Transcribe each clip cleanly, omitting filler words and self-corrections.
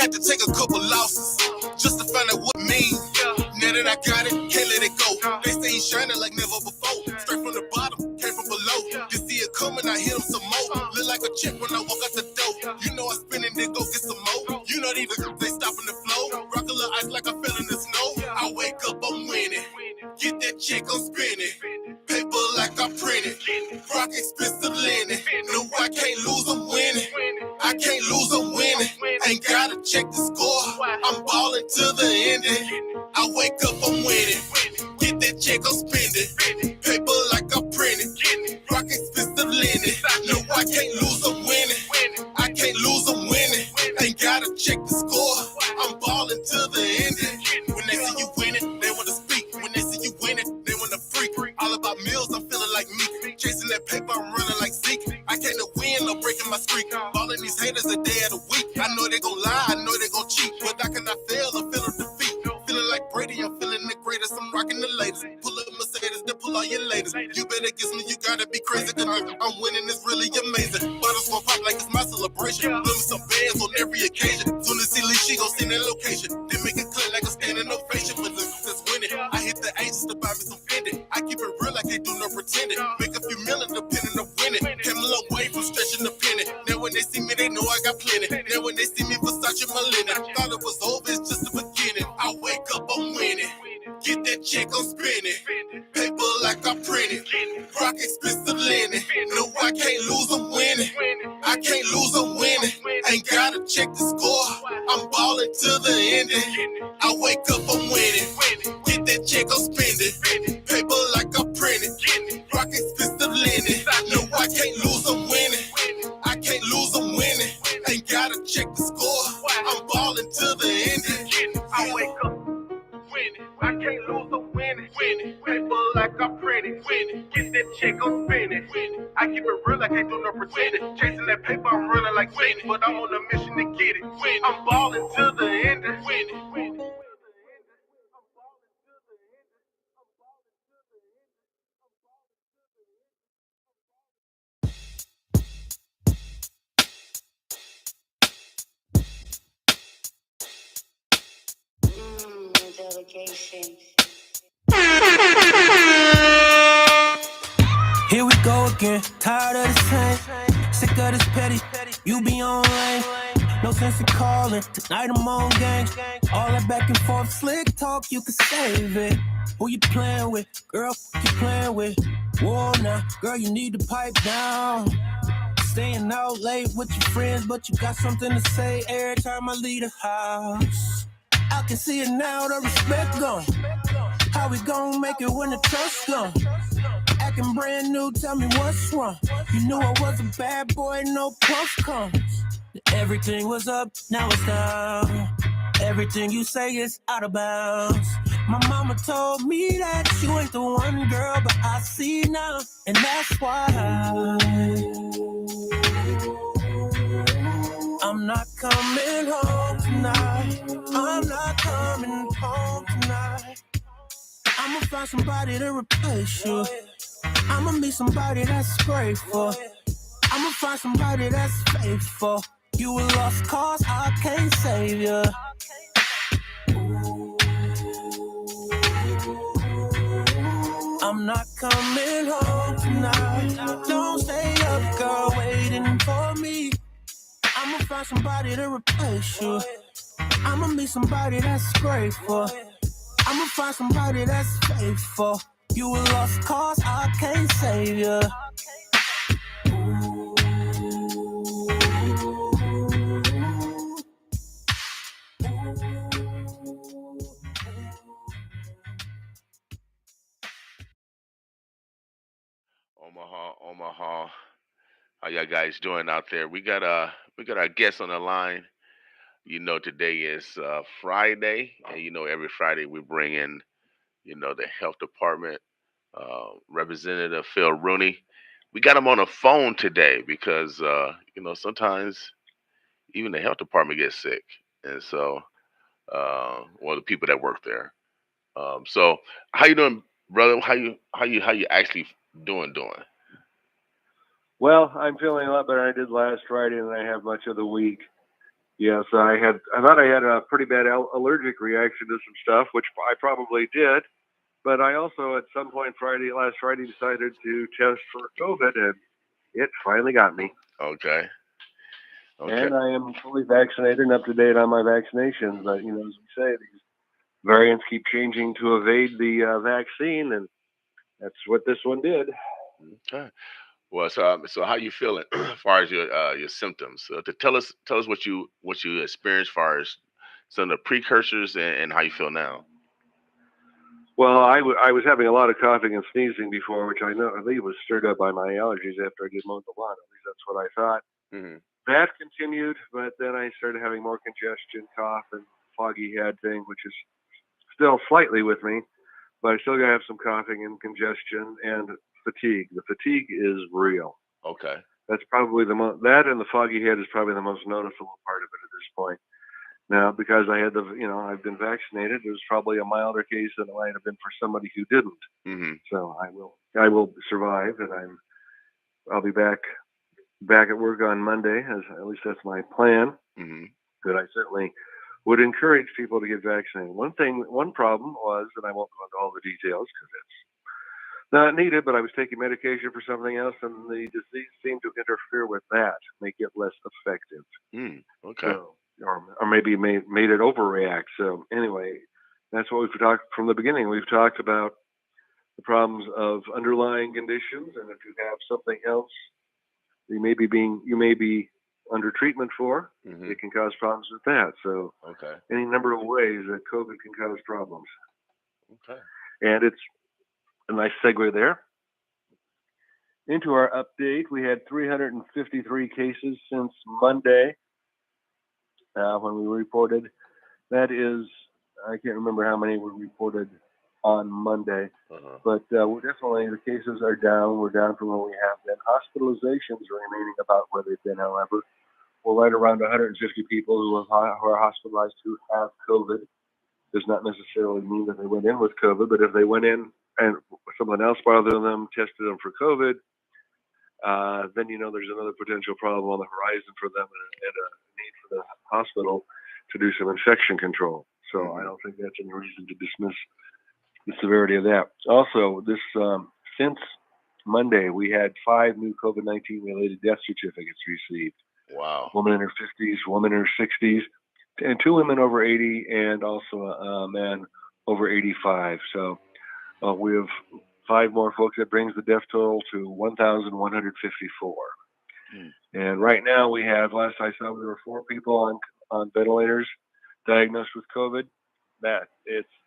Had to take a couple losses just to find out what it means. Now that I got it, can't let it go. They say he's shining like never before. Straight from the bottom, came from below. Just see it coming, I hit him some more. Look like a chick when I walk out the door. You know I spin and then go get some more. You know these they stopping the flow. Rock a little ice like I fell in the snow. I wake up, I'm winning. Get that check, I'm spinning. Paper like I printed. Rock expensive linen. No, I can't lose, I'm winning. I can't lose, I'm winning. Ain't gotta check the score. I'm balling to the ending. I wake up, I'm winning. Get that check, I'm spending. Paper like I printed. Rock expensive linen. No, I can't lose, I'm winning. I can't lose, I'm winning. Ain't gotta check the score. I'm balling to the ending. When they see you winning, they wanna speak. When they see you winning, they wanna freak. All about meals, I'm feeling like me. Chasing that paper, I'm running like Zeke. I came to win, no breaking my streak. Balling these haters a day of the week. I know they gon' lie, I know they gon' cheat. But I cannot fail, I'm feeling defeat. Feeling like Brady, I'm feeling the greatest. I'm rocking the latest. Pull up Mercedes, then pull all your latest. You better kiss me, you gotta be crazy. Cause I'm winning, it's really amazing. Bottles gon' pop like it's my celebration. Blow me some bands on every occasion. Soon as she leave, she gon' send that location. Then make it clear like a standing ovation. But that's winning. I hit the agents to buy me some Fendi. I keep it real, I can't do no pretending. Make a few million depending on winning. Came a long way from stretching the penny. Now when they see me, they know I got plenty. Now when they see me, Versace my linen. Thought it was over, it's just the beginning. I wake up, I'm winning. Get that check, I'm spinning. Paper like I printed. Rock expensive linen. No, I can't lose, I'm winning. I can't lose, I'm winning. Ain't gotta check the score. I'm balling to the ending. I wake up, I'm winning. Get that check, I'm spending. Paper like I printed. Rock expensive linen. No, I can't lose, I'm winning. I can't lose, I'm winning. Ain't gotta check the score. I'm balling to the ending. I wake up. Winning. I can't lose, I'm winning. Paper like I printed. Get that check, I'm spinning. I keep it real, I can't do no pretending. Chasing that paper, I'm running like Zeke, but I'm on a mission to get it. I'm balling to the end. Delegation. Here we go again, tired of the same, sick of this petty, you be on lane, no sense in calling, tonight I'm on gang, all that back and forth slick talk, you can save it, who you playing with, girl, who you playing with, whoa now, girl you need to pipe down, staying out late with your friends, but you got something to say every time I leave the house, I can see it now, the respect gone, how we gon' make it when the trust gone? Acting brand new, tell me what's wrong. You knew I was a bad boy, no puff comes. Everything was up, now it's down. Everything you say is out of bounds. My mama told me that you ain't the one girl, but I see now, and that's why I'm not coming home tonight. I'm not coming home tonight. I'ma find somebody to replace you. I'ma meet somebody that's grateful. I'ma find somebody that's faithful. You a lost cause, I can't save you. I'm not coming home tonight. Don't stay up, girl, waiting for me. I'ma find somebody to replace you. I'ma meet somebody that's grateful. I'ma find somebody that's faithful. You a lost cause, I can't save you. Omaha. How y'all guys doing out there? We got our guest on the line. You know, today is Friday, and you know every Friday we bring in, you know, the health department representative Phil Rooney. We got him on the phone today because you know sometimes even the health department gets sick, and so well the people that work there. So how you doing, brother? How you actually doing? Well, I'm feeling a lot better than I did last Friday, and I have much of the week. Yes, I thought I had a pretty bad allergic reaction to some stuff, which I probably did. But I also, at some point last Friday, decided to test for COVID, and it finally got me. Okay. Okay. And I am fully vaccinated and up to date on my vaccinations. But as we say, these variants keep changing to evade the vaccine, and that's what this one did. Okay. Well, so how you feeling as far as your symptoms? So to tell us what you experienced as far as some of the precursors and how you feel now. Well, I was having a lot of coughing and sneezing before, which I believe was stirred up by my allergies after I did mow the lawn. At least that's what I thought. Hmm. That continued, but then I started having more congestion, cough, and foggy head thing, which is still slightly with me, but I still got to have some coughing and congestion and fatigue. The fatigue is real. Okay. That's probably that and the foggy head is probably the most noticeable part of it at this point. Now, because I had I've been vaccinated, there's probably a milder case than it might have been for somebody who didn't. Hmm. So I will survive, and I'll be back at work on Monday, as at least that's my plan. Hmm. But I certainly would encourage people to get vaccinated. One problem was, and I won't go into all the details because it's not needed, but I was taking medication for something else, and the disease seemed to interfere with that, make it less effective. Okay. So, or maybe made it overreact. So anyway, that's what we've talked from the beginning. We've talked about the problems of underlying conditions, and if you have something else you may be under treatment for, Hmm. it can cause problems with that. So Okay. any number of ways that COVID can cause problems. Okay. And it's a nice segue there. Into our update, we had 353 cases since Monday when we reported. That is, I can't remember how many were reported on Monday, Uh-huh. but we're definitely, the cases are down. We're down from where we have been. Hospitalizations are remaining about where they've been, however. We're right around 150 people who are hospitalized who have COVID. Does not necessarily mean that they went in with COVID, but if they went in and someone else bothered them, tested them for COVID, then there's another potential problem on the horizon for them and a need for the hospital to do some infection control. So I don't think that's any reason to dismiss the severity of that. Also, since Monday, we had 5 new COVID-19 related death certificates received. Wow. Woman in her 50s, woman in her 60s, and 2 women over 80, and also a man over 85. So we have 5 more folks. That brings the death total to 1,154. And right now we have, last I saw, there were 4 people on ventilators diagnosed with COVID. That's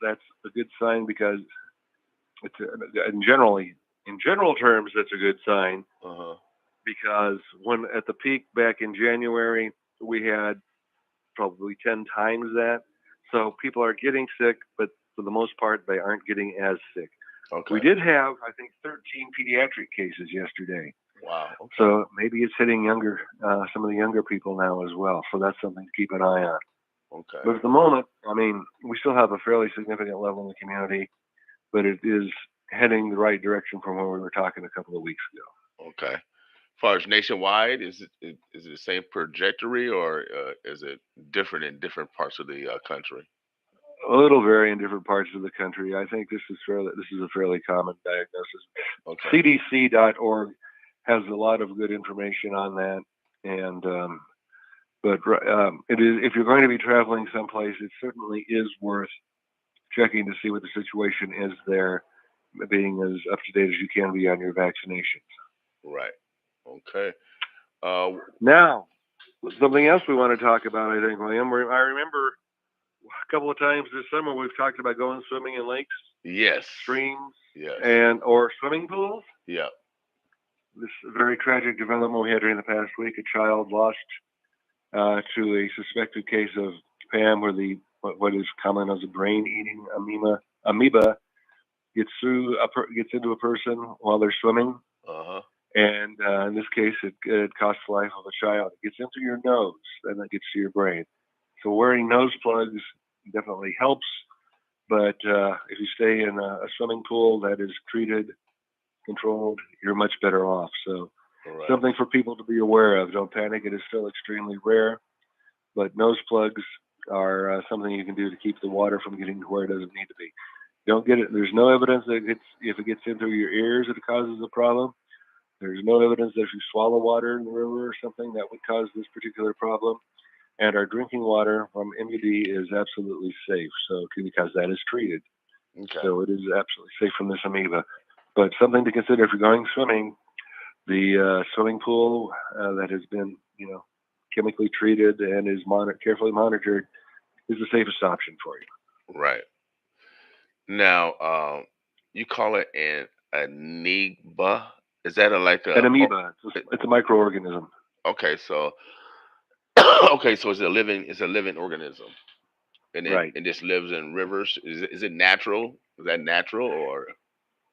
a good sign, because it's in general terms, that's a good sign. Uh-huh. Because when at the peak back in January, we had probably 10 times that. So people are getting sick, but for the most part, they aren't getting as sick. Okay. We did have, I think, 13 pediatric cases yesterday. Wow. Okay. So maybe it's hitting some of the younger people now as well. So that's something to keep an eye on. Okay. But at the moment, we still have a fairly significant level in the community, but it is heading the right direction from where we were talking a couple of weeks ago. Okay. As far as nationwide, is it the same trajectory, or is it different in different parts of the country? A little vary in different parts of the country. I think this is a fairly common diagnosis. Okay. CDC.org has a lot of good information on that, and it is, if you're going to be traveling someplace, it certainly is worth checking to see what the situation is there, being as up to date as you can be on your vaccinations. Right. Okay. Now, something else we want to talk about, I think, William. I remember a couple of times this summer we've talked about going swimming in lakes, Yes. streams, Yes. or swimming pools. Yeah. This very tragic development we had during the past week: a child lost to a suspected case of PAM, where what is common as a brain-eating amoeba gets into a person while they're swimming. Uh-huh. And in this case, it costs the life of a child. It gets into your nose, and it gets to your brain. So wearing nose plugs definitely helps. But if you stay in a swimming pool that is treated, controlled, you're much better off. So Right. something for people to be aware of. Don't panic. It is still extremely rare. but nose plugs are something you can do to keep the water from getting to where it doesn't need to be. Don't get it. There's no evidence that if it gets into your ears, it causes a problem. There's no evidence that if you swallow water in the river or something that would cause this particular problem. And our drinking water from MUD is absolutely safe, so because that is treated. Okay. So it is absolutely safe from this amoeba. But something to consider if you're going swimming, the swimming pool that has been, chemically treated and is carefully monitored is the safest option for you. Right. Now, you call it an amoeba. Is that An amoeba, it's a microorganism. Okay, so so it's a living organism, and Right. it just lives in rivers. Is it natural? Is that natural or?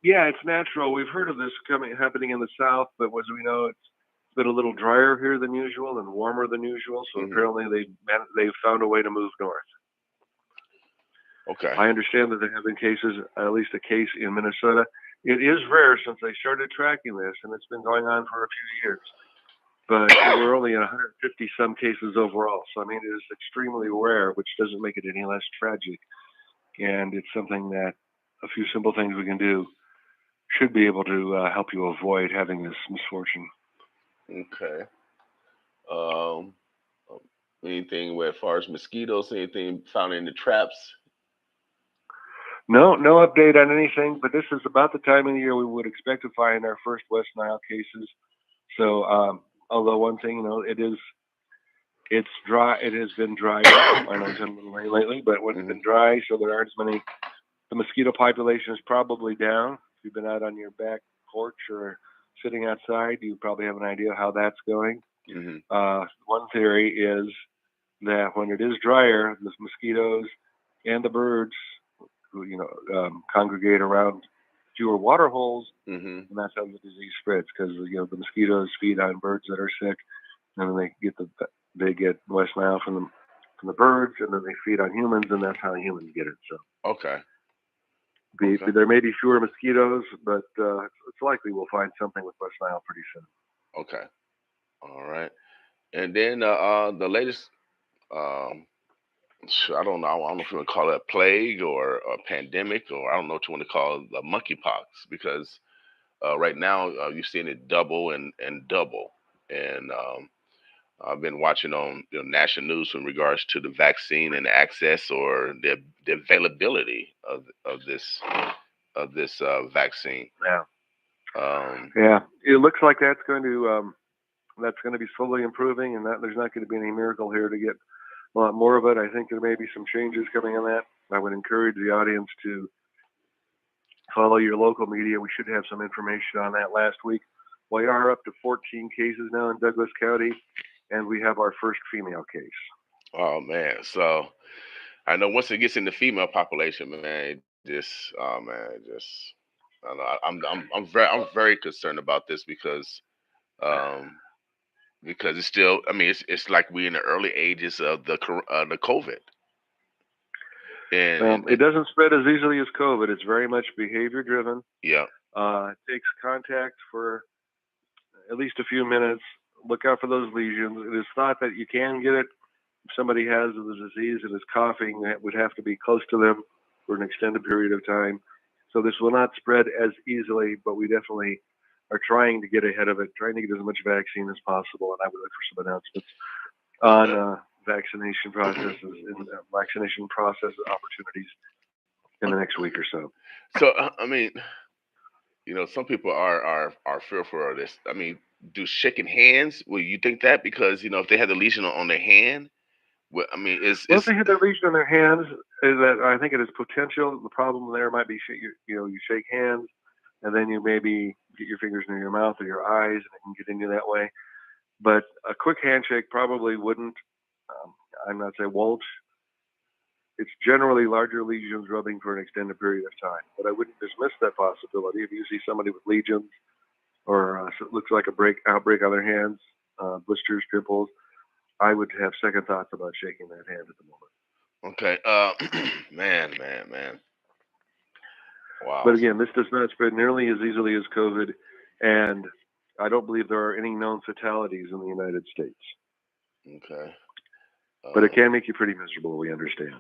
Yeah, it's natural. We've heard of this happening in the south, but as we know, it's been a little drier here than usual and warmer than usual. So apparently they've found a way to move north. Okay. I understand that there have been cases, at least a case in Minnesota. It is rare since they started tracking this, and it's been going on for a few years. But we're only at 150 some cases overall. So I mean, it is extremely rare, which doesn't make it any less tragic. And it's something that a few simple things we can do should be able to help you avoid having this misfortune. Okay. Anything as far as mosquitoes? Anything found in the traps? No update on anything. But this is about the time of the year we would expect to find our first West Nile cases. So, although one thing, it's dry. It has been dry. I know it's been a little rain lately, but when it's been dry, so there aren't as many. The mosquito population is probably down. If you've been out on your back porch or sitting outside, you probably have an idea how that's going. One theory is that when it is drier, the mosquitoes and the birds, who congregate around fewer water holes, and that's how the disease spreads. Because the mosquitoes feed on birds that are sick, and then they get West Nile from the birds, and then they feed on humans, and that's how humans get it. So okay. There may be fewer mosquitoes, but it's likely we'll find something with West Nile pretty soon. Okay. All right. And then the latest, I don't know. I don't know if you want to call it a plague or a pandemic, or I don't know what you want to call it, the monkeypox, because right now you're seeing it double and double. And I've been watching on national news in regards to the vaccine and the access or the availability of this vaccine. Yeah. Yeah. It looks like that's going to be slowly improving, and that there's not going to be any miracle here to get a lot more of it. I think there may be some changes coming on that. I would encourage the audience to follow your local media. We should have some information on that last week. We are up to 14 cases now in Douglas County, and we have our first female case. Oh man! So I know once it gets in the female population, man, I'm very concerned about this because it's still, I mean, it's like we're in the early ages of the COVID. And it doesn't spread as easily as COVID. It's very much behavior driven. Yeah. It takes contact for at least a few minutes. Look out for those lesions. It is thought that you can get it if somebody has the disease and is coughing. It would have to be close to them for an extended period of time. So this will not spread as easily, but we definitely are trying to get ahead of it, trying to get as much vaccine as possible. And I would look for some announcements on vaccination processes and vaccination process opportunities in the next week or so. So, I mean, some people are fearful of this. I mean, do shaking hands? Will you think that because if they had the lesion on their hand, I mean, if they had the lesion on their hands, is that I think it is potential. The problem there might be you shake hands, and then you maybe get your fingers near your mouth or your eyes, and it can get into that way. But a quick handshake probably wouldn't. I'm not saying won't. It's generally larger lesions rubbing for an extended period of time, but I wouldn't dismiss that possibility. If you see somebody with lesions or it looks like outbreak on their hands, blisters, pimples, I would have second thoughts about shaking that hand at the moment. Okay. Man. Wow. But again, this does not spread nearly as easily as COVID, and I don't believe there are any known fatalities in the United States. Okay. But it can make you pretty miserable. We understand.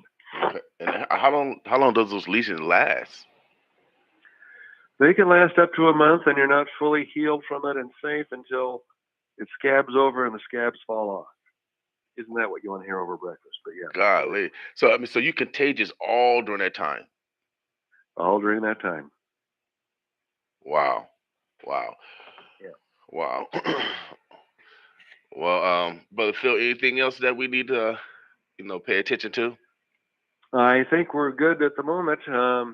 Okay. And how long does those lesions last? They can last up to a month, and you're not fully healed from it and safe until it scabs over and the scabs fall off. Isn't that what you want to hear over breakfast? But yeah, Golly. So I mean, so you contagious all during that time. all during that time. Wow. Wow. Yeah. Wow. Well, Brother Phil, anything else that we need to, pay attention to? I think we're good at the moment. Yeah,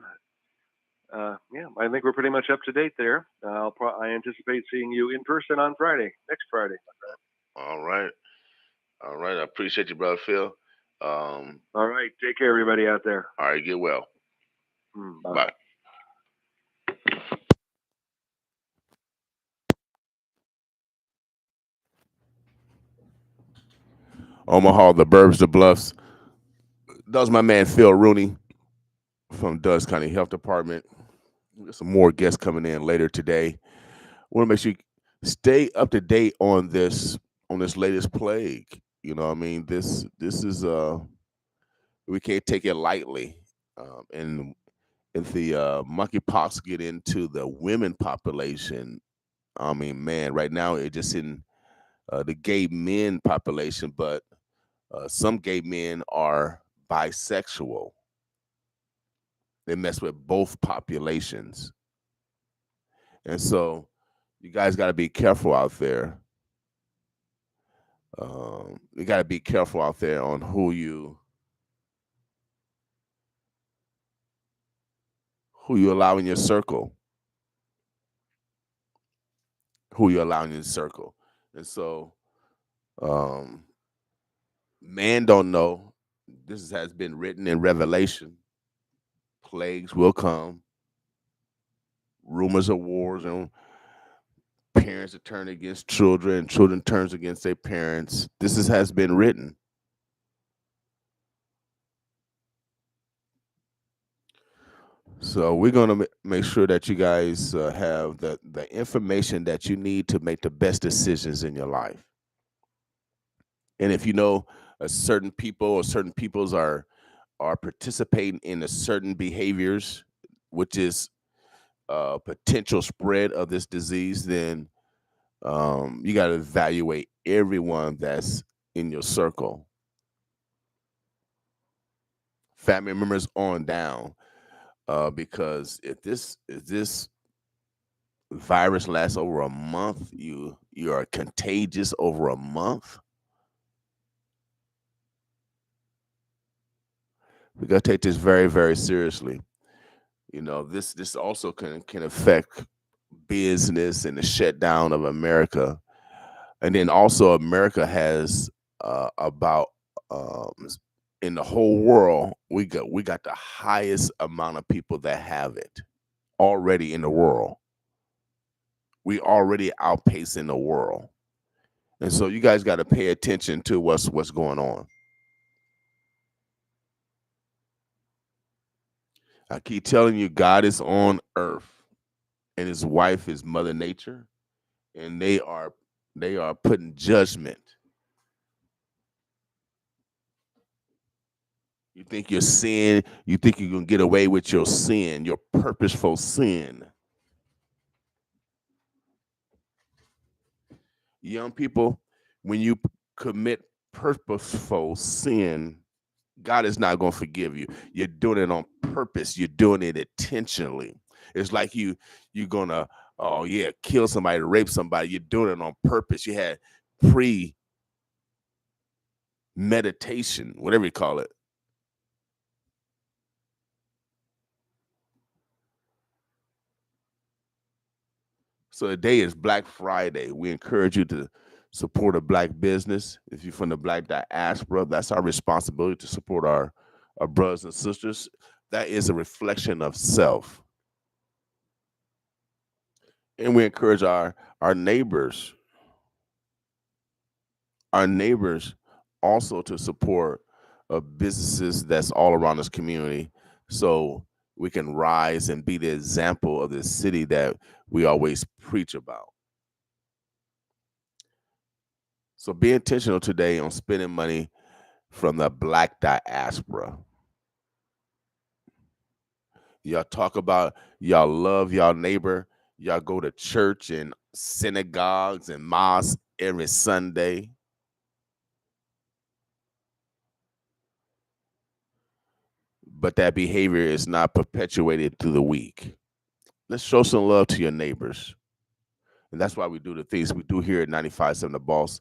I think we're pretty much up to date there. I anticipate seeing you in person on Friday, next Friday. All right. All right. I appreciate you, Brother Phil. All right. Take care, everybody out there. All right. Get well. Bye. Bye. Omaha, the Burbs, the Bluffs. That was my man Phil Rooney from Dutch County Health Department. We got some more guests coming in later today. Want to make sure you stay up to date on this latest plague. You know, what I mean, this is we can't take it lightly. And if the monkeypox get into the women population, I mean, man, right now it's just in the gay men population, but some gay men are bisexual. They mess with both populations. And so you guys got to be careful out there. You got to be careful out there on who you allow in your circle. Who you allow in your circle. And so man don't know. This has been written in Revelation. Plagues will come. Rumors of wars, and parents that turn against children, children turns against their parents. This has been written. So we're going to make sure that you guys have the information that you need to make the best decisions in your life. And if you know certain people or certain peoples are participating in a certain behaviors, which is potential spread of this disease, then you got to evaluate everyone that's in your circle, family members on down, because if this virus lasts over a month, you are contagious over a month. We got to take this very, very seriously. You know, this also can affect business and the shutdown of America. And then also America has about in the whole world, we got the highest amount of people that have it already in the world. We already outpacing the world. And so you guys got to pay attention to what's going on. I keep telling you, God is on earth, and his wife is Mother Nature, and they are putting judgment. You think your sin, you think you're going to get away with your sin, your purposeful sin. Young people, when you commit purposeful sin, God is not going to forgive you. You're doing it on purpose. You're doing it intentionally. It's like you're going to, kill somebody, rape somebody. You're doing it on purpose. You had pre-meditation, whatever you call it. So today is Black Friday. We encourage you to support a Black business. If you're from the Black diaspora, that's our responsibility to support our brothers and sisters. That is a reflection of self. And we encourage our neighbors also to support businesses that's all around this community, so we can rise and be the example of the city that we always preach about. So be intentional today on spending money from the black diaspora. Y'all talk about y'all love y'all neighbor. Y'all go to church and synagogues and mosques every Sunday. But that behavior is not perpetuated through the week. Let's show some love to your neighbors. And that's why we do the things we do here at 95.7 The Boss.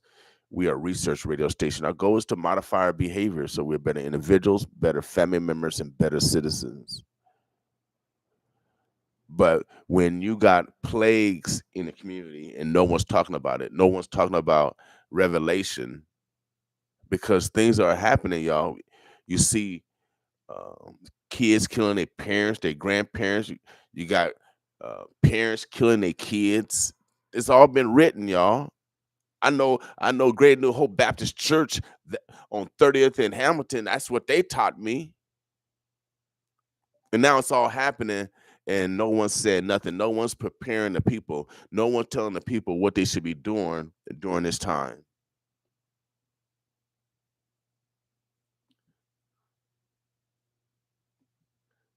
We are a research radio station. Our goal is to modify our behavior so we're better individuals, better family members, and better citizens. But when you got plagues in the community and no one's talking about it, no one's talking about revelation, because things are happening, y'all. You see kids killing their parents, their grandparents. You got parents killing their kids. It's all been written, y'all. I know Great New Hope Baptist Church on 30th and Hamilton, that's what they taught me. And now it's all happening and no one said nothing. No one's preparing the people. No one telling the people what they should be doing during this time.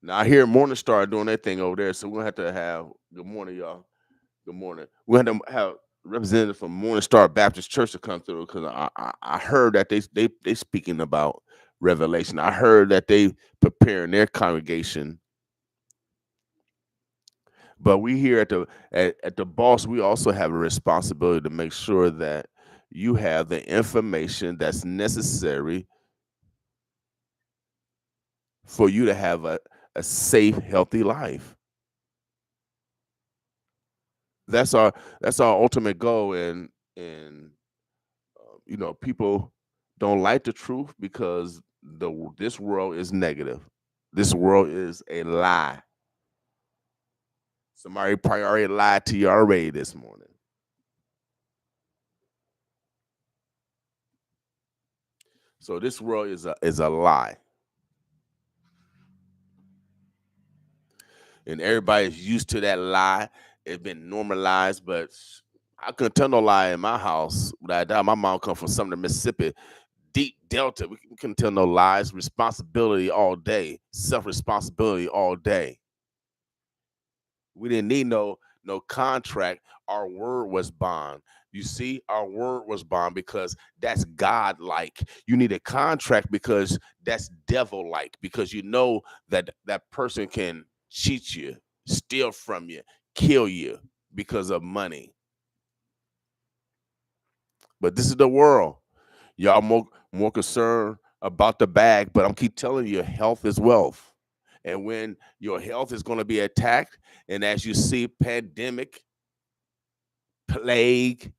Now I hear Morning Star doing their thing over there, so we're gonna have to have good morning, y'all. Good morning. We're gonna have representative from Morning Star Baptist Church to come through because I heard that they speaking about revelation. I heard that they preparing their congregation. But we here at the Boss, we also have a responsibility to make sure that you have the information that's necessary for you to have a safe, healthy life. That's our ultimate goal, and people don't like the truth because this world is negative. This world is a lie. Somebody probably already lied to you already this morning. So this world is a lie. And everybody's used to that lie. It's been normalized, but I couldn't tell no lie in my house. Without doubt, my mom come from Sumner, Mississippi, deep Delta. We couldn't tell no lies. Responsibility all day, self-responsibility all day. We didn't need no contract. Our word was bond. You see, our word was bond because that's God-like. You need a contract because that's devil-like, because you know that that person can cheat you, steal from you, kill you because of money. But this is the world. Y'all more concerned about the bag, but I'm keep telling you, health is wealth. And when your health is going to be attacked, and as you see, pandemic, plague,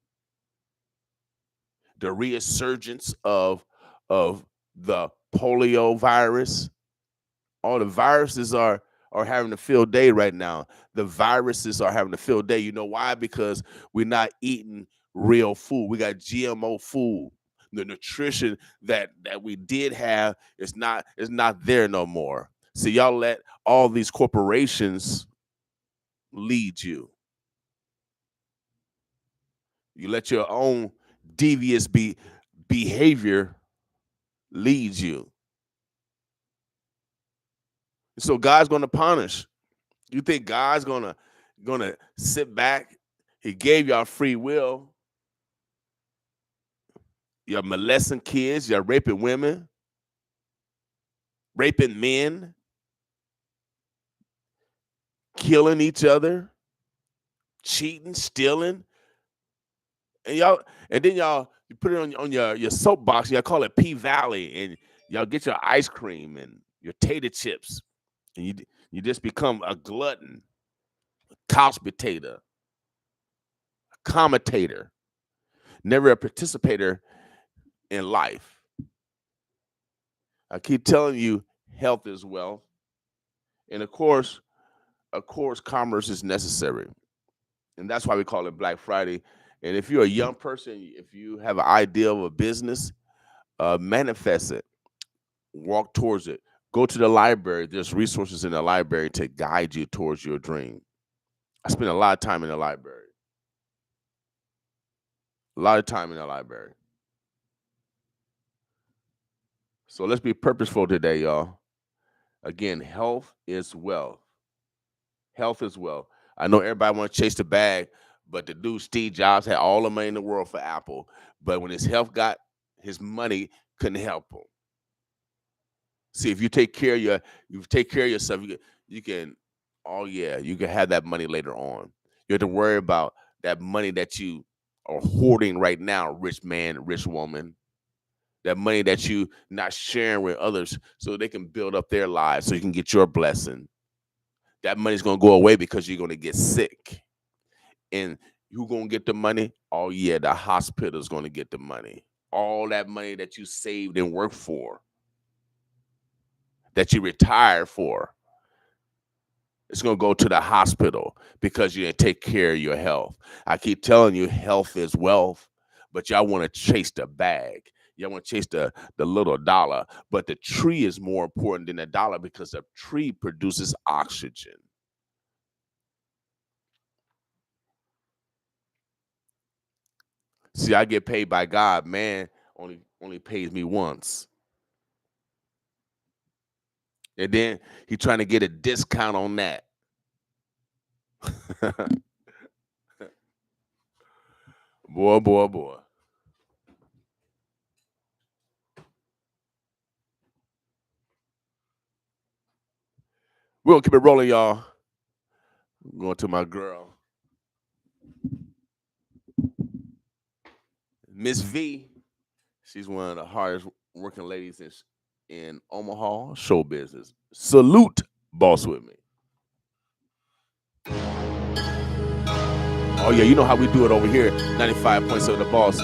the resurgence of the polio virus, all the viruses are having a field day right now. The viruses are having a field day. You know why? Because we're not eating real food. We got GMO food. The nutrition that we did have is not there no more. So y'all let all these corporations lead you. You let your own devious behavior lead you. So God's going to punish. You think God's gonna sit back? He gave y'all free will. You're molesting kids. You're raping women, raping men, killing each other, cheating, stealing, and then y'all you put it on your soapbox. Y'all call it P Valley, and y'all get your ice cream and your tater chips, and you just become a glutton, a couch potato, a commentator, never a participator in life. I keep telling you, health is wealth, and of course, commerce is necessary, and that's why we call it Black Friday. And if you're a young person, if you have an idea of a business, manifest it, walk towards it, go to the library. There's resources in the library to guide you towards your dream. I spend a lot of time in the library. A lot of time in the library. So let's be purposeful today, y'all. Again, health is wealth. Health is wealth. I know everybody want to chase the bag, but the dude Steve Jobs had all the money in the world for Apple, but when his health got his money, couldn't help him. See, if you take care of yourself, you can have that money later on. You have to worry about that money that you are hoarding right now, rich man, rich woman. That money that you not sharing with others so they can build up their lives so you can get your blessing. That money's going to go away because you're going to get sick. And who's going to get the money? Oh, yeah, the hospital's going to get the money. All that money that you saved and worked for, that you retired for, it's going to go to the hospital because you didn't take care of your health. I keep telling you, health is wealth, but y'all want to chase the bag. Y'all want to chase the little dollar, but the tree is more important than the dollar because the tree produces oxygen. See, I get paid by God. Man only pays me once. And then he trying to get a discount on that. Boy. We're going to keep it rolling, y'all. I'm going to my girl, Miss V. She's one of the hardest working ladies in Omaha show business. Salute, boss with me. Oh, yeah, you know how we do it over here, 95.7 The Boss.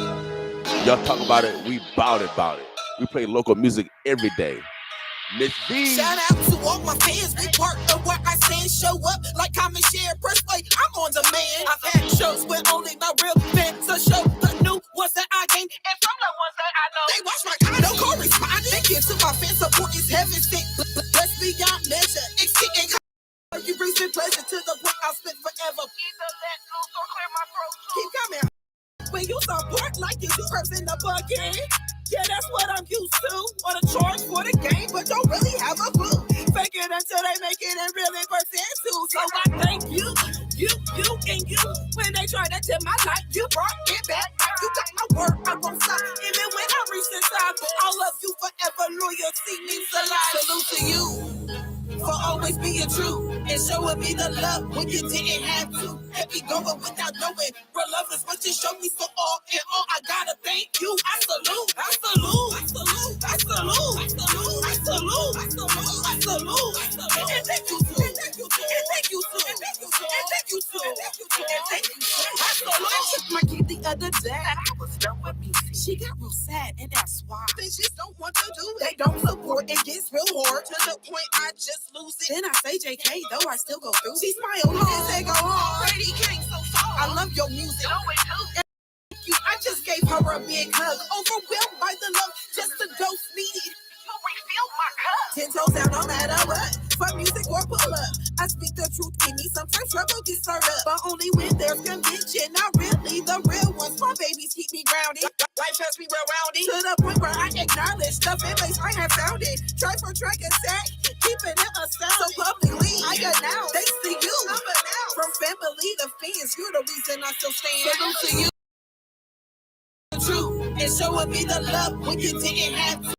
Y'all talk about it, we bout it. We play local music every day. Miss B. Shout out to all my fans. We work the work I stand, show up like comment, share, press play. I'm on demand. I've had shows with only my real fans. So show the new ones that I gained and from the ones that I know. They watch my content. No correspondence. Thank you to my fans. Support is heaven sent. Blessed beyond measure. Exceeding. You bring me pleasure to the point I'll spend forever. Either that loose or clear my throat. Keep coming. When you support like this, you in the bucket. Yeah, that's what I'm used to. On a charge for the game, but don't really have a clue. Fake it until they make it and really percent too. So I thank you, and you. When they try to tip my life, you brought it back. You got my word, I won't stop. Even when I reach the top, I love you forever. Loyalty means a lot. Salute to you for always being true and showing me the love when you didn't have to. Let me go without knowing. Real love is what you show me, so all in all, I gotta thank you. I salute. And thank you too. I took my kid the other day. I was done with me. She got real sad, and that's why they just don't want to do it. They don't support. It gets real hard to the point I just lose it. Then I say JK, though I still go through. She smiled and say go on. Brady came so far. I love your music. Thank you. I just gave her a big hug. Overwhelmed by the love, just the dose needed. You refill my cup. 10 toes down, no matter what. For music or pull up. I speak the truth in me. Sometimes trouble gets stirred up. But only when there's conviction. Not really the real ones. My babies keep me grounded. Life has me well-rounded. To the point where I acknowledge the families I have founded. Track for track and sack. Keeping it astounded. So publicly, I announce. Thanks to you. From family to fans, you're the reason I still stand. Salute to you. True. And showing me the love when you didn't have to.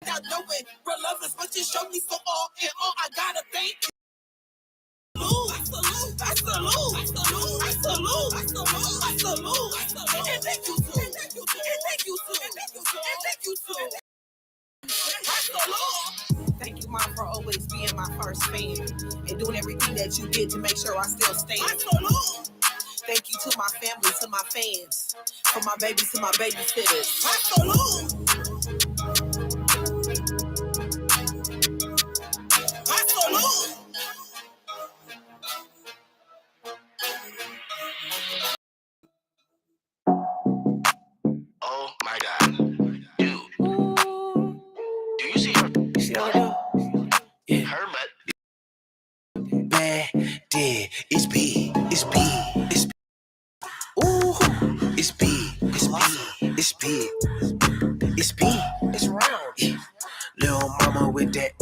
Without knowing, real love is what you showed me, so all in all, I gotta thank you. I salute. And thank you too. I salute. Thank you, Mom, for always being my first fan and doing everything that you did to make sure I still stand. I salute. Thank you to my family, to my fans, from my babies to my babysitters. I salute. Oh my God, dude, do you see her? Yeah. Her butt. Bad, yeah, it's B. Ooh, it's B. It's mama with that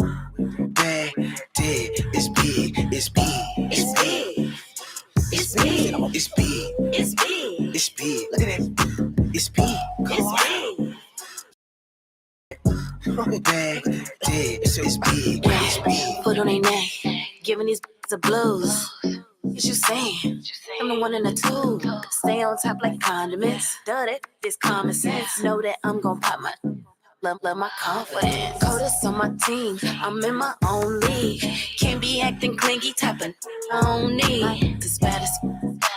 bad dick. It's big, it's big, it's big. It's big, it's big, it's big, it's big. Look at that, it's big, it's big. Bad dick, it's big, it's big. Put on their neck, giving these the blues. Is you saying? I'm the one in the tube. Stay on top like condiments. Done it, this common sense. Know that I'm gon' pop my love my confidence. Codus on my team, I'm in my own league. Can't be acting clingy, typing I don't need. This baddest,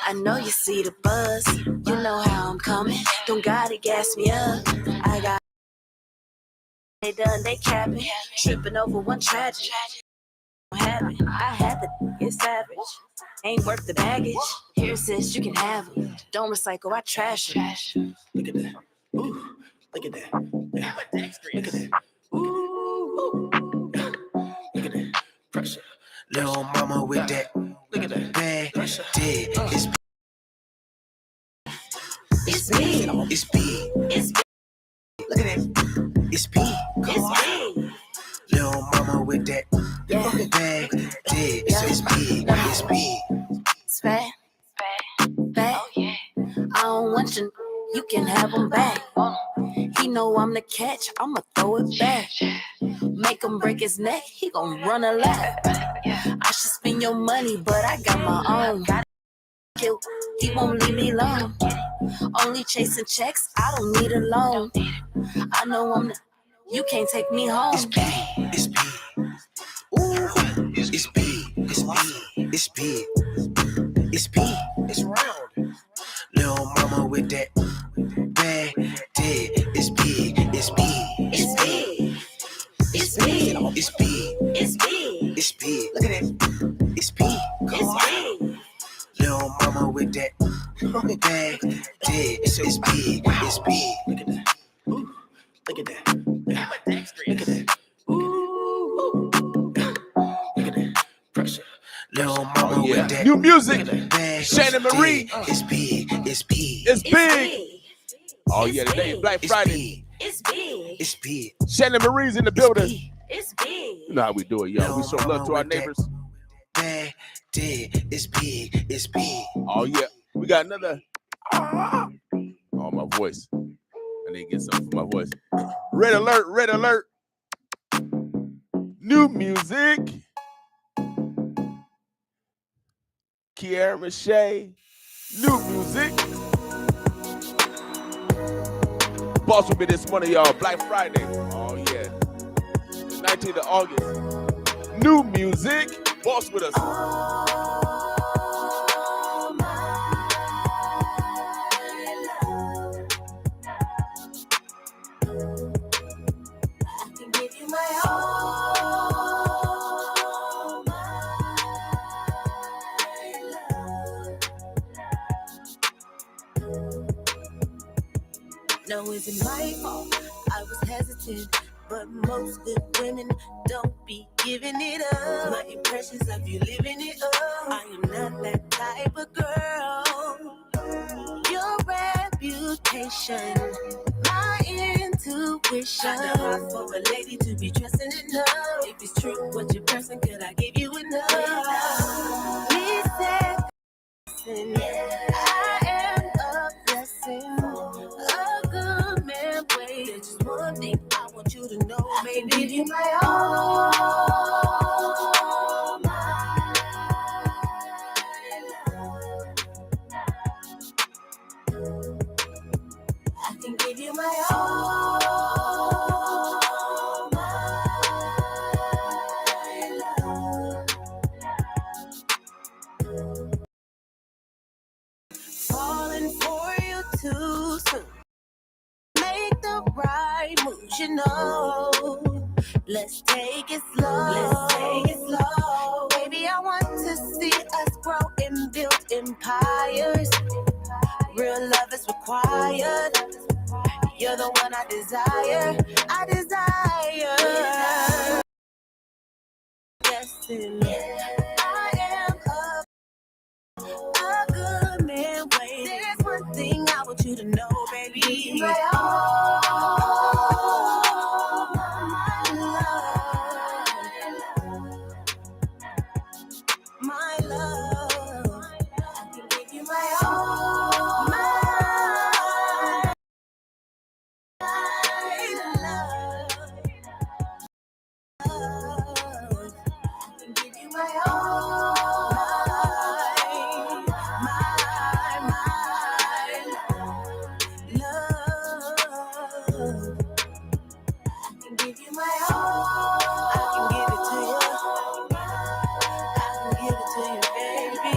I know you see the buzz. You know how I'm coming. Don't gotta gas me up. I got they done, they capping. Tripping over one tragedy. I had to get savage. Ain't worth the baggage. Here sis, you can have it. Don't recycle, I trash it. Look at that. Ooh, look at that. Yeah. Look at that. Ooh. Look at that. Pressure. Little mama with that. Look at that. Bad dick. It's big. It's big. It's big. Look at that. It's big. It's big. Little mama with that. Bad dick. It's big. It's big. It's fat. Fat. I don't want you can have them back. He know I'm the catch, I'ma throw it back. Make him break his neck, he gon' run a lap. I should spend your money, but I got my own. He won't leave me alone. Only chasing checks, I don't need a loan. I know I'm the, you can't take me home. It's big, it's big. Ooh, it's big, it's big, it's big. It's big, it's round. Little mama with that bad dick. It's big, it's big, it's big. It's big, it's big, it's big. It's big. Look at that. It's big, it's big. Little mama with that bad dick. It's big, it's big. Look at that. Ooh, look at that. Yeah. Look at that. Ooh, look at that. Pressure. Little mama with that. New music. Bad Shannon Marie. dick. It's big, it's big. It's big. Oh yeah, today is Black It's Friday. big. It's big. It's big. Shannon Marie's in the building. It's big. You know how we do it, y'all. We show love to our neighbors. Bad dick. It's big. It's big. Oh yeah, we got another. Oh, my voice. I need to get something for my voice. Red alert! Red alert! New music. Kiara Mache. New music. Boss will be this morning, y'all. Black Friday. Oh yeah. 19th of August. New music. Boss with us. No, it's my fault. I was hesitant, but most good women don't be giving it up. My impressions of you living it up. I am not that type of girl. Your reputation, my intuition. I know how for a lady to be trusting in love. If it's true, what your person, could I give you enough? Listen, I am a blessing. A good man waits. There's just one thing I want you to know. Maybe give you my all, my love. I can give you my all, my love. Falling for you too soon. Make the right moves, you know. Let's take it slow. Let's take it slow. Baby, I want to see us grow and build empires. Real love is required. You're the one I desire. I desire. Yes, and I am a good man. Wait, there's one thing I want you to know, baby. My all, my love. and give you my all, my love, and give you my all. I can give it to you. I can give it to you, baby.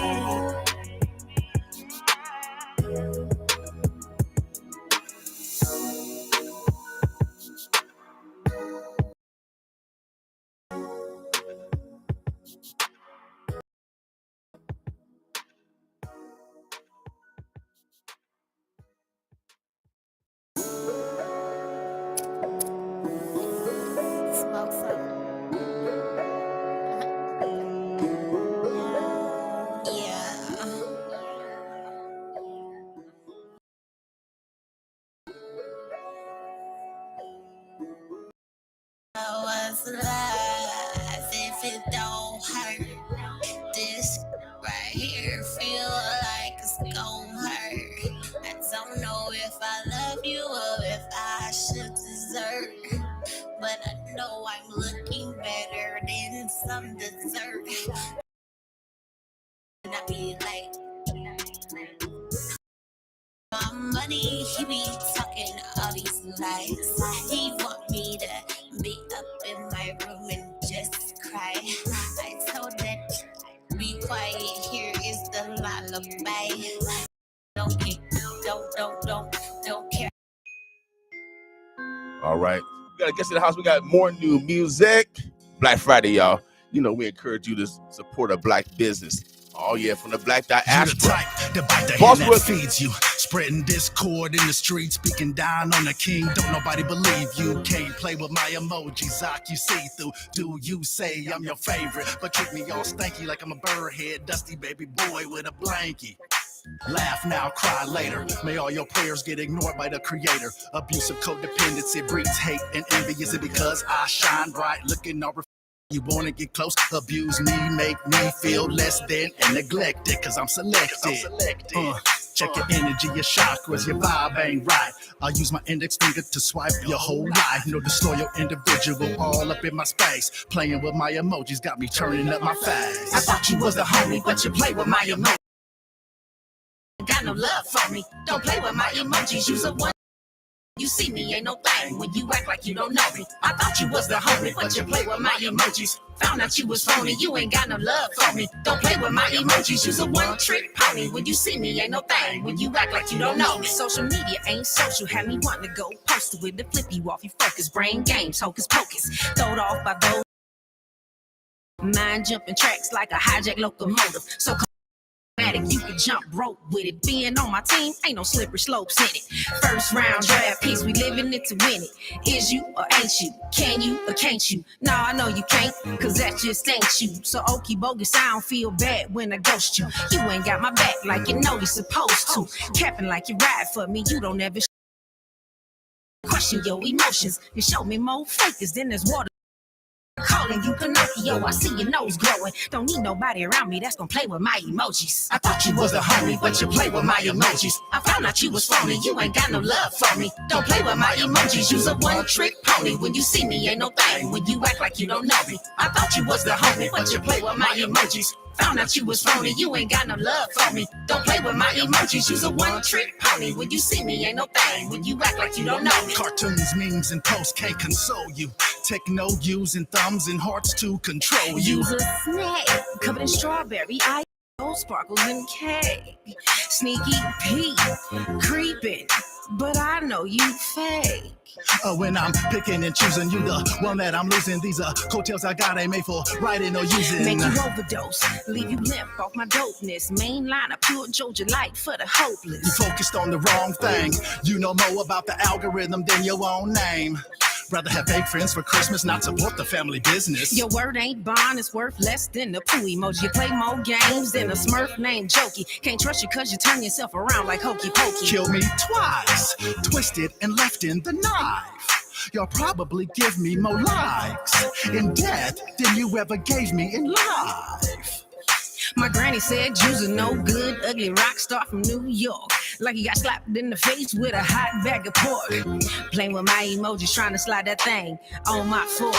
Smoke some. Yeah. I was alive if it don't hurt. This right here feel like it's gon' hurt. I don't know if I love you or if I should desert. But I know I'm looking better than some dessert. And I be like, my money, he be talking all these lies. He want me to be up in my room and just cry. I told that, be quiet, here is the lullaby. Don't care. All right. We got to get to the house. We got more new music. Black Friday, y'all. You know, we encourage you to support a black business. Oh, yeah, from the Black Diaspora. You're the type to bite the Boss hand with- that feeds you. Spreading discord in the streets, speaking down on the king. Don't nobody believe you. Can't play with my emojis, Zoc, you see through. Do you say I'm your favorite? But treat me all stanky like I'm a birdhead, dusty baby boy with a blankie. Laugh now, cry later. May all your prayers get ignored by the creator. Abusive codependency breeds hate and envy. Is it because I shine bright, looking all you wanna get close? Abuse me, make me feel less than and neglected, cause I'm selected. Check your energy, your chakras, your vibe ain't right. I'll use my index finger to swipe your whole life. No disloyal individual all up in my space. Playing with my emojis got me turning up my face. I thought you was a homie, but you play with my emojis. Got no love for me. Don't play with my emojis. Use a one. You see me, ain't no thing when you act like you don't know me. I thought you was the homie, but you play with my emojis. Found out you was phony, you ain't got no love for me. Don't play with my emojis, use a one-trick pony. When you see me, ain't no thing when you act like you don't know me. Social media ain't social, had me want to go post it with the flip you off your focus. Brain games, hocus pocus, throwed off by those mind jumping tracks like a hijacked locomotive. So you can jump rope with it. Being on my team ain't no slippery slopes in it. First round draft picks, we living it to win it. Is you or ain't you? Can you or can't you? No, I know you can't, cause that just ain't you. So okie bogus, I don't feel bad when I ghost you. You ain't got my back like you know you're supposed to. Capping like you ride for me, you don't ever question your emotions. You show me more fakers than there's water. Calling you Pinocchio, I see your nose growing. Don't need nobody around me that's gonna play with my emojis. I thought you was a homie, but you play with my emojis. I found out you was phony, you ain't got no love for me. Don't play with my emojis, use a one-trick pony. When you see me, ain't no thing when you act like you don't know me. I thought you was the homie, but you play with my emojis. Found out you was phony, you ain't got no love for me. Don't play with my emojis, use a one-trick pony. When you see me, ain't no thing when you act like you don't know me. Cartoons, memes, and posts can't console you. Techno using thumbs and hearts to control you. Use a snack covered in strawberry, sparkles and cake. Sneaky Pete, creeping, but I know you fake. When I'm picking and choosing, you the one that I'm losing. These are coattails I got ain't made for writing or using. Make you overdose, leave you limp off my dopeness. Main line of pure Georgia light for the hopeless. You focused on the wrong thing. You know more about the algorithm than your own name. Rather have fake friends for Christmas, not support the family business. Your word ain't bond, it's worth less than the poo emoji. You play more games than a Smurf named Jokey. Can't trust you cause you turn yourself around like hokey pokey. Kill me twice, twisted and left in the knife. You'll probably give me more likes in death than you ever gave me in life. My granny said you's a no good, ugly rock star from New York. Like you got slapped in the face with a hot bag of pork. Playing with my emojis, trying to slide that thing on my fork.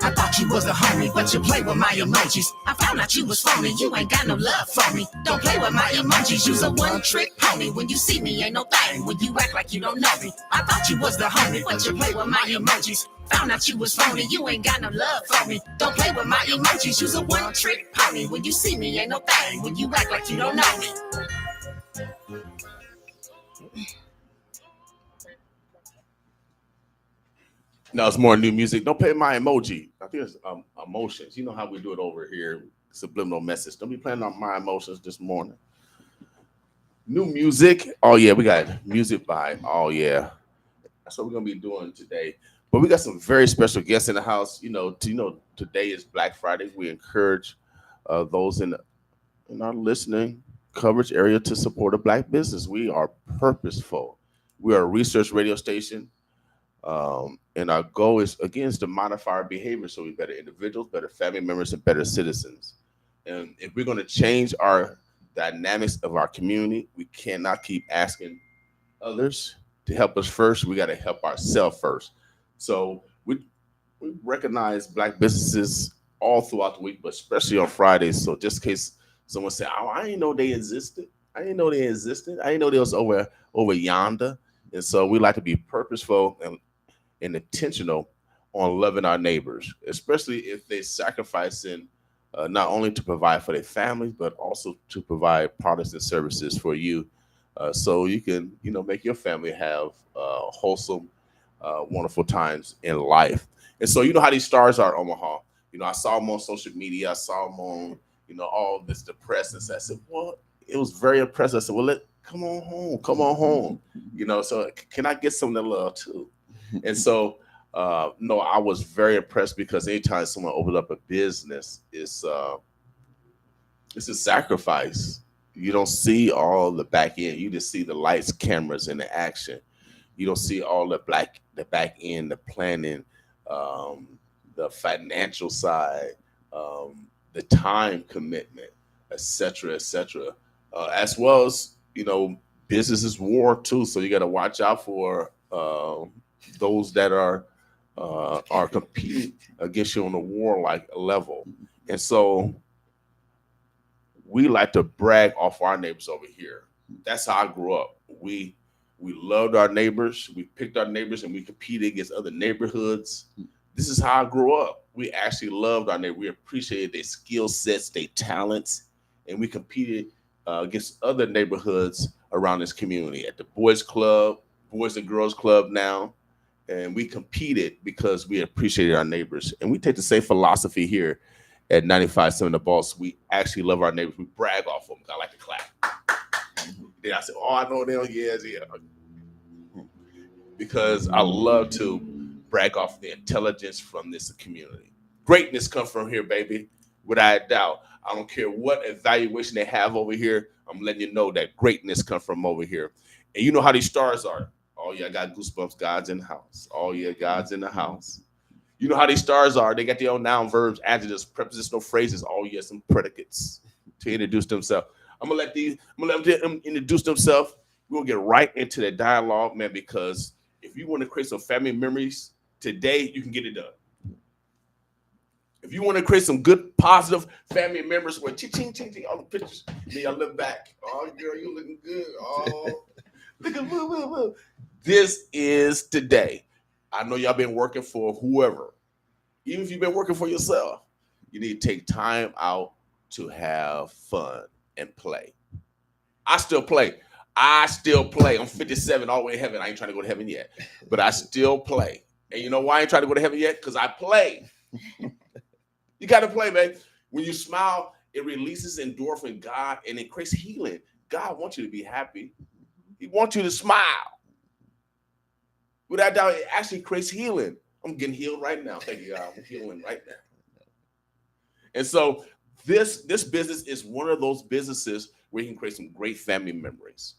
I thought you was a homie, but you play with my emojis. I found out you was phony, you ain't got no love for me. Don't play with my emojis, you's a one-trick pony. When you see me, ain't no thing, when you act like you don't know me. I thought you was the homie, but you play with my emojis. Found out you was phony, you ain't got no love for me. Don't play with my emojis, you's a one-trick pony. When you see me, ain't no thing, when you act like you don't know me. Now it's more new music. Don't play my emoji. I think it's emotions. You know how we do it over here. Subliminal message. Don't be playing on my emotions this morning. New music. Oh yeah, we got music by. Oh yeah, that's what we're gonna be doing today. But we got some very special guests in the house. Today is Black Friday. We encourage those in our listening coverage area to support a Black business. We are purposeful. We are a research radio station. And our goal is to modify our behavior so we're better individuals, better family members, and better citizens. And if we're going to change our dynamics of our community, we cannot keep asking others to help us first. We got to help ourselves first. So we recognize Black businesses all throughout the week, but especially on Fridays. So just in case someone said, "Oh, I didn't know they existed. I didn't know they was over yonder." And so we like to be purposeful and intentional on loving our neighbors, especially if they're sacrificing not only to provide for their families, but also to provide products and services for you, so you can, make your family have wholesome, wonderful times in life. And so, how these stars are, Omaha. I saw them on social media. I saw them on, all this depressed. And so I said, well, it was very impressive. I said, well, come on home. So can I get some of that love too? And so, no, I was very impressed because anytime someone opens up a business, it's a sacrifice. You don't see all the back end. You just see the lights, cameras, and the action. You don't see all the back end, the planning, the financial side, the time commitment, et cetera, as well as, business is war too. So you got to watch out for those that are competing against you on a warlike level. And so we like to brag off our neighbors over here. That's how I grew up. We loved our neighbors. We picked our neighbors and we competed against other neighborhoods. This is how I grew up. We actually loved our neighbors. We appreciated their skill sets, their talents, and we competed against other neighborhoods around this community at the Boys and Girls Club now. And we competed because we appreciated our neighbors. And we take the same philosophy here at 95.7 The Boss. We actually love our neighbors. We brag off them. I like to clap. Then I said, oh, I know them. Yeah. Because I love to brag off the intelligence from this community. Greatness comes from here, baby, without a doubt. I don't care what evaluation they have over here. I'm letting you know that greatness comes from over here. And you know how these stars are. Oh, yeah, I got goosebumps. God's in the house. Oh, yeah, God's in the house. You know how these stars are. They got their own noun, verbs, adjectives, prepositional phrases. Oh, yeah, some predicates to introduce themselves. I'm gonna let them introduce themselves. We'll get right into the dialogue, man, because if you want to create some family memories today, you can get it done. If you want to create some good, positive family memories where ching, all the pictures, then y'all look back. Oh, girl, you looking good. Oh, look at woo. This is today. I know y'all been working for whoever. Even if you've been working for yourself, you need to take time out to have fun and play. I still play. I'm 57 all the way to heaven. I ain't trying to go to heaven yet, but I still play. And you know why I ain't trying to go to heaven yet? Because I play. You got to play, man. When you smile, it releases endorphin, God, and it creates healing. God wants you to be happy. He wants you to smile. Without doubt, it actually creates healing. I'm getting healed right now. Thank you, God. I'm healing right now. And so this business is one of those businesses where you can create some great family memories.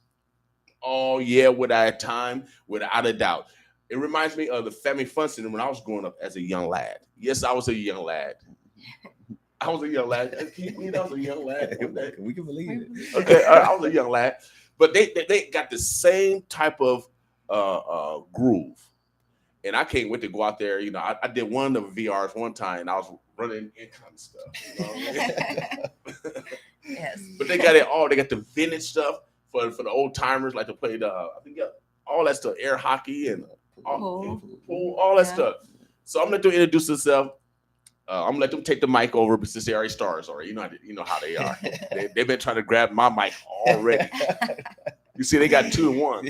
Oh, yeah, without a doubt. It reminds me of the Family Fun Center when I was growing up as a young lad. Yes, I was a young lad. I was a young lad. Can you believe I was a young lad? We can believe it. Okay, I was a young lad. But they got the same type of groove. And I can't wait to go out there. You know, I did one of the VRs one time, and I was running in kind of stuff. You know what I mean? Yes. But they got it all. They got the vintage stuff for the old timers, like to play I think all that stuff, air hockey and all that stuff. So I'm gonna let them introduce themselves. I'm gonna let them take the mic over, but since they already stars already, you know how they are. They've been trying to grab my mic already. You see, they got 2 in 1.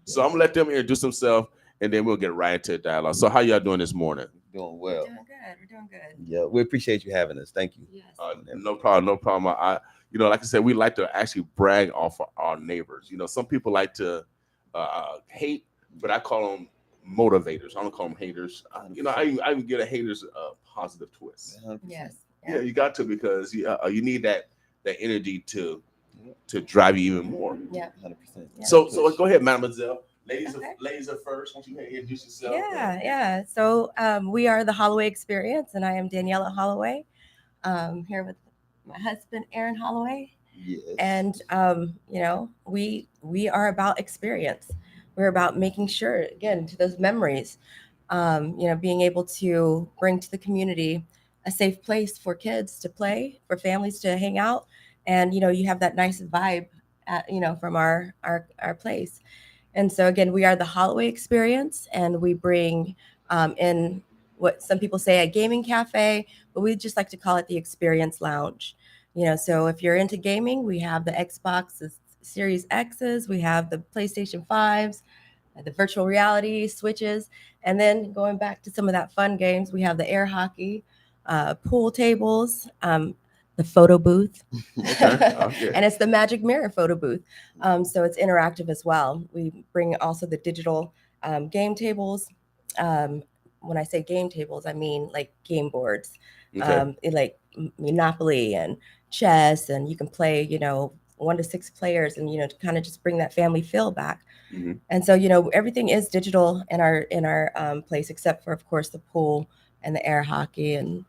So I'm gonna let them introduce themselves, and then we'll get right into the dialogue. So how y'all doing this morning? Doing well. We're doing good. We're doing good. Yeah, we appreciate you having us. Thank you. Yes. No problem. Like I said, we like to actually brag off of our neighbors. You know, some people like to hate, but I call them motivators. I don't call them haters. I even get a haters positive twist. 100%. Yes. Yeah, you got to, because you need that energy to drive you even more. Yeah. 100%. Yeah. So go ahead, Mademoiselle. Ladies, Okay. ladies are first. Won't you introduce yourself? Yeah. So we are the Holloway Experience, and I am Daniela Holloway. Here with my husband, Aaron Holloway. Yes. And we are about experience. We're about making sure, again, to those memories, being able to bring to the community a safe place for kids to play, for families to hang out, and you have that nice vibe, from our place. And so again, we are the Holloway Experience, and we bring in what some people say a gaming cafe, but we just like to call it the Experience Lounge. So if you're into gaming, we have the Xbox Series X's, we have the PlayStation 5s, the virtual reality Switches, and then going back to some of that fun games, we have the air hockey, pool tables, the photo booth, Okay. and it's the Magic Mirror photo booth. So it's interactive as well. We bring also the digital game tables. When I say game tables, I mean like game boards, Okay. like Monopoly and chess, and you can play, 1 to 6 players, and to kind of just bring that family feel back. Mhm. And so everything is digital in our place, except for, of course, the pool and the air hockey. And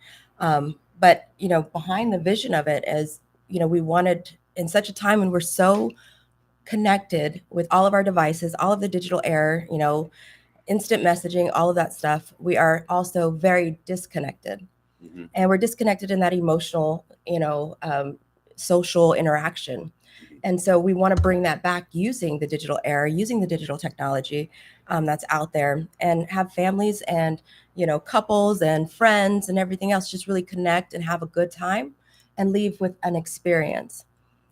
but behind the vision of it is, we wanted, in such a time when we're so connected with all of our devices, all of the digital air, instant messaging, all of that stuff, we are also very disconnected. Mhm. And we're disconnected in that emotional, social interaction. And so we want to bring that back using the digital era, using the digital technology that's out there, and have families and, couples and friends and everything else just really connect and have a good time and leave with an experience.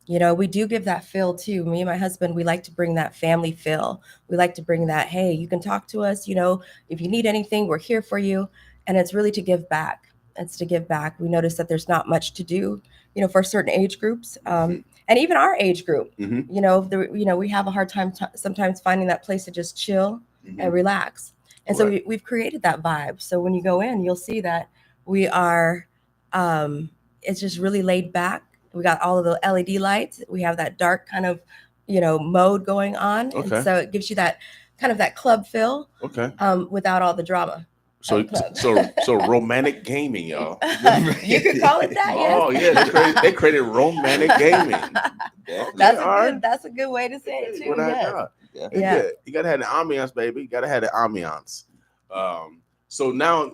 We do give that feel too. Me and my husband, we like to bring that family feel. We like to bring that, hey, you can talk to us, if you need anything, we're here for you. And it's really to give back. It's to give back. We notice that there's not much to do, for certain age groups, and even our age group. Mhm. We have a hard time sometimes finding that place to just chill Mhm. and relax. And so we've created that vibe. So when you go in, you'll see that we are, it's just really laid back. We got all of the LED lights. We have that dark kind of, mode going on. Okay. And so it gives you that kind of that club feel, Okay. without all the drama. So romantic gaming, y'all. You could call it that. Yes. Oh yeah, they created romantic gaming. That's a good way to say it too. Without Yes. doubt. Yeah. You gotta have the ambiance, baby. You gotta have the ambiance. So now,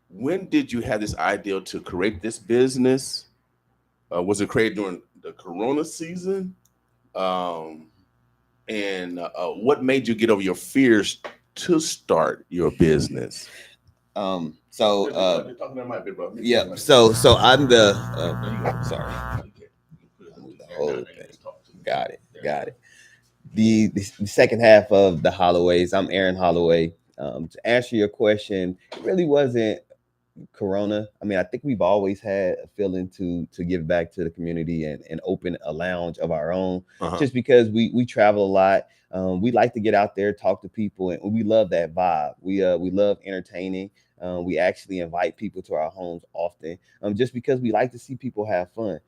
when did you have this idea to create this business? Was it created during the Corona season? And what made you get over your fears to start your business? So Yeah. So I'm the sorry. The whole thing. Got it. The second half of the Holloways. I'm Aaron Holloway. To answer your question, it really wasn't Corona. I mean, I think we've always had a feeling to give back to the community and open a lounge of our own, just because we travel a lot. We like to get out there, talk to people, and we love that vibe. We love entertaining. We actually invite people to our homes often, just because we like to see people have fun.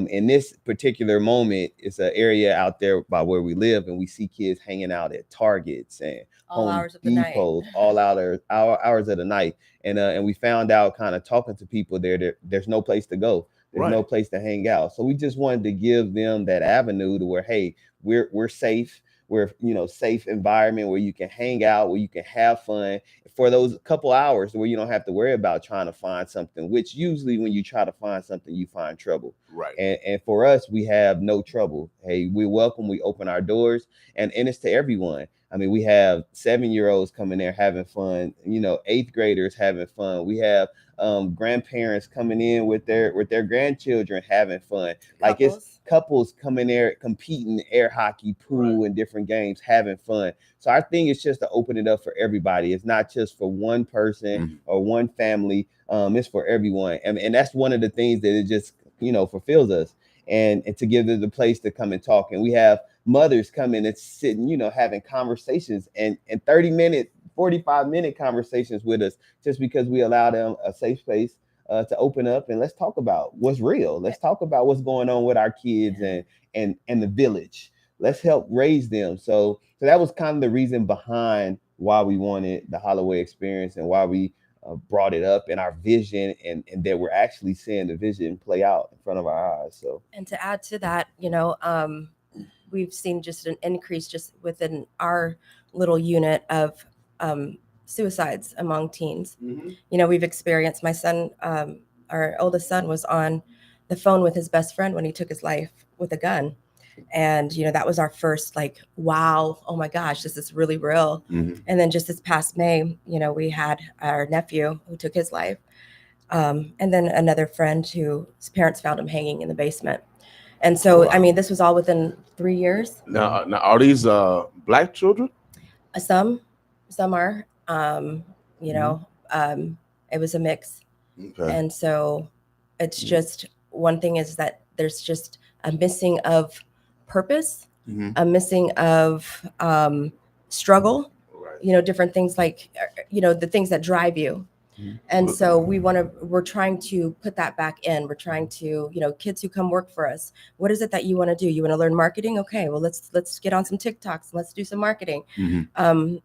In this particular moment, it's an area out there by where we live, and we see kids hanging out at Targets and All Home hours of the night. Depots, all hours of the night. And we found out, kind of talking to people there's no place to go. There's no place to hang out. So we just wanted to give them that avenue to where, hey, we're safe. We're, safe environment where you can hang out, where you can have fun for those couple hours where you don't have to worry about trying to find something, which usually when you try to find something, you find trouble. Right. And for us, we have no trouble. Hey, we welcome, we open our doors, and it's to everyone. I mean, we have 7-year-olds coming there having fun, 8th graders having fun. We have grandparents coming in with their grandchildren having fun. Like it's couples coming there competing air hockey, pool, and different games, having fun. So our thing is just to open it up for everybody. It's not just for one person or one family. It's for everyone. And that's one of the things that it just, fulfills us. And to give them the place to come and talk. And we have mothers coming and sitting, having conversations and 30-minute, 45-minute conversations with us, just because we allow them a safe space to open up and let's talk about what's real. Let's talk about what's going on with our kids and the village. Let's help raise them. So that was kind of the reason behind why we wanted the Holloway experience and why we brought it up in our vision, and that we're actually seeing the vision play out in front of our eyes. So, and to add to that, we've seen just an increase just within our little unit of suicides among teens. We've experienced, my son, our oldest son, was on the phone with his best friend when he took his life with a gun. And, that was our first wow, oh my gosh, this is really real. And then just this past May, we had our nephew who took his life. And then another friend whose parents found him hanging in the basement. And so, I mean, this was all within 3 years. Now are these Black children? Some are, it was a mix. Okay. And so it's just, one thing is that there's just a missing of purpose, a missing of struggle, different things like, the things that drive you. And so we're trying to put that back in. We're trying to, kids who come work for us, what is it that you want to do? You want to learn marketing? Okay, well, let's get on some TikToks and let's do some marketing. One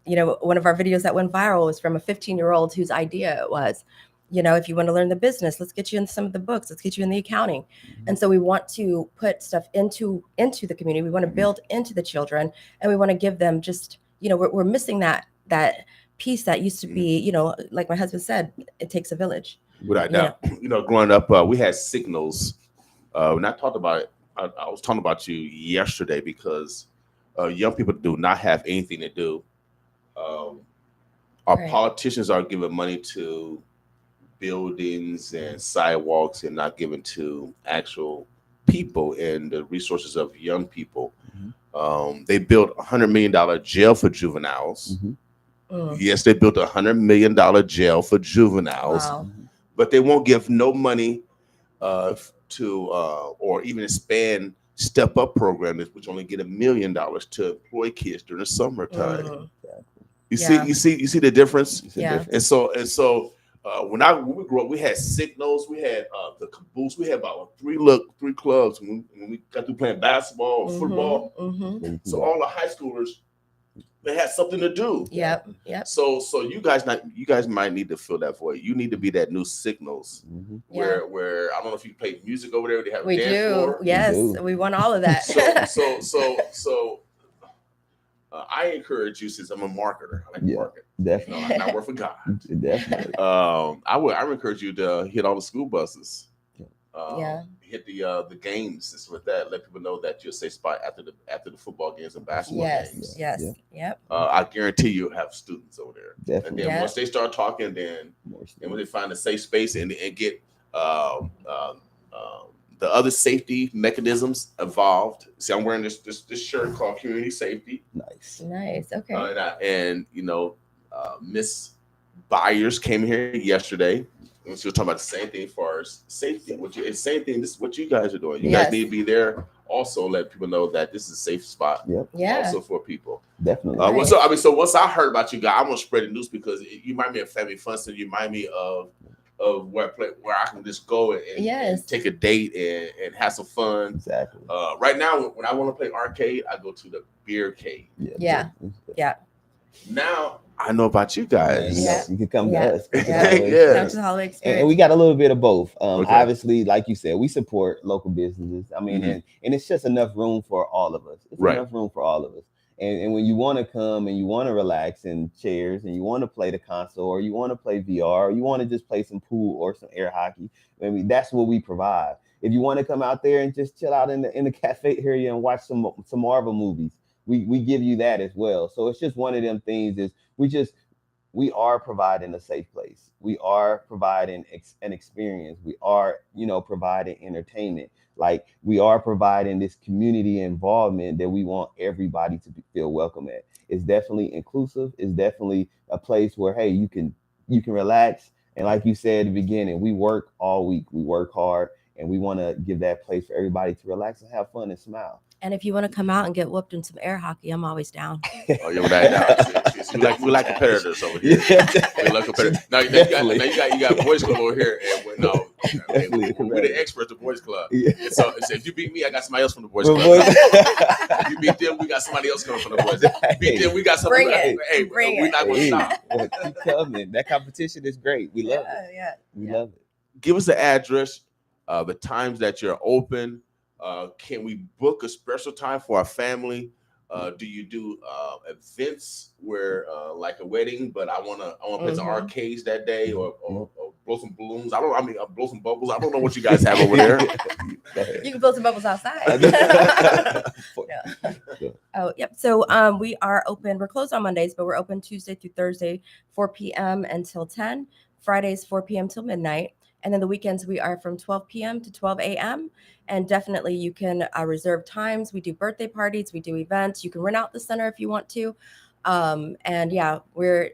of our videos that went viral was from a 15-year-old whose idea it was, if you want to learn the business, let's get you in some of the books, let's get you in the accounting. And so we want to put stuff into the community. We want to build into the children, and we want to give them just, we're missing that piece that used to be, like my husband said, it takes a village. Without doubt. Growing up, we had signals. When I talked about it, I was talking about you yesterday because young people do not have anything to do. Our politicians are giving money to buildings and sidewalks and not given to actual people and the resources of young people. They built $100 million jail for juveniles. Yes, they built $100 million jail for juveniles, but they won't give no money to or even expand Step Up program, which only get $1 million to employ kids during the summertime. You see the difference. And so when we grew up, we had signals, we had the caboose, we had about three clubs when we got through playing basketball or football. So all the high schoolers, they had something to do. Yep. So you guys might need to fill that void. You need to be that new signals where I don't know if you play music over there. They have a dance floor. Yes, we want all of that. So I encourage you, since I'm a marketer, I like to market. Definitely. I work for God. Definitely. I would encourage you to hit all the school buses. Hit the games. Just with that, let people know that you're a safe spot after the football games and basketball games. Yep. I guarantee you'll have students over there. Definitely. And then once they start talking, then when they find a safe space and get the other safety mechanisms evolved. See, I'm wearing this shirt called Community Safety. Nice. Okay. Miss Byers came here yesterday. And she was talking about the same thing as far as safety. It's the same thing. This is what you guys are doing. You guys need to be there. Also, let people know that this is a safe spot. Also for people. Definitely. So once I heard about you guys, I'm gonna spread the news because you remind me of Family Fun. So you remind me of where I can just go and take a date and have some fun. Exactly. Right now, when I want to play arcade, I go to the beer cave. Yeah. Now I know about you guys. Yeah. You can come Yeah. to us. Come to Yeah. Holloway Yeah. Come to the Holloway and Experience. we got a little bit of both. Okay. Obviously, like you said, we support local businesses. I mean, Mhm. and it's just enough room for all of us. It's Right. enough room for all of us. And when you want to come and you want to relax in chairs and you want to play the console or you want to play VR or you want to just play some pool or some air hockey, I mean, that's what we provide. If you want to come out there and just chill out in the cafe area and watch some Marvel movies, we give you that as well. So it's just one of them things is we are providing a safe place. We are providing an experience. We are, providing entertainment. Like we are providing this community involvement that we want everybody to feel welcome at. It's definitely inclusive. It's definitely a place where, hey, you can relax. And like you said at the beginning, we work all week. We work hard, and we want to give that place for everybody to relax and have fun and smile. And if you want to come out and get whooped in some air hockey, I'm always down. Oh, you're right. We like competitors over here. We like competitors. Now you got Boys Club over here, and we're the experts of Boys Club. Yeah. And so if you beat me, I got somebody else from the Boys Club. If you beat them, we got somebody else coming from the Boys. If you beat them, we got somebody. We're not going to stop. Keep coming. That competition is great. We love it. Yeah. We love it. Give us the address, the times that you're open. Can we book a special time for our family? Do you do events where like a wedding, but I want to play some arcades that day or blow some balloons? Blow some bubbles. I don't know what you guys have over there. You can blow some bubbles outside. Oh, yep. So we are open. We're closed on Mondays, but we're open Tuesday through Thursday, 4 p.m. until 10. Fridays, 4 p.m. till midnight. And then the weekends, we are from 12 p.m. to 12 a.m. And definitely you can reserve times. We do birthday parties. We do events. You can rent out the center if you want to. And yeah, we're,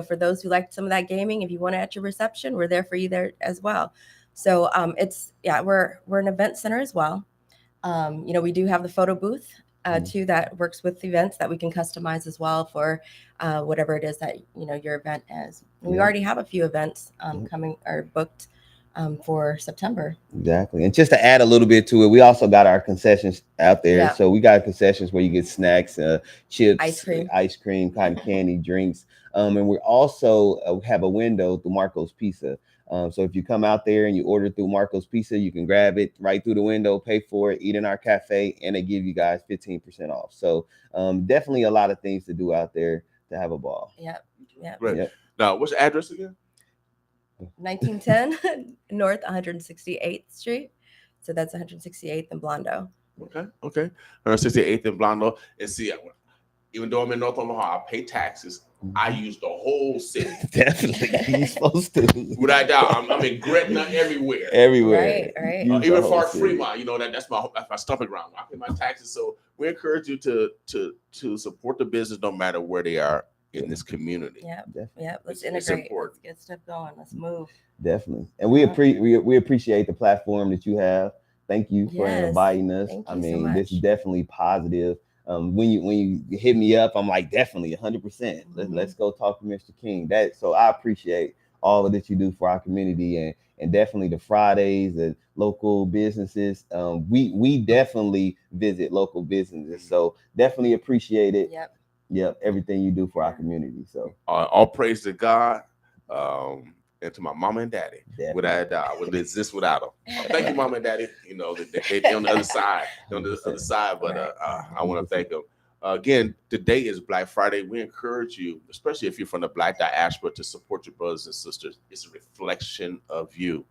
for those who like some of that gaming, if you want it at your reception, we're there for you there as well. So we're an event center as well. We do have the photo booth too that works with events that we can customize as well for whatever it is that, your event is. And we already have a few events coming or booked for September. Exactly. And just to add a little bit to it, we also got our concessions out there. Yeah. So we got concessions where you get snacks, chips, ice cream, cotton candy, drinks. And we also have a window through Marco's Pizza. So if you come out there and you order through Marco's Pizza, you can grab it right through the window, pay for it, eat in our cafe, and they give you guys 15% off. So definitely a lot of things to do out there to have a ball. Yep. Right. Yep. Now, what's the address again? 1910 North 168th Street. So that's 168th and Blondo. Okay. 168th and Blondo. And see, even though I'm in North Omaha, I pay taxes. I use the whole city. Definitely. You're supposed to. Without doubt, I'm in Gretna everywhere. Everywhere. Right. Even far Fremont, that's my stomping ground. I pay my taxes. So we encourage you to support the business no matter where they are in this community. Yeah. Let's It's integrate. important. Let's get stuff going. Let's move. Definitely. And we appreciate the platform that you have. Thank you for inviting us. Thank you so much. This is definitely positive. When you hit me up, I'm like, definitely 100%. Let's go talk to Mr. King. So I appreciate all of that you do for our community and definitely the Fridays, the local businesses. We definitely visit local businesses. So definitely appreciate it. Yep. Everything you do for our community. So all praise to God. And to my mama and daddy, without a doubt, I wouldn't exist without them. Thank you, mama and daddy. They're on the other side. But I want to thank them. Again, today is Black Friday. We encourage you, especially if you're from the Black diaspora, to support your brothers and sisters. It's a reflection of you.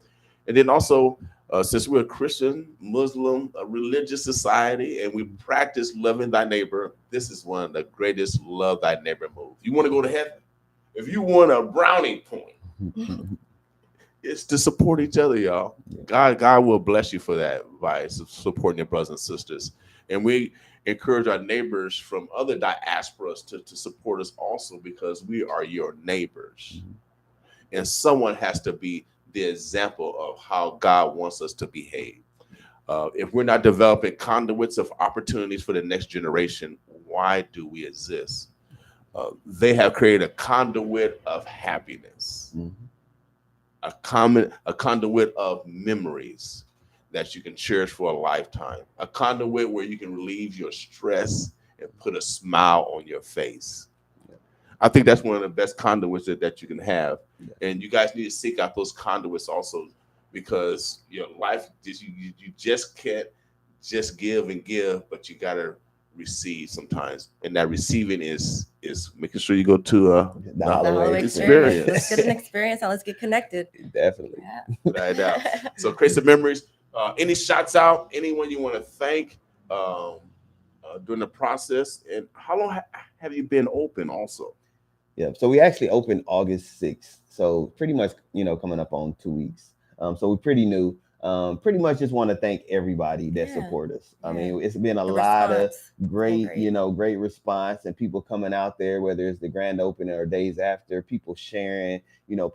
And then also, since we're a Christian, Muslim, a religious society, and we practice loving thy neighbor, this is one of the greatest love thy neighbor moves. You want to go to heaven? If you want a brownie point, it's to support each other, y'all. God will bless you for that by supporting your brothers and sisters. And we encourage our neighbors from other diasporas to support us also, because we are your neighbors. And someone has to be the example of how God wants us to behave. If we're not developing conduits of opportunities for the next generation, why do we exist? They have created a conduit of happiness, a conduit of memories that you can cherish for a lifetime, a conduit where you can relieve your stress and put a smile on your face, I think that's one of the best conduits that you can have. And you guys need to seek out those conduits also, because your life, you just can't just give and give, but you got to receive sometimes. And that receiving is making sure you go to The Holloway experience. Let's get an experience and let's get connected. Definitely. Right now. So create some memories. Any shots out, anyone you want to thank during the process, and how long have you been open also? Yeah, so we actually opened August 6th. So pretty much, coming up on 2 weeks. So we're pretty new. Pretty much just want to thank everybody that support us. I mean, it's been a lot of great, great response, and people coming out there, whether it's the grand opening or days after, people sharing,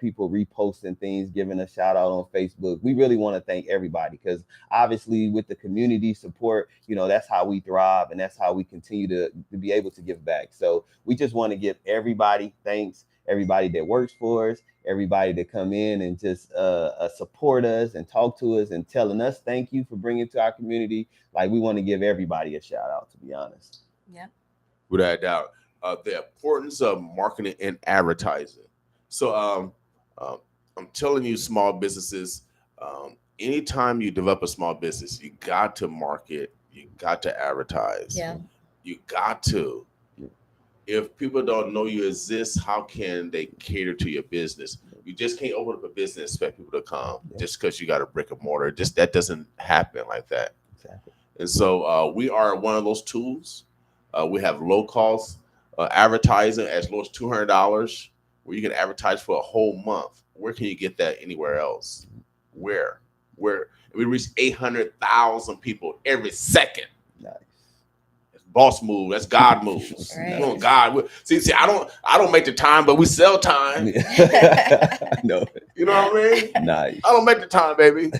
people reposting things, giving a shout out on Facebook. We really want to thank everybody, because obviously with the community support, that's how we thrive, and that's how we continue to be able to give back. So we just want to give everybody thanks, everybody that works for us, everybody that come in and just support us and talk to us and telling us thank you for bringing it to our community. Like, we want to give everybody a shout out, to be honest. Yeah. Without a doubt. The importance of marketing and advertising. So I'm telling you, small businesses, anytime you develop a small business, you got to market, you got to advertise. Yeah. You got to. If people don't know you exist, how can they cater to your business? You just can't open up a business and expect people to come just because you got a brick and mortar. Just that doesn't happen like that. Exactly. And so we are one of those tools. We have low cost advertising as low as $200, where you can advertise for a whole month. Where can you get that anywhere else? Where we reach 800,000 people every second. Nice. Boss move. That's God moves. Right. Come on, God. See, I don't make the time, but we sell time. No. You know what I mean? Nice. I don't make the time, baby.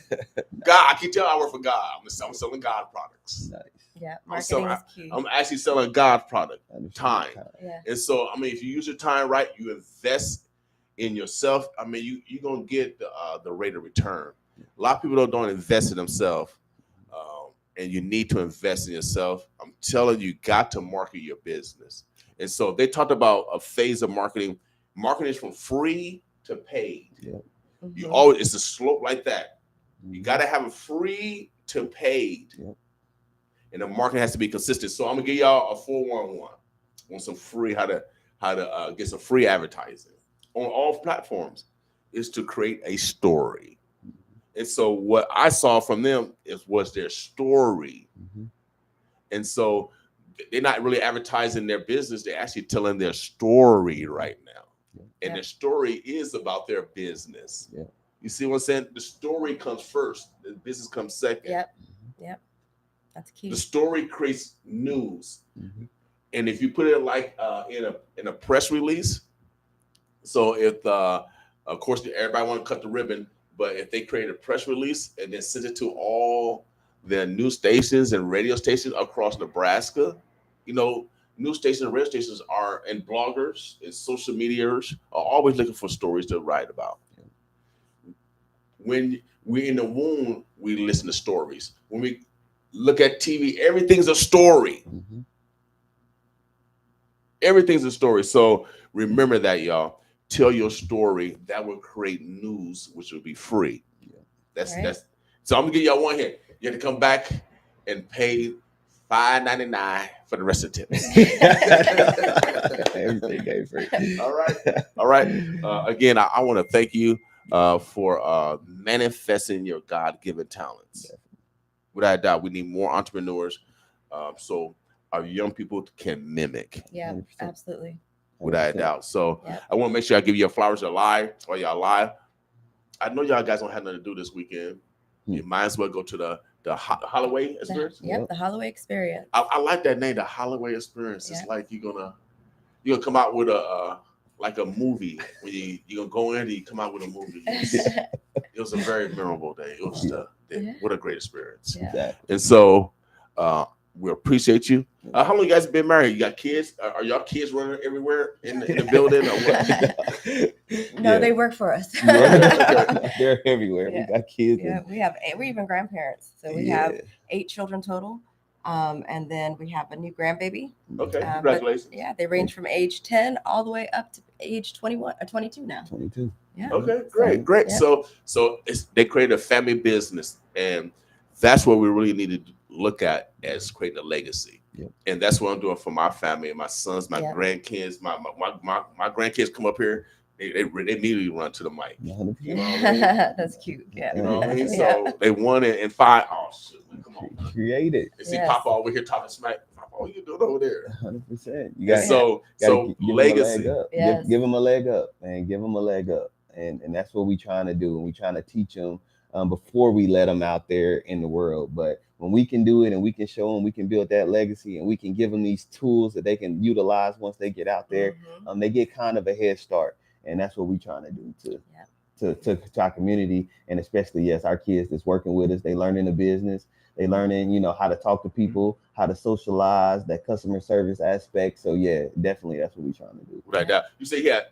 God, I keep telling you I work for God. I'm selling God products. Nice. Yeah. Marketing is key. I'm actually selling God product, time. Yeah. And so, I mean, if you use your time right, you invest in yourself. I mean, you're gonna get the rate of return. A lot of people don't invest in themselves. And you need to invest in yourself. I'm telling you, got to market your business. And so they talked about a phase of marketing. Marketing is from free to paid. Yeah. You always, it's a slope like that. You got to have a free to paid. Yeah. And the marketing has to be consistent. So I'm gonna give y'all a 411 on some free, how to get some free advertising on all platforms, is to create a story. And so what I saw from them was their story. Mm-hmm. And so they're not really advertising their business. They're actually telling their story right now. Yeah. And their story is about their business. Yeah. You see what I'm saying? The story comes first. The business comes second. Yep. Yep. That's key. The story creates news. Mm-hmm. And if you put it like in a press release, so if of course everybody want to cut the ribbon, but if they create a press release and then send it to all the news stations and radio stations across Nebraska, news stations and radio stations and bloggers and social medias are always looking for stories to write about. When we're in the womb, we listen to stories. When we look at TV, everything's a story. Mm-hmm. Everything's a story. So remember that, y'all. Tell your story. That will create news, which will be free. Yeah. That's so I'm gonna give y'all one here. You have to come back and pay $5.99 for the rest of the tips. Everything ain't free. All right. Again, I want to thank you for manifesting your God-given talents. Yeah. Without a doubt, we need more entrepreneurs so our young people can mimic. Yeah, 100%. Absolutely. Without a doubt. So I want to make sure I give you your flowers alive while y'all live. I know y'all guys don't have nothing to do this weekend. You might as well go to the Holloway Experience. The Holloway Experience. I like that name, the Holloway Experience. It's like you're gonna come out with a movie when you're gonna go in and you come out with a movie. It was a very memorable day. It was what a great experience. Yeah. And so we appreciate you. How long you guys been married? You got kids? Are y'all kids running everywhere in the building or what? No, they work for us. They're everywhere. Yeah. We got kids. Yeah, we're even grandparents. So we have 8 children total. And then we have a new grandbaby. Okay, But, congratulations. yeah, they range from age 10 all the way up to age 21 or 22 now. 22. Yeah. Okay, great. Yeah. So they created a family business, and that's what we really need to look at as creating a legacy. Yep. And that's what I'm doing for my family, my sons, my Yep. grandkids. My grandkids come up here, they immediately run to the mic. 100%. You know what I mean? That's cute. Yeah. You know what I mean? Yeah. So they won it and five. Oh shit, come on. Create it. And see Yes. Papa over here talking smack. Papa, what you doing over there? 100%. You And got so give them a legacy. leg up. Yes. Give them a leg up, man. Give them a leg up, and that's what we trying to do. And we trying to teach them before we let them out there in the world. But when we can do it and we can show them, we can build that legacy, and we can give them these tools that they can utilize once they get out there. Mhm. They get kind of a head start, and that's what we trying to do to our community, and especially our kids that's working with us. They learning the business. They learning, how to talk to people, how to socialize, that customer service aspect. So yeah, definitely that's what we trying to do. Right now, you say you had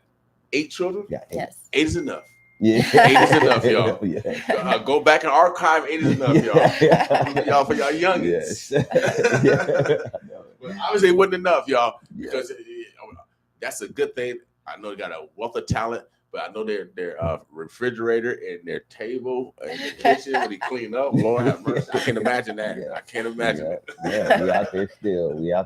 8 children? Yeah. Yes. 8 is enough. Yeah. 8 is enough, y'all. Yeah. Go back and archive. 8 is enough, y'all. Yeah. Y'all for y'all youngins. Yes. Yeah. But obviously, it wasn't enough, y'all, Yeah. because that's a good thing. I know they got a wealth of talent, but I know their refrigerator and their table and the kitchen when he cleaned up. Lord have mercy. I can't imagine that. Yeah. I can't imagine it. Yeah, we out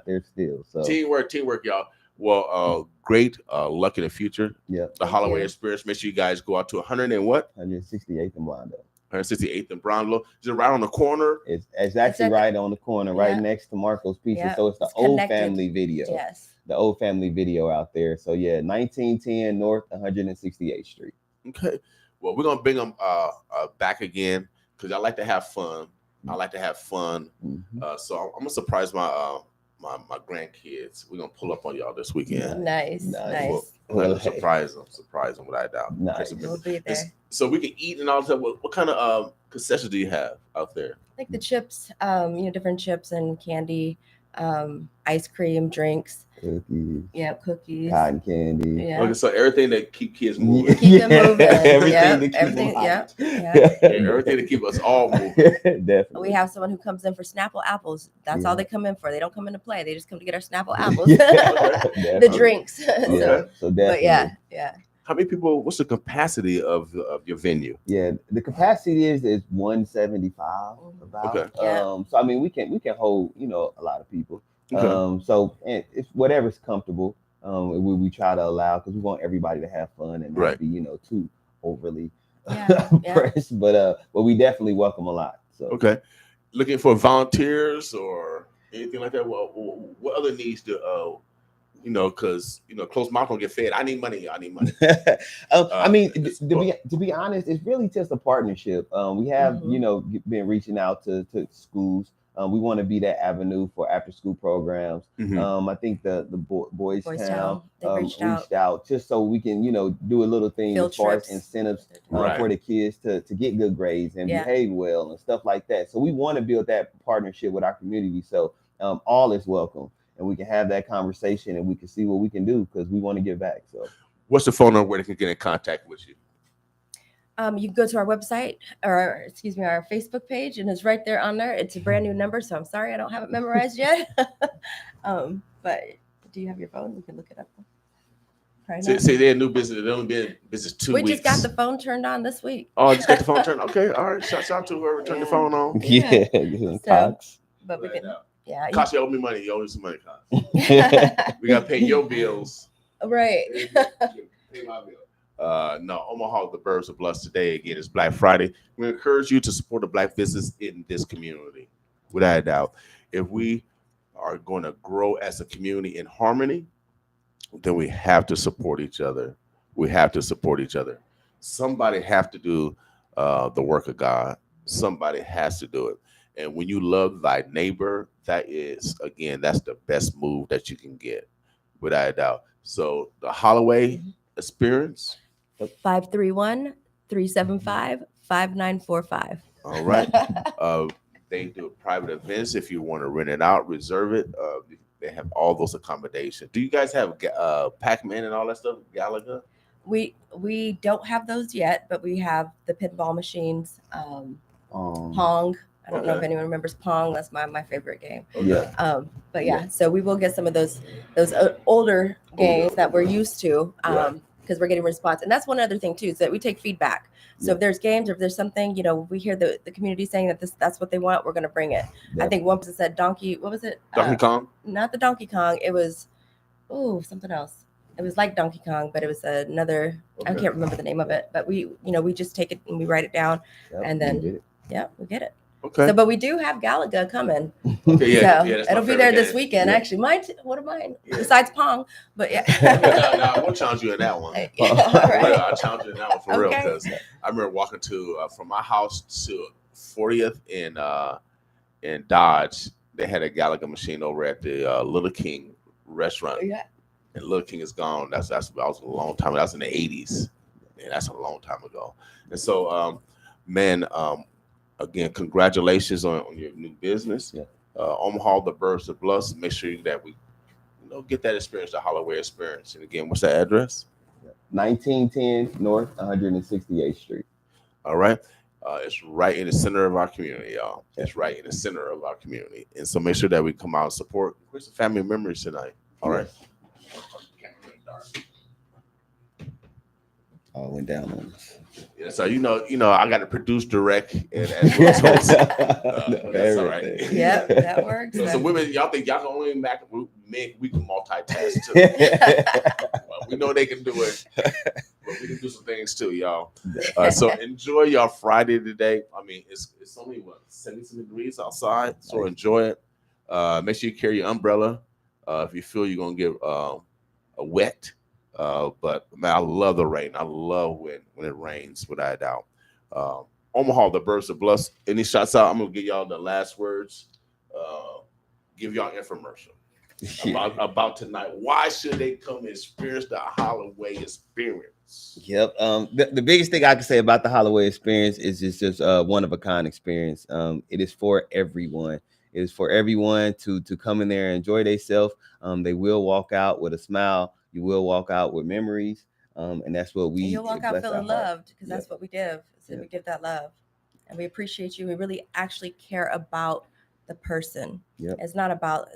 there still. So Teamwork, y'all. Well, great luck in the future. yeah, The Holloway you. Experience. Make sure you guys go out to 100 and what? 168th and Blondo. 168th and Brownlow. Is it right on the corner? It's actually at right on the corner, right Yeah. next to Marco's Pizza. Yeah, So it's the it's old connected. family video. Yes. The old family video out there. So yeah, 1910 North 168th Street. Okay. Well, we're gonna bring them back again because I like to have fun. I like to have fun. Mhm. So I'm gonna surprise my my grandkids. We're gonna pull up on y'all this weekend. Nice. Nice. We'll Hey. surprise them without a doubt. Nice. We'll be there. So we can eat and all that. What kind of concessions do you have out there? Like the chips, different chips and candy, ice cream, drinks, Cookies, cookies. cotton candy. Yeah. Okay, so everything that keep kids moving. Keep them moving. Everything Yep, to keep everything, them hot. yeah. Everything to keep us all moving. Definitely. We have someone who comes in for Snapple apples. That's Yeah. all they come in for. They don't come in to play. They just come to get our Snapple apples. Yeah, The definitely. drinks. Yeah, So, so definitely. but yeah. How many people? What's the capacity of your venue? Yeah, the capacity is 175 about. Okay. Yeah. So I mean we can hold a lot of people. Okay. So and it's whatever's comfortable. We try to allow because we want everybody to have fun and not Right. be too overly Yeah, yeah. pressed. But we definitely welcome a lot. So Okay. Looking for volunteers or anything like that? What other needs do because closed mouth don't get fed. I need money. I need money. I mean, it's- to be honest, it's really just a partnership. We have, Mhm. been reaching out to schools. We want to be that avenue for after school programs. Mhm. I think the Boys Boys Town Town, they reached out just so we can, do a little thing Field as far as trips. incentives Right. for the kids to get good grades and Yeah. behave well and stuff like that. So we want to build that partnership with our community. So all is welcome. And we can have that conversation and we can see what we can do because we want to give back. So What's the phone number where they can get in contact with you? You can go to our website our Facebook page, and it's right there on there. It's a brand new number, so I'm sorry I don't have it memorized yet. But do you have your phone? You can look it up. Right now. Say they're a new business. They've only been in business 2 We weeks. just got the phone turned on this week. Oh, I just got the phone turned. Okay, all right. Shout out to whoever turned the phone on. Yeah. yeah, So- Cox. But we Right can, now. yeah. Cost you owe me money. You owe me some money, Cost. you- We got to pay your bills. right. Pay my bill. No, Omaha, the Birds of Bloods today again is Black Friday. We encourage you to support the Black business in this community, without a doubt. If we are going to grow as a community in harmony, then we have to support each other. We have to support each other. Somebody have to do the work of God. Somebody has to do it. And when you love thy neighbor, that is, again, that's the best move that you can get, without a doubt. So the Holloway Experience. 531-375-5945. All right. They do private events. If you want to rent it out, reserve it. They have all those accommodations. Do you guys have Pac-Man and all that stuff? Galaga? We don't have those yet, but we have the pinball machines, Pong, I don't know if Okay. anyone remembers Pong. That's my favorite game. Yeah. But yeah, so we will get some of those older games that we're used to Right. because we're getting response. And that's one other thing too, is that we take feedback. So if there's games or if there's something, we hear the community saying that that's what they want, we're going to bring it. I think one person said Donkey, what was it? Donkey Kong. Not the Donkey Kong. It was, something else. It was like Donkey Kong, but it was another, I Okay. can't remember the name of it, but we just take it and we write it down and then, we get it. Okay. So, but we do have Galaga coming. Okay, yeah, So that's my it'll be favorite there this game. weekend. Yeah. Actually, one of mine, Yeah. besides Pong, but yeah. no, I won't challenge you in that one. Yeah, all right. Well, I'll challenge you in that one for real Okay. because I remember walking from my house to 40th in Dodge. They had a Galaga machine over at the Little King restaurant. Yeah. And Little King is gone. That was a long time. That was in the 80s. And that's a long time ago. And so, again, congratulations on your new business. Yeah. Omaha, the Birds of Bluffs. Make sure that we get that experience, the Holloway experience. And again, what's that address? 1910 North 168th Street. All right. It's right in the center of our community, y'all. It's right in the center of our community. And so make sure that we come out and support. Where's the family memories tonight? All right. All went down on us. Yeah, so I got to produce, direct, and as well as host. That's all right. Everything. Yep, that works. So women, y'all think y'all can only men? We can multitask too. Well, we know they can do it, but we can do some things too, y'all. So enjoy your Friday today. I mean, it's only 70 degrees outside, so enjoy it. Make sure you carry your umbrella if you feel you're gonna get wet. But man, I love the rain. I love when it rains, without a doubt. Omaha, the Birds of Bluffs. Any shots out? I'm gonna give y'all the last words. Give y'all infomercial about tonight. Why should they come and experience the Holloway experience? Yep. The biggest thing I can say about the Holloway experience is it's just one of a kind experience. It is for everyone. It is for everyone to come in there and enjoy themselves. They will walk out with a smile. You will walk out with memories, and that's what You'll walk out bless our feeling heart. loved because that's what we give. So we give that love, and we appreciate you. We really actually care about the person. Yep. It's not about.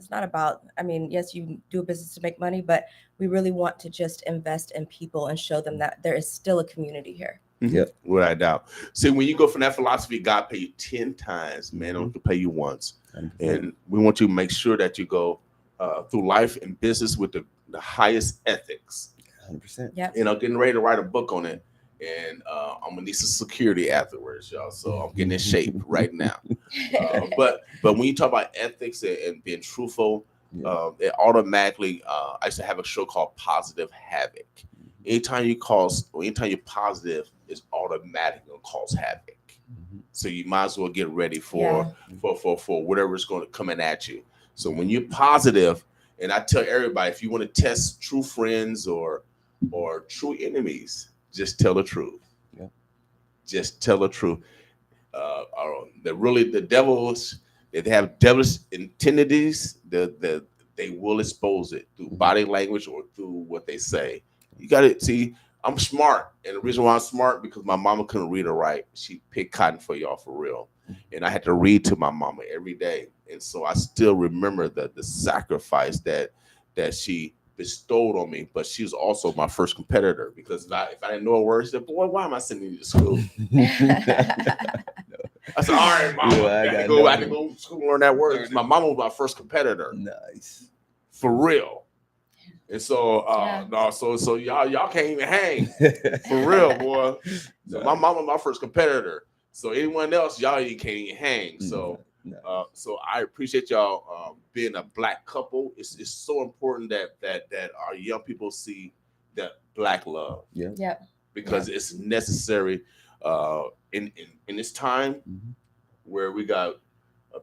I mean, yes, you do a business to make money, but we really want to just invest in people and show them that there is still a community here. Yep. Without a doubt. See, when you go from that philosophy, God pay you 10 times, man. Don't pay you once. 100%. And we want you to make sure that you go through life and business with the highest ethics. 100%. Yep. Getting ready to write a book on it. And I'm gonna need some security afterwards, y'all. So I'm getting in shape right now. But when you talk about ethics and being truthful, it automatically. I used to have a show called Positive Havoc. Anytime you're positive, it's automatically gonna cause havoc. So you might as well get ready for whatever's going to come in at you. So when you're positive, and I tell everybody, if you want to test true friends or true enemies, just tell the truth. Yeah. Just tell the truth. The devils, if they have devilish intentions, they will expose it through body language or through what they say. You got to see. I'm smart, and the reason why I'm smart because my mama couldn't read or write. She picked cotton for y'all for real, and I had to read to my mama every day, and so I still remember the sacrifice that she bestowed on me. But she was also my first competitor because if I didn't know a word, she said, "Boy, why am I sending you to school?" I said, "All right, mama, I had to go to school and learn that word." My mama was my first competitor. Nice, for real. And so, so y'all can't even hang for real, boy. So my mama, my first competitor. So anyone else, y'all can't even hang. So, so I appreciate y'all being a Black couple. It's so important that our young people see that Black love. Yeah. Yep. Because it's necessary in this time where we got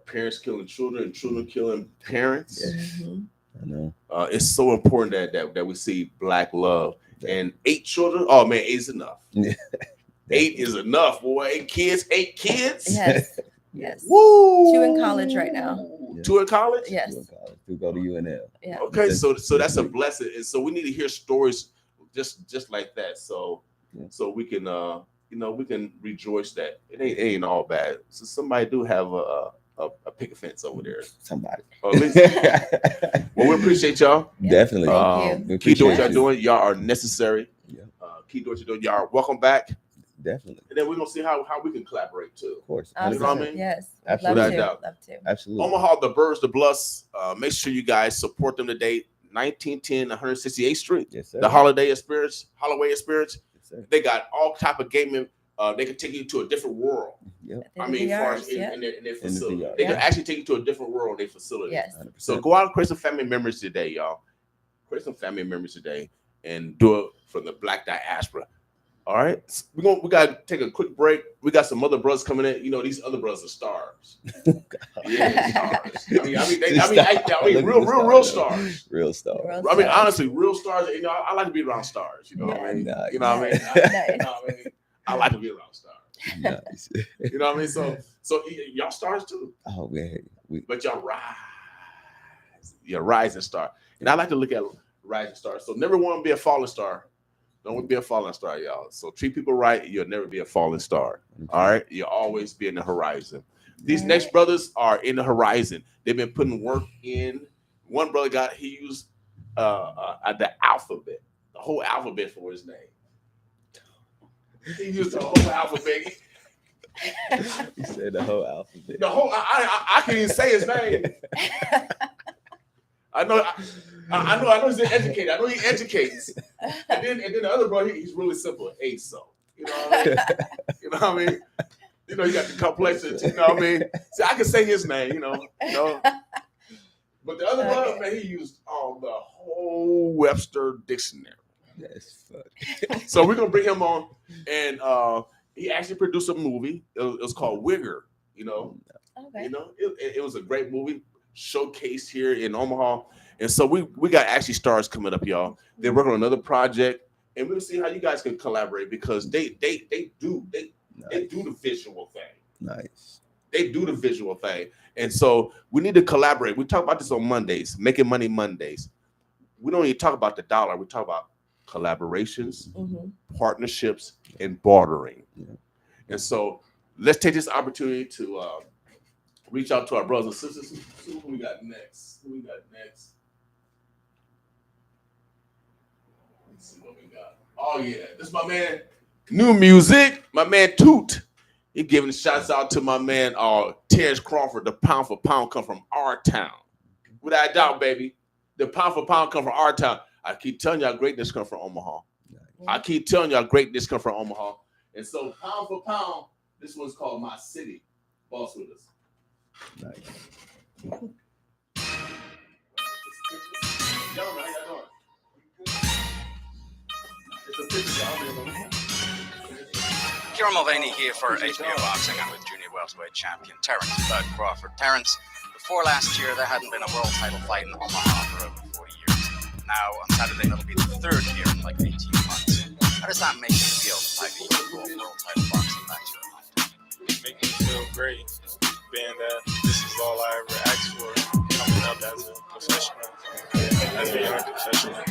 parents killing children and children killing parents. Mm-hmm. I know. It's so important that we see Black love. And 8 children, oh man, 8 is enough. 8 is enough, boy. 8 kids. Yes. Yes. Woo! 2 in college right now. 2 in college? Yes. 2 go to UNL. Yeah. Okay, so that's a blessing. And so we need to hear stories just like that. So we can we can rejoice that it ain't all bad. So somebody do have a picket fence over there. Somebody. Or at least, well, we appreciate y'all. Definitely. Keep doing what y'all doing. Y'all are necessary. Yeah. Keep doing what you're doing. Y'all are welcome back. Definitely. And then we're gonna see how we can collaborate too. Of course. You know what I mean? Yes. Absolutely. Love Without to. Love to. Absolutely. Omaha, the Birds, the Bluffs. Make sure you guys support them today. 1910 168th Street. Yes, sir. The Holloway Experience. Yes, sir. They got all type of gaming. They can take you to a different world. Yep. I mean, as far as VRs, in their facility, VR. they can actually take you to a different world in their facility. Yes. 100%. So go out and create some family memories today, y'all. Create some family memories today, and do it for the Black diaspora. All right, we gotta take a quick break. We got some other brothers coming in. These other brothers are stars. Yeah, stars. I mean, real stars. Real stars. I mean, honestly, real stars. I like to be around stars. You know what I mean? Nice. You know what I mean? Nice. I like to be around stars. Nice. You know what I mean? So y'all stars too. Oh man, But y'all rise. You're a rising star. And I like to look at rising stars. So never want to be a falling star. Don't be a falling star, y'all. So treat people right. You'll never be a falling star. All right. You'll always be in the horizon. These next brothers are in the horizon. They've been putting work in. One brother he used the alphabet, the whole alphabet for his name. He used the whole alphabet. He said the whole alphabet. The whole I can't even say his name. I know he's educated. I know he educates. And then the other brother, he's really simple. ASO. You know what I mean? You know what I mean? You got the complexity. You know what I mean? See, I can say his name. But the other brother, man, he used the whole Webster dictionary. That's funny. So we're gonna bring him on, and he actually produced a movie. It was called Wigger. Okay. It was a great movie showcased here in Omaha, and so we got actually stars coming up, y'all. They're working on another project, and we'll see how you guys can collaborate because they do the visual thing. Nice. They do the visual thing, and so we need to collaborate. We talk about this on Mondays, Making Money Mondays. We don't even talk about the dollar. We talk about collaborations, partnerships, and bartering. Yeah. And so let's take this opportunity to reach out to our brothers and sisters. Who we got next? Let's see what we got. Oh yeah, this is my man. New music, my man Toot. He giving shouts out to my man Terrence Crawford. The pound for pound come from our town. Without a doubt, baby. The pound for pound come from our town. I keep telling y'all greatness come from Omaha. I keep telling y'all greatness come from Omaha. And so pound for pound, this one's called My City. Boss with us. Nice. Kieran Mulvaney here for HBO Boxing. I'm with junior welterweight champion Terrence Bud Crawford. Terrence, before last year, there hadn't been a world title fight in Omaha for over 40 years. Now, on Saturday, that'll be the third year in like 18 months. How does that make you feel, having a world title boxing back to your home? It makes me feel great, being that this is all I ever asked for, coming up as a professional, as a young professional.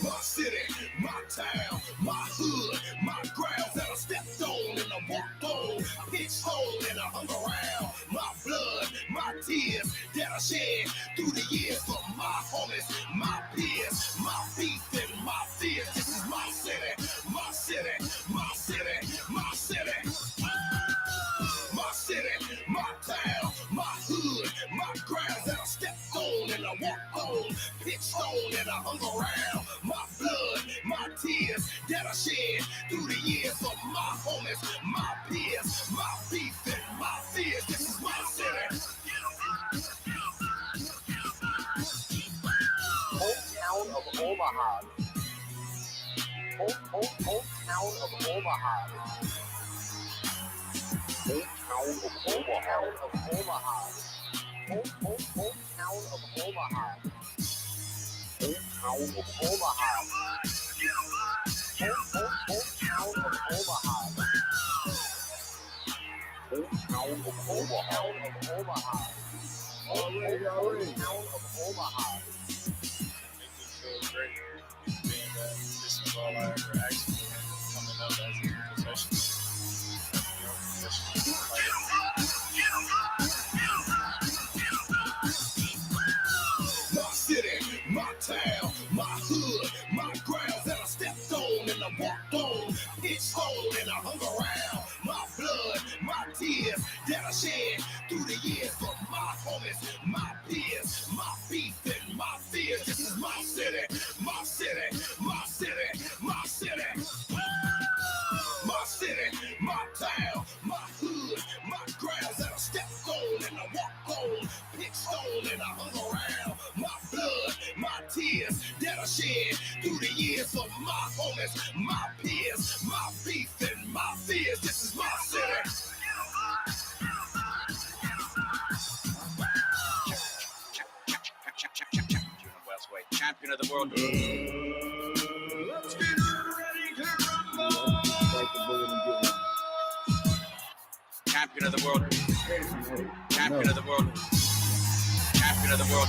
My city, my town, my hood, my grounds that I stepped on and I walked on. I pitched hole and I hung around. My blood, my tears that I shed through the years for my homies, my peers, my beef and my fears. This is my city, my city, my city, my city. My city, my town, my hood, my grounds that I stepped on and I walked on. Pitched on and I hung around. My blood, my tears that I shed through the years for my homies, my peers, my beef and my fears. This is my city. Hometown of Omaha. Hometown of Omaha. Hometown of Omaha. Hometown of Omaha. Hometown of Omaha. Hometown of Omaha. Hometown of Omaha. Hometown of Omaha. Make me feel great, being that this is all I ever asked for coming up as a professional. My city, my town, my hood, my grounds that I stepped on and I walked on, pitched on and I hung around. My blood, my tears that I shed through the years for my homies, my peers, my beef and my fears. This is my city, my city, my city, my city. My city, my town, my hood, my grounds that I stepped on and I walked on, pitched on and I hung around. My blood, my tears that I shed through the years for my homies, my peers, my beef and my fears. This is my city. Junior Wellsway, champion of the world. Champion of the world. Champion of the world. Champion of the world.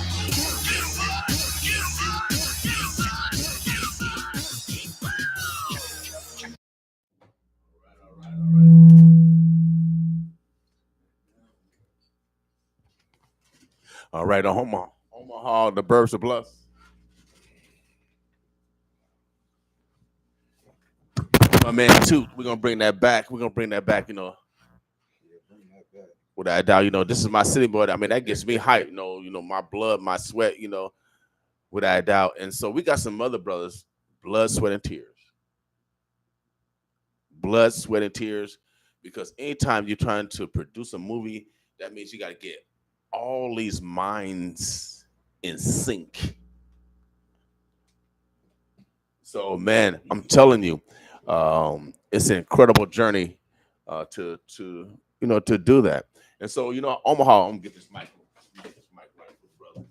All right, Omaha, the Burbs of Bluff. My man, Toot, we're gonna bring that back. We're gonna bring that back, you know. Without a doubt, you know, this is my city boy. I mean, that gets me hyped, you know, my blood, my sweat, you know, without a doubt. And so we got some other brothers, blood, sweat, and tears. Blood, sweat, and tears, because anytime you're trying to produce a movie, that means you got to get all these minds in sync. So, man, I'm telling you, it's an incredible journey to do that. And so, you know, Omaha, I'm gonna get this mic. Get this mic right for brother.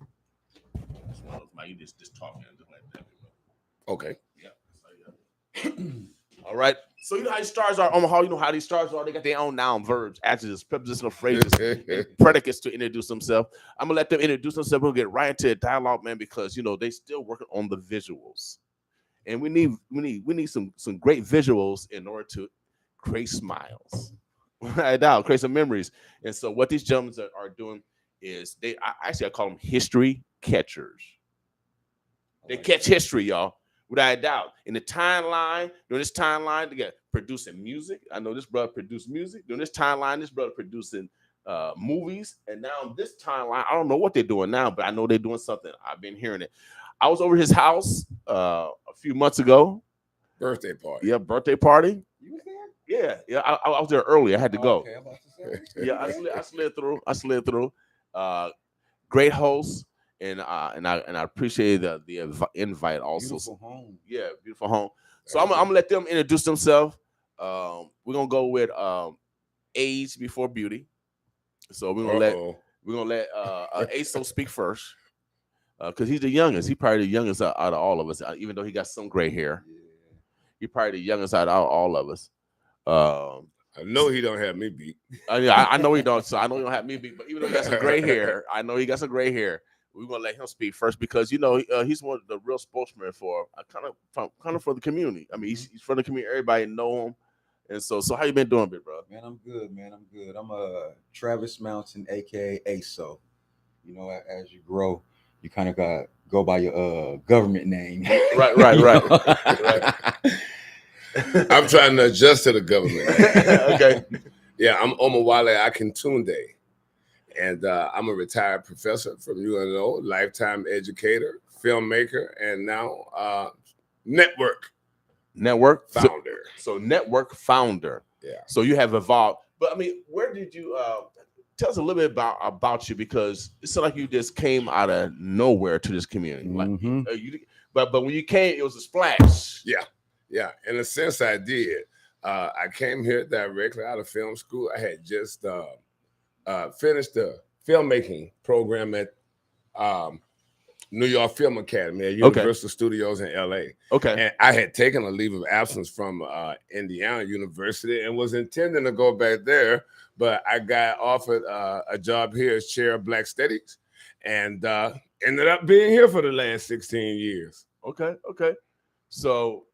It's one of those mic, you just talking just like that. Okay. Yeah. All right. So you know how these stars are, Omaha. You know how these stars are. They got their own noun, verbs, adjectives, prepositional phrases, and predicates to introduce themselves. I'm gonna let them introduce themselves. We'll get right into the dialogue, man, because you know they still working on the visuals, and we need some great visuals in order to create smiles. I doubt create some memories. And so what these gentlemen are doing is I call them history catchers. They catch history, y'all. Without a doubt. In the timeline, during this timeline, they got producing music. I know this brother produced music. During this timeline, this brother producing movies. And now this timeline, I don't know what they're doing now, but I know they're doing something. I've been hearing it. I was over his house a few months ago. Birthday party. Yeah, birthday party. You was there? Yeah. I was there early. I had to go. Okay, I'm about to say. Yeah, I slid through. Great host. And I appreciate the invite also. Beautiful home. Yeah, beautiful home. So I'm gonna let them introduce themselves. We're gonna go with age before beauty. So we're gonna let ASO speak first. Because he's the youngest. He's probably the youngest out of all of us, even though he got some gray hair. Yeah. He's probably the youngest out of all of us. I know he don't have me beat. I know he don't. So I know he don't have me beat. But even though he got some gray hair, I know he got some gray hair. We're gonna let him speak first because you know he's one of the real spokesmen for kind of for the community. I mean, he's from the community. Everybody know him, and so how you been doing, big bro? Man, I'm good. I'm Travis Mountain, aka ASO. You know, as you grow, you kind of got go by your government name. Right. I'm trying to adjust to the government. Okay. Yeah, I'm Omawale Akintunde. And I'm a retired professor from UNO, lifetime educator, filmmaker, and now network founder. So network founder. Yeah. So you have evolved. But I mean, where did you tell us a little bit about you? Because it's like you just came out of nowhere to this community. Like, but when you came, it was a splash. Yeah. In a sense, I did. I came here directly out of film school. I had just finished the filmmaking program at New York Film Academy at Universal Studios in LA. Okay. And I had taken a leave of absence from Indiana University and was intending to go back there, but I got offered a job here as chair of Black Studies. and ended up being here for the last 16 years. Okay. So,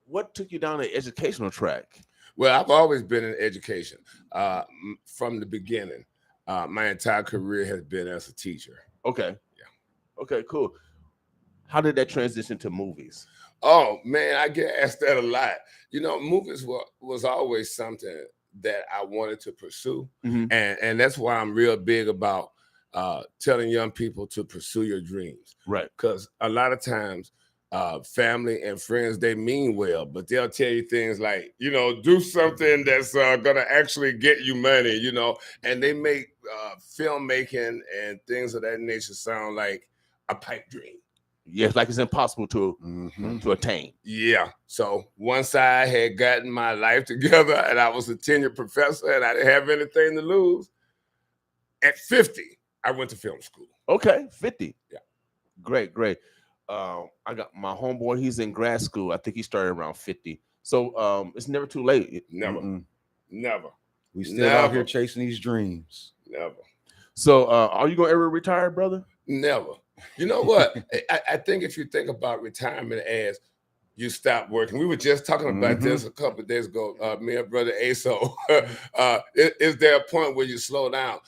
what took you down the educational track? Well, I've always been in education from the beginning. My entire career has been as a teacher. Okay. Yeah. Okay, cool. How did that transition to movies? Oh, man, I get asked that a lot. You know, movies was always something that I wanted to pursue. And that's why I'm real big about telling young people to pursue your dreams. Right. Because a lot of times, family and friends, they mean well, but they'll tell you things like, you know, do something that's gonna actually get you money, you know, and they make filmmaking and things of that nature sound like a pipe dream. Yes, like it's impossible to attain. Yeah. So once I had gotten my life together and I was a tenured professor and I didn't have anything to lose, at 50, I went to film school. Okay, 50. Yeah. Great. I got my homeboy, he's in grad school. I think he started around 50. So it's never too late. Never. We still out here chasing these dreams. Never. So are you gonna ever retire, brother? Never. You know what? I think if you think about retirement as you stop working, we were just talking about this a couple of days ago, me and brother Aso. Is there a point where you slow down?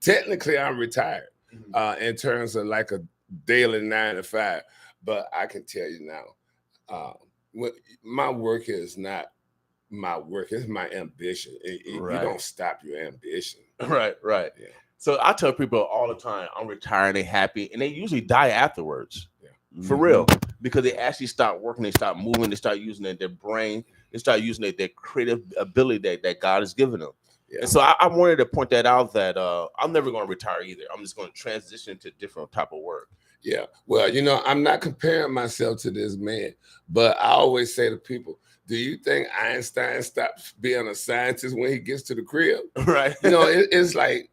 Technically, I'm retired in terms of like a daily 9 to 5, but I can tell you now, my work is not my work; it's my ambition. You don't stop your ambition. Right. Yeah. So I tell people all the time, I'm retiring, they happy, and they usually die afterwards. Yeah. For real, because they actually start working, they start moving, they start using their brain, they start using their creative ability that God has given them. Yeah. And so I wanted to point that out that I'm never going to retire either. I'm just going to transition to different type of work. Yeah. Well, you know, I'm not comparing myself to this man, but I always say to people, do you think Einstein stops being a scientist when he gets to the crib? Right. You know, it's like,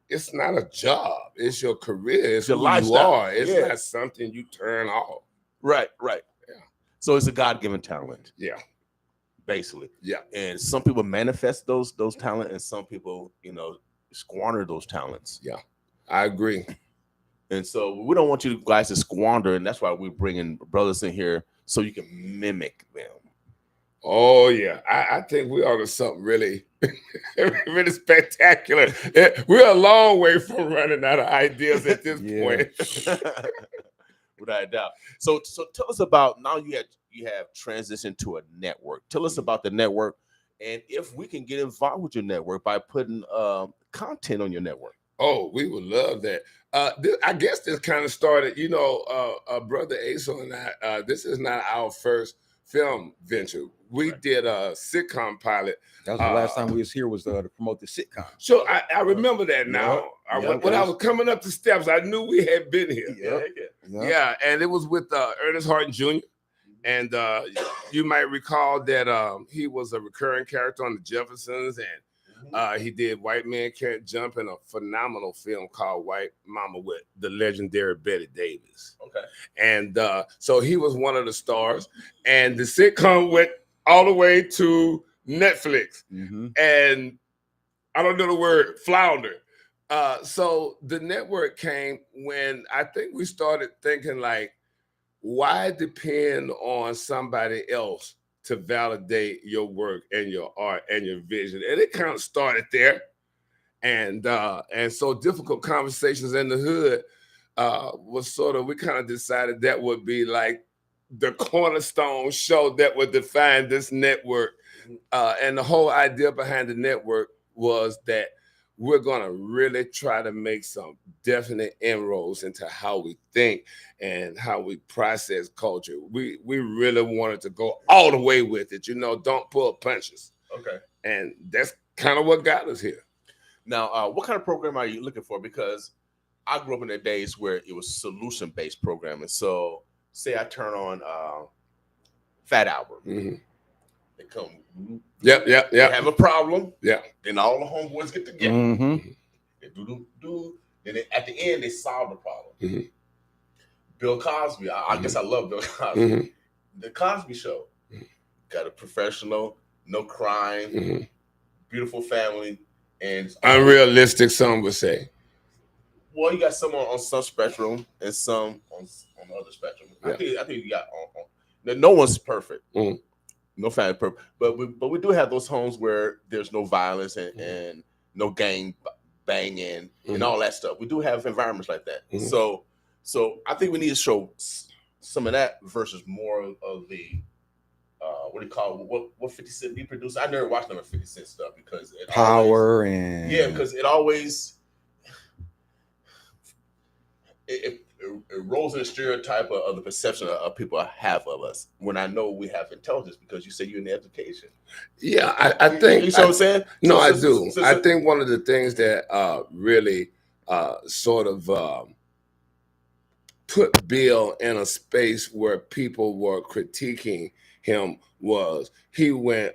it's not a job. It's your career. It's your who lifestyle. You are. It's not something you turn off. Right. Yeah. So it's a God-given talent. Yeah. Basically. Yeah. And some people manifest those talents, and some people, you know, squander those talents. Yeah. I agree. And so we don't want you guys to squander, and that's why we're bringing brothers in here so you can mimic them. Oh yeah, I think we are to something really, really spectacular. We're a long way from running out of ideas at this point. Without a doubt. So tell us about now. You have transitioned to a network. Tell us about the network, and if we can get involved with your network by putting content on your network. Oh, we would love that. I guess this kind of started, you know, brother Aso and I. This is not our first film venture. We did a sitcom pilot. That was the last time we was here, was to promote the sitcom. So I remember that now. When I was coming up the steps, I knew we had been here. Yeah, and it was with Ernest Harton Jr. And you might recall that he was a recurring character on the Jeffersons, and he did White Man Can't Jump in a phenomenal film called White Mama with the legendary Betty Davis. Okay. And so he was one of the stars, and the sitcom went all the way to Netflix. And I don't know the word, flounder. So the network came when I think we started thinking like, why depend on somebody else to validate your work and your art and your vision? And it kind of started there. And so Difficult Conversations in the Hood was sort of, we kind of decided that would be like the cornerstone show that would define this network. And the whole idea behind the network was that we're going to really try to make some definite inroads into how we think and how we process culture. We really wanted to go all the way with it, you know, don't pull punches. Okay. And that's kind of what got us here. Now, what kind of program are you looking for? Because I grew up in the days where it was solution-based programming. So say I turn on Fat Albert. They come. Yep. They have a problem. Yeah. Then all the homeboys get together. They do. And then at the end, they solve the problem. Bill Cosby. I guess I love Bill Cosby. The Cosby Show. Got a professional, no crime, beautiful family, and unrealistic, some would say. Well, you got some on some spectrum and some on the other spectrum. Yeah. I think you got no one's perfect. Mhm. No family perfect, but we do have those homes where there's no violence and no gang banging and all that stuff. We do have environments like that. So I think we need to show some of that versus more of the what do you call it? What 50 Cent be produced? I never watched none of 50 Cent stuff because it Power always, and because it always it rolls in the stereotype of the perception of people have of us. When I know we have intelligence, because you say you're in education. Yeah, I think. You know what I'm saying? No, I do. I think one of the things that really sort of put Bill in a space where people were critiquing him was he went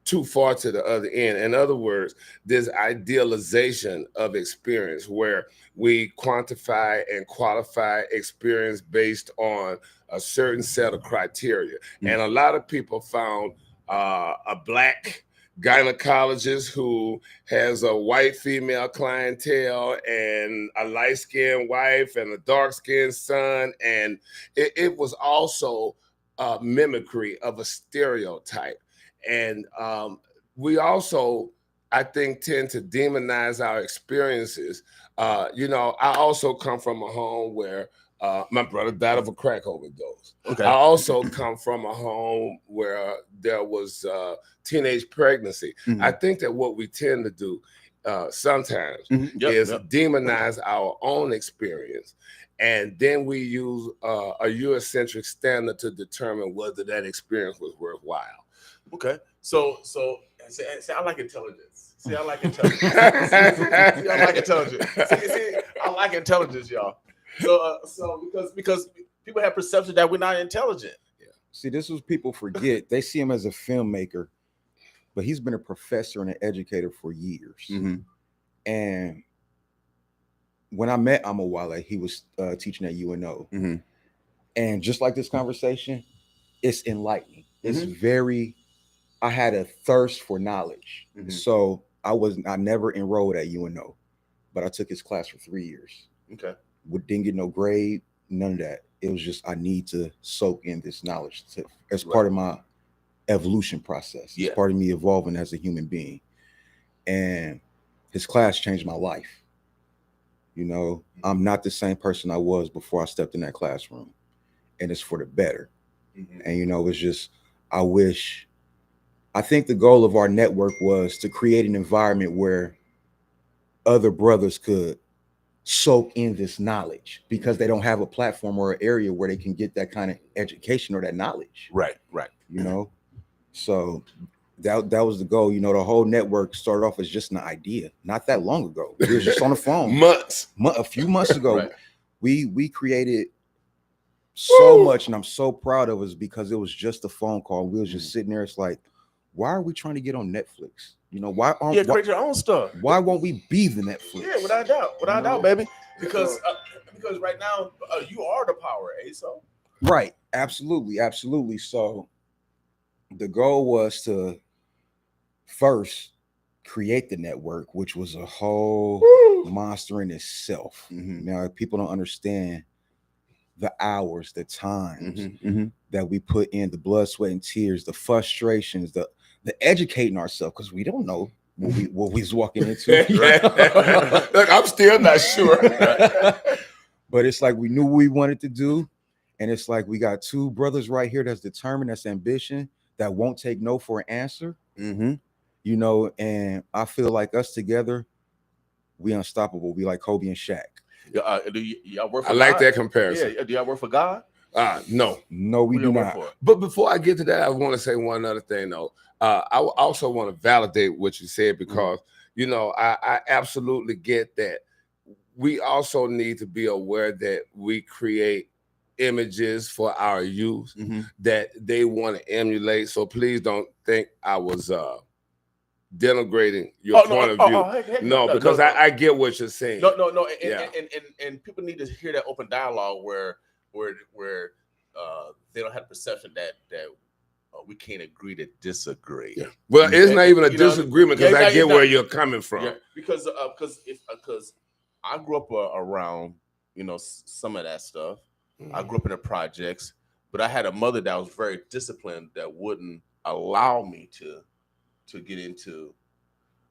too far to the other end. In other words, this idealization of experience where we quantify and qualify experience based on a certain set of criteria. And a lot of people found a black gynecologist who has a white female clientele and a light-skinned wife and a dark-skinned son. And it was also a mimicry of a stereotype. And we also, I think, tend to demonize our experiences. I also come from a home where my brother died of a crack overdose. Okay. I also come from a home where there was teenage pregnancy. I think that what we tend to do sometimes is demonize our own experience. And then we use a Eurocentric standard to determine whether that experience was worthwhile. Okay, so see, I like intelligence. See, I like intelligence. See, I like intelligence. See, I like intelligence, y'all. So because people have perception that we're not intelligent. Yeah. See, this is people forget. They see him as a filmmaker, but he's been a professor and an educator for years. And when I met Amawale, he was teaching at UNO. And just like this conversation, it's enlightening. It's very. I had a thirst for knowledge. So I never enrolled at UNO, but I took his class for 3 years. Okay. Didn't get no grade, none of that. It was just, I need to soak in this knowledge as part of my evolution process. It's part of me evolving as a human being. And his class changed my life. I'm not the same person I was before I stepped in that classroom, and it's for the better. And, it's just, I think the goal of our network was to create an environment where other brothers could soak in this knowledge because they don't have a platform or an area where they can get that kind of education or that knowledge. Right. So that was the goal. The whole network started off as just an idea not that long ago. It was just on the phone. A few months ago. We created so much, and I'm so proud of us because it was just a phone call. We was just sitting there. It's like, why are we trying to get on Netflix? Why aren't create your own stuff? Why won't we be the Netflix? Yeah, without doubt, baby. Because right now you are the power, so. Right, absolutely. So the goal was to first create the network, which was a whole monster in itself. Now, people don't understand the hours, the times that we put in, the blood, sweat, and tears, the frustrations, the educating ourselves, because we don't know what we was walking into. Look, I'm still not sure. But it's like we knew what we wanted to do. And it's like we got two brothers right here that's determined, that's ambition, that won't take no for an answer. And I feel like us together, we unstoppable. We like Kobe and Shaq. Do y'all work for I like God? that comparison. Yeah, do y'all work for God? No, we do not. But before I get to that, I want to say one other thing, though. I also want to validate what you said because, I absolutely get that. We also need to be aware that we create images for our youth that they want to emulate. So please don't think I was denograting your point of view. No, because I get what you're saying. No. And people need to hear that open dialogue where they don't have the perception that we can't agree to disagree. Yeah. Well, it's not even a disagreement because I get where you're coming from. Yeah, because I grew up around, some of that stuff. I grew up in the projects, but I had a mother that was very disciplined that wouldn't allow me to get into.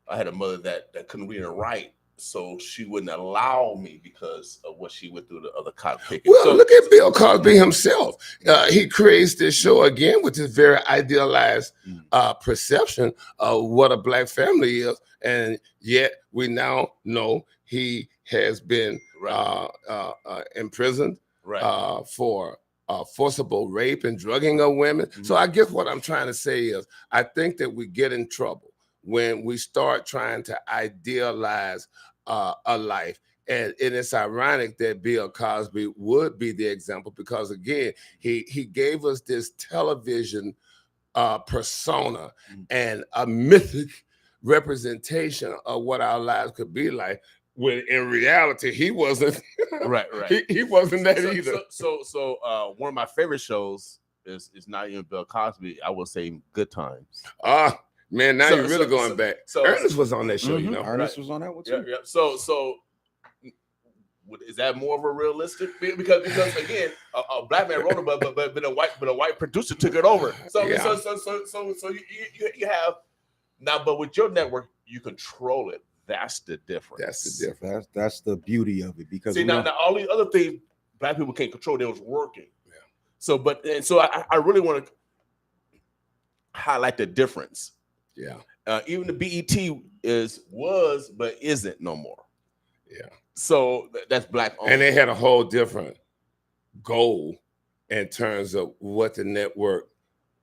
I had a mother that couldn't read and write, so she wouldn't allow me because of what she went through the other cotton picking. Well, look at Bill Cosby himself. He creates this show again with this very idealized perception of what a black family is, and yet we now know he has been imprisoned for forcible rape and drugging of women. So I guess what I'm trying to say is I think that we get in trouble when we start trying to idealize a life. And it's ironic that Bill Cosby would be the example because, again, he gave us this television persona and a mythic representation of what our lives could be like, when in reality, he wasn't. Right. He wasn't that either. So one of my favorite shows is not even Bill Cosby. I will say Good Times. Man, now you're really going back. So Ernest was on that show, Ernest was on that one too. Yeah. So is that more of a realistic? Because again, a black man wrote it, but a white producer took it over. So you have now, but with your network, you control it. That's the difference. That's the beauty of it. Because now all these other things black people can't control. They was working. Yeah. So I really want to highlight the difference. Yeah. Even the BET was but isn't no more. Yeah. So that's black owned. And they had a whole different goal in terms of what the network,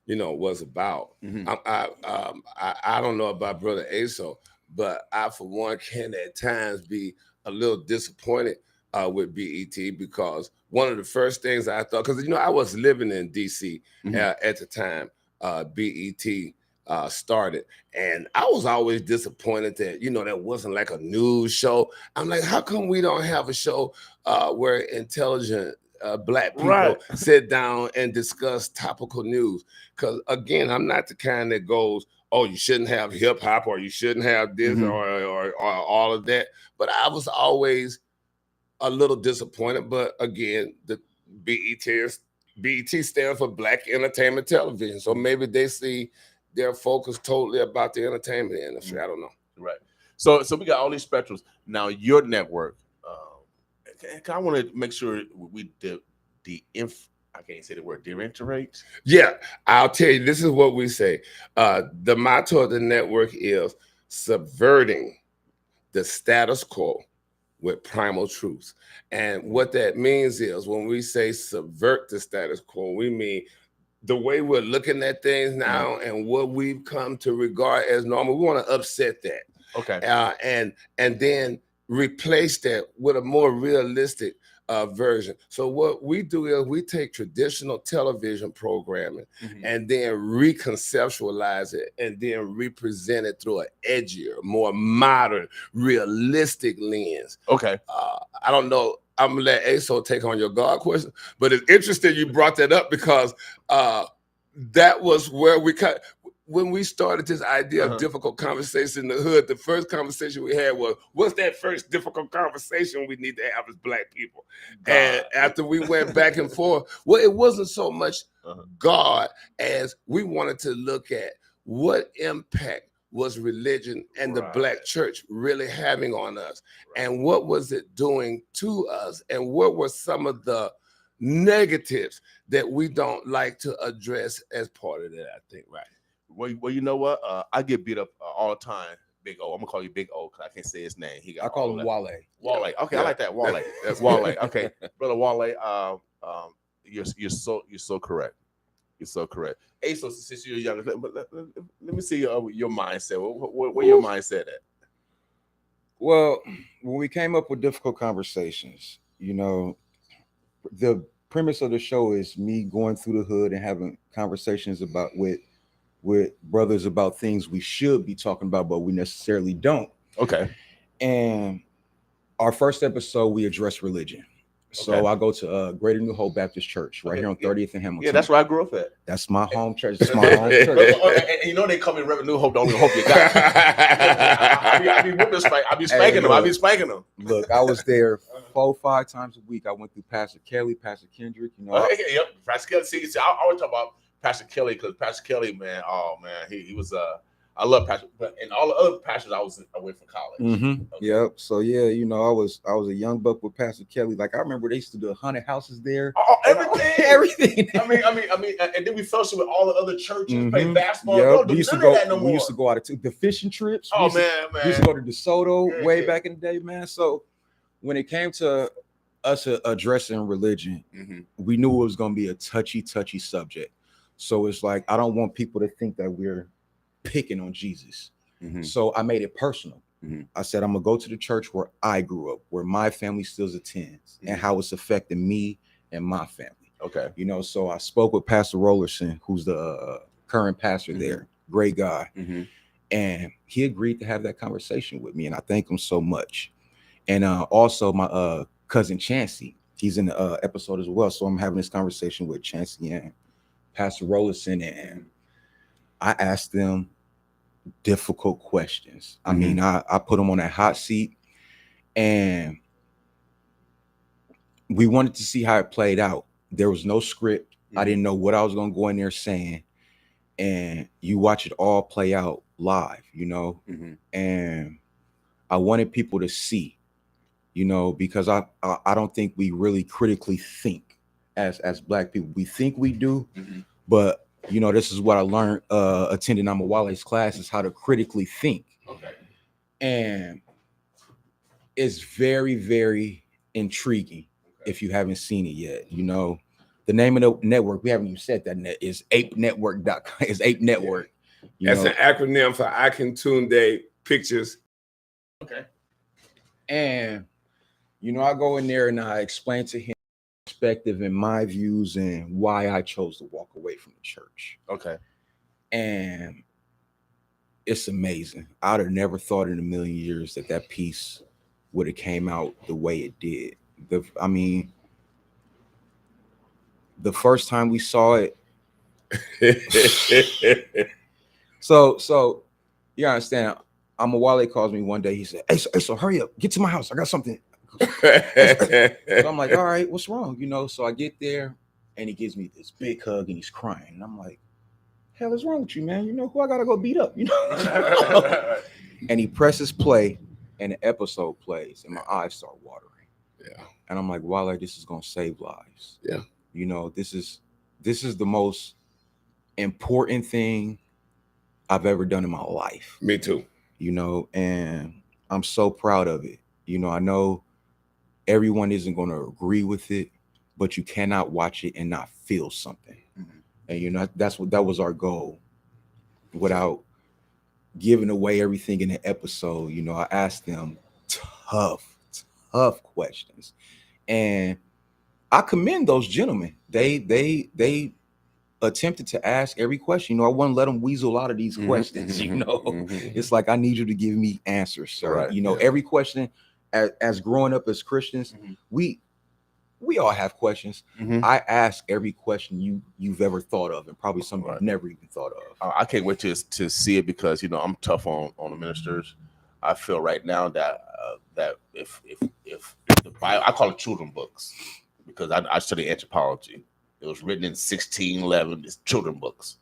was about. I don't know about Brother Aso, but I, for one, can at times be a little disappointed with BET because one of the first things I thought, because I was living in DC at the time BET started, and I was always disappointed that that wasn't like a news show. I'm like, how come we don't have a show where intelligent black people sit down and discuss topical news? Because again, I'm not the kind that goes, oh, you shouldn't have hip hop or you shouldn't have this or all of that. But I was always a little disappointed. But again, the BET stands for Black Entertainment Television, so maybe they see their focus totally about the entertainment industry. I don't know. Right. So we got all these spectrums. Now your network, I want to make sure we I can't say the word differentiate. Yeah, I'll tell you, this is what we say. The motto of the network is subverting the status quo with primal truths. And what that means is when we say subvert the status quo, we mean the way we're looking at things now and what we've come to regard as normal. We want to upset that. Okay. And then replace that with a more realistic version. So what we do is we take traditional television programming and then reconceptualize it and then represent it through an edgier, more modern, realistic lens. Okay. I don't know. I'm gonna let Aso take on your God question, but it's interesting you brought that up because that was where when we started this idea of difficult conversation in the hood. The first conversation we had was, what's that first difficult conversation we need to have as black people? And after we went back and forth, well, it wasn't so much God as we wanted to look at what impact was religion and the black church really having on us, and what was it doing to us, and what were some of the negatives that we don't like to address as part of that, I think. Well, you know what? I get beat up all the time. Big O. I'm gonna call you Big O because I can't say his name. I call him Wale. Wale. Okay, I like that. Wale. That's Wale. Okay, brother Wale. You're so correct. You're so correct. Hey, so since you're younger, let me see your mindset. Where your mindset at? Well, when we came up with difficult conversations, the premise of the show is me going through the hood and having conversations about with brothers about things we should be talking about, but we necessarily don't. Okay. And our first episode, we addressed religion. So I go to Greater New Hope Baptist Church right here on 30th and Hamilton. Yeah, that's where I grew up at. That's my home church. That's my home church. And you know they call me Reverend New Hope, the only hope you got. I be whipping, I be spanking them. I be spanking them. Look, I was there 4-5 times a week. I went through Pastor Kelly, Pastor Kendrick. You know, Yep, Pastor Kelly. See, I always talk about Pastor Kelly because Pastor Kelly, man, oh man, he was I love Pastor, but and all the other pastors I was away from college. Mm-hmm. Okay. Yep. So yeah, you know, I was a young buck with Pastor Kelly. Like I remember they used to do 100 houses there. Oh, everything, everything. I mean, and then we fellowship with all the other churches, play basketball. Yep. We used to go out of the fishing trips. Oh man, we used to go to DeSoto way back in the day, man. So when it came to us addressing religion, we knew it was going to be a touchy subject. So it's like I don't want people to think that we're picking on Jesus. So I made it personal. I said, I'm gonna go to the church where I grew up, where my family still attends, and how it's affecting me and my family. Okay. You know, so I spoke with Pastor Rollerson, who's the current pastor there, great guy. And he agreed to have that conversation with me. And I thank him so much. And also my cousin Chancey, he's in the episode as well. So I'm having this conversation with Chancey and Pastor Rollerson, and I asked them difficult questions. I mean, I put them on that hot seat, and we wanted to see how it played out. There was no script. I didn't know what I was going to go in there saying, and you watch it all play out live, you know. And I wanted people to see, you know, because I don't think we really critically think as Black people. We think we do, but you know, this is what I learned attending Amawale's class, is how to critically think. Okay. And it's very, very intriguing if you haven't seen it yet. You know, the name of the network, we haven't even said that, is apenetwork.com. It's Ape Network. Yeah. That's an acronym for Akintunde Pictures. Okay. And, you know, I go in there and I explain to him perspective and my views and why I chose to walk away from the church. Okay. And it's amazing. I'd have never thought in a million years that piece would have came out the way it did. I mean, the first time we saw it. So you understand, Amawale calls me one day. He said, hey, so hurry up, get to my house. I got something. So I'm like, all right, what's wrong? You know, so I get there and he gives me this big hug and he's crying. And I'm like, hell is wrong with you, man? You know who I gotta go beat up, you know? And he presses play and the episode plays and my eyes start watering. Yeah. And I'm like, Wale, this is gonna save lives. Yeah. You know, this is the most important thing I've ever done in my life. Me too. You know, and I'm so proud of it. You know, I know everyone isn't going to agree with it, but you cannot watch it and not feel something. And you know, that was our goal. Without giving away everything in the episode, you know, I asked them tough questions, and I commend those gentlemen. They attempted to ask every question. You know, I wouldn't let them weasel out of these questions. You know, it's like, I need you to give me answers, sir. Right. You know, every question. As growing up as Christians, we all have questions. I ask every question you've ever thought of, and probably some you've never even thought of. I can't wait to see it, because you know I'm tough on the ministers. I feel right now that that if the Bible, I call it children books, because I study anthropology. It was written in 1611. It's children books.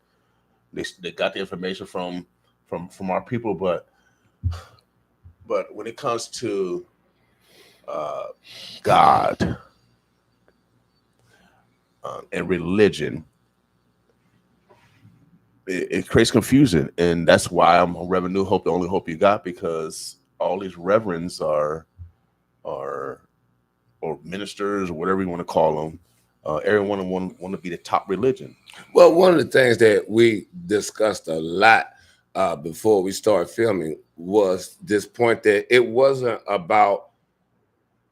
They got the information from our people, but when it comes to God and religion, it creates confusion, and that's why I'm a Reverend New Hope, the only hope you got, because all these reverends or ministers or whatever you want to call them, everyone want to be the top religion. Well, one of the things that we discussed a lot before we started filming was this point that it wasn't about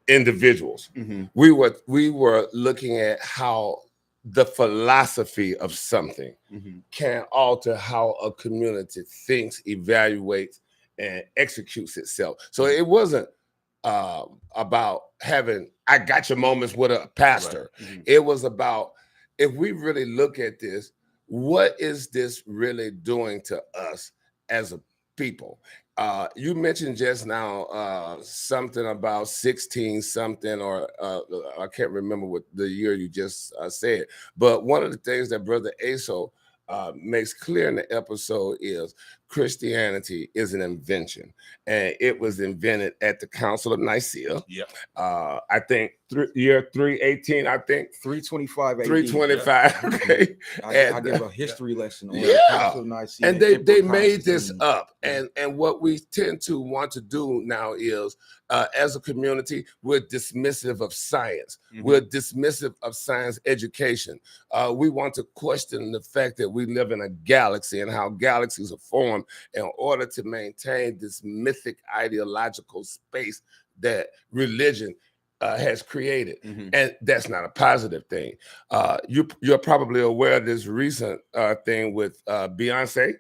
individuals. We were looking at how the philosophy of something can alter how a community thinks, evaluates, and executes itself. So it wasn't about having I got your moments with a pastor. It was about, if we really look at this, what is this really doing to us as a people? You mentioned just now something about 16 something, or I can't remember what the year you just said, but one of the things that Brother Aso makes clear in the episode is Christianity is an invention, and it was invented at the Council of Nicaea. Yeah. I think year 318. I think 325. 325. Okay. I give a history lesson on the Council of Nicaea. And they made this up, and what we tend to want to do now is, as a community, we're dismissive of science. We're dismissive of science education. We want to question the fact that we live in a galaxy and how galaxies are formed in order to maintain this mythic ideological space that religion has created. And that's not a positive thing. You're probably aware of this recent thing with Beyonce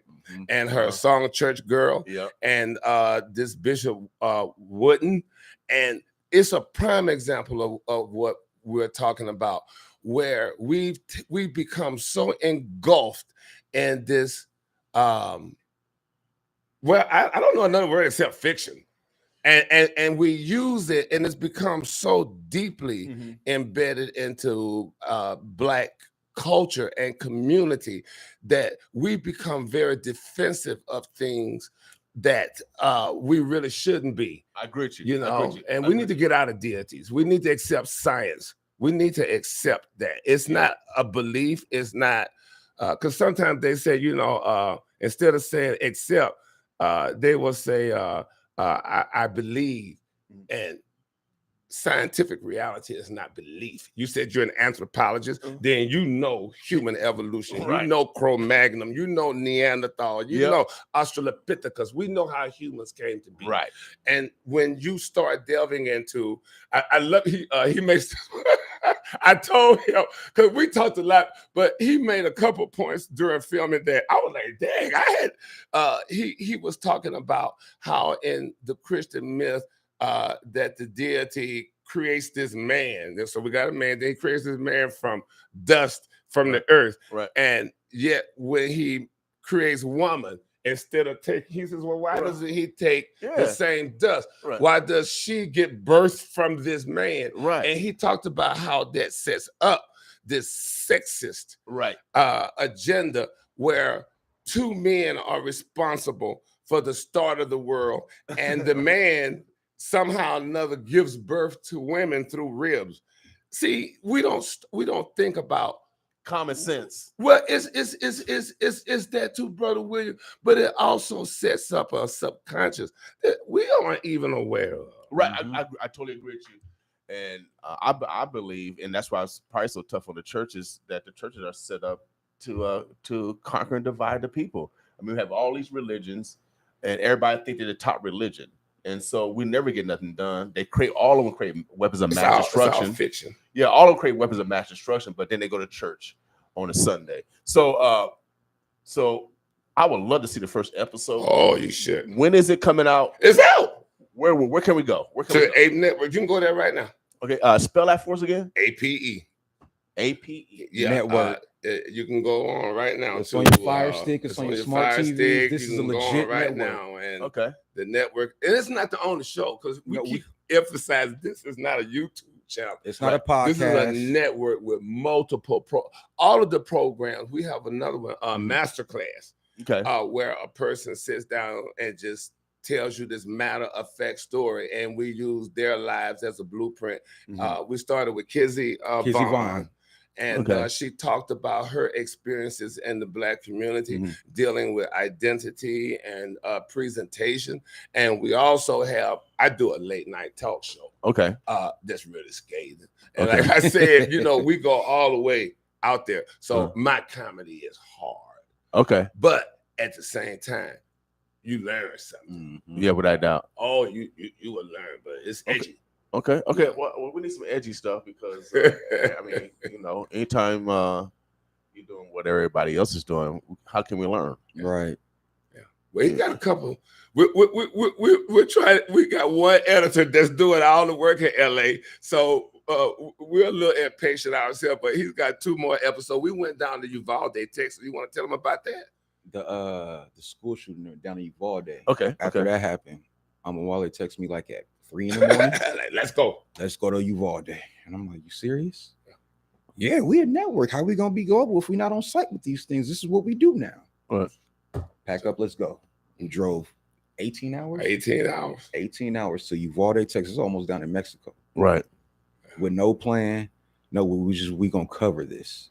and her song Church Girl, and this Bishop Wooden. And it's a prime example of what we're talking about, where we've become so engulfed in this, well, I don't know another word except fiction. And we use it, and it's become so deeply embedded into Black culture and community that we become very defensive of things that we really shouldn't be. I agree with you. You know, and we need to get out of deities. We need to accept science. We need to accept that. It's not a belief. It's not, because sometimes they say, you know, instead of saying accept, they will say, I believe. And scientific reality is not belief. You said you're an anthropologist, then you know human evolution. You know Cro-Magnon. You know Neanderthal. You know Australopithecus. We know how humans came to be. Right. And when you start delving into, I love, he makes, I told him, because we talked a lot, but he made a couple points during filming that I was like, dang, I had, he was talking about how in the Christian myth, that the deity creates this man. So we got a man, then he creates this man from dust from the earth. Right. And yet when he creates woman, instead of taking, he says, well, why doesn't he take the same dust? Right. Why does she get birthed from this man? Right. And he talked about how that sets up this sexist agenda where two men are responsible for the start of the world, and the man somehow or another gives birth to women through ribs. See, we don't think about common sense. Well, it's that too, Brother William, but it also sets up a subconscious that we aren't even aware of. Right, I totally agree with you, and I believe, and that's why it's probably so tough on the churches, that the churches are set up to conquer and divide the people. I mean, we have all these religions, and everybody think they're the top religion. And so we never get nothing done. They create, all of them create weapons of mass destruction. It's all fiction. Yeah, all of them create weapons of mass destruction, but then they go to church on a Sunday. So so I would love to see the first episode. Oh, you should. When is it coming out? It's out. Where can we go? Where can to we go? APE Network. You can go there right now. Okay, spell that for us again. APE. APE. Yeah, Network. You can go on right now. It's on your Fire Stick. It's on your smart Fire TV. Stick. This You is a can go on legit right network. now. And Okay. the network, and it's not the only show, because we keep emphasizing this is not a YouTube channel. It's not a podcast. This is a network with multiple all of the programs. We have another one, Masterclass. Okay. Where a person sits down and just tells you this matter of fact story, and we use their lives as a blueprint. We started with Kizzy Vaughn. And she talked about her experiences in the Black community, dealing with identity and presentation. And we also have, I do a late night talk show. Okay. That's really scathing. And like I said, you know, we go all the way out there. So my comedy is hard. Okay. But at the same time, you learn something. Yeah, without doubt. Oh, you will learn, but it's edgy. Okay. Well, we need some edgy stuff, because I mean, you know, anytime you're doing what everybody else is doing, how can we learn? Right. Yeah. Well, he got a couple. We're trying. We got one editor that's doing all the work in LA. So we're a little impatient ourselves, but he's got 2 more episodes. We went down to Uvalde, Texas. You want to tell him about that? The school shooting down in Uvalde. Okay. After that happened, Wale texted me like at 3 in the morning. Like, let's go to Uvalde. And I'm like, you serious? Yeah, we a network. How we gonna be global if we're not on site with these things? This is what we do now. Right. Pack up, let's go. We drove 18 hours. 18 hours. 18 hours to Uvalde, Texas, almost down in Mexico. Right. With no plan. No, we gonna cover this.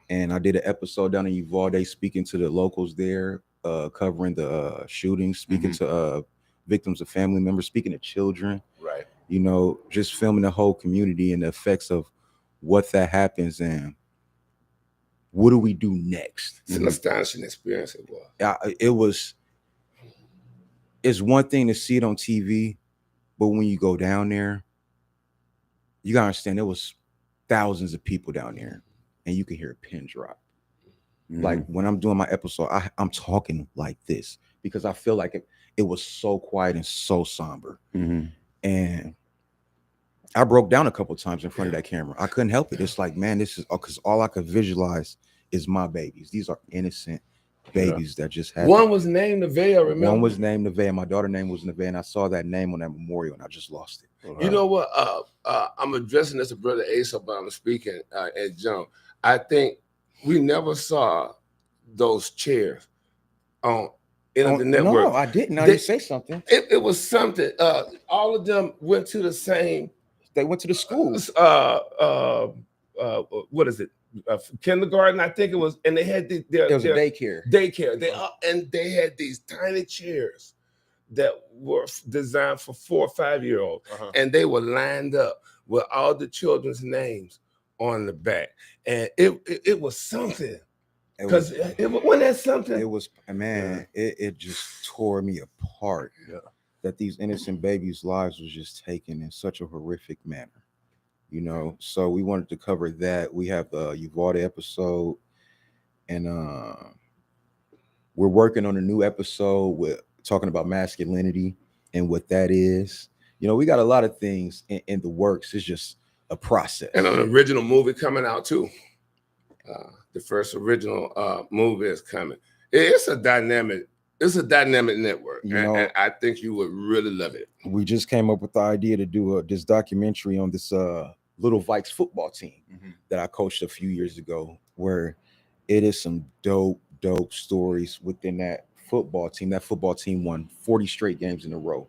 And I did an episode down in Uvalde speaking to the locals there, covering the shootings, speaking to victims of family members, speaking to children. Right. You know, just filming the whole community and the effects of what that happens and what do we do next. It's an astonishing experience. It was. It's one thing to see it on TV, but when you go down there, you gotta understand there was thousands of people down there, and you can hear a pin drop. Like when I'm doing my episode, I'm talking like this because I feel like it was so quiet and so somber. And I broke down a couple of times in front of that camera. I couldn't help it. It's like, man, this is because all I could visualize is my babies. These are innocent babies that just had. One was named Nevaeh, remember? One was named Nevaeh. My daughter's name was Nevaeh, and I saw that name on that memorial, and I just lost it. You know what? I'm addressing this to Brother Ace Obama speaking at John. I think we never saw those chairs on the network. No, I didn't. I didn't say something. It was something. All of them went to the same. They went to the schools. What is it? Kindergarten, I think it was, and they had there was a daycare. They had these tiny chairs that were designed for 4 or 5 year olds, and they were lined up with all the children's names on the back, and it was something. Because wasn't that something? It was, man. It just tore me apart. Yeah. That these innocent babies' lives was just taken in such a horrific manner. You know, so we wanted to cover that. We have the Uvalde episode, and we're working on a new episode with talking about masculinity and what that is. You know, we got a lot of things in the works. It's just a process. And an original movie coming out too. The first original movie is coming. It's a dynamic network, and I think you would really love it. We just came up with the idea to do this documentary on this Little Vikes football team that I coached a few years ago, where it is some dope stories within that football team. That football team won 40 straight games in a row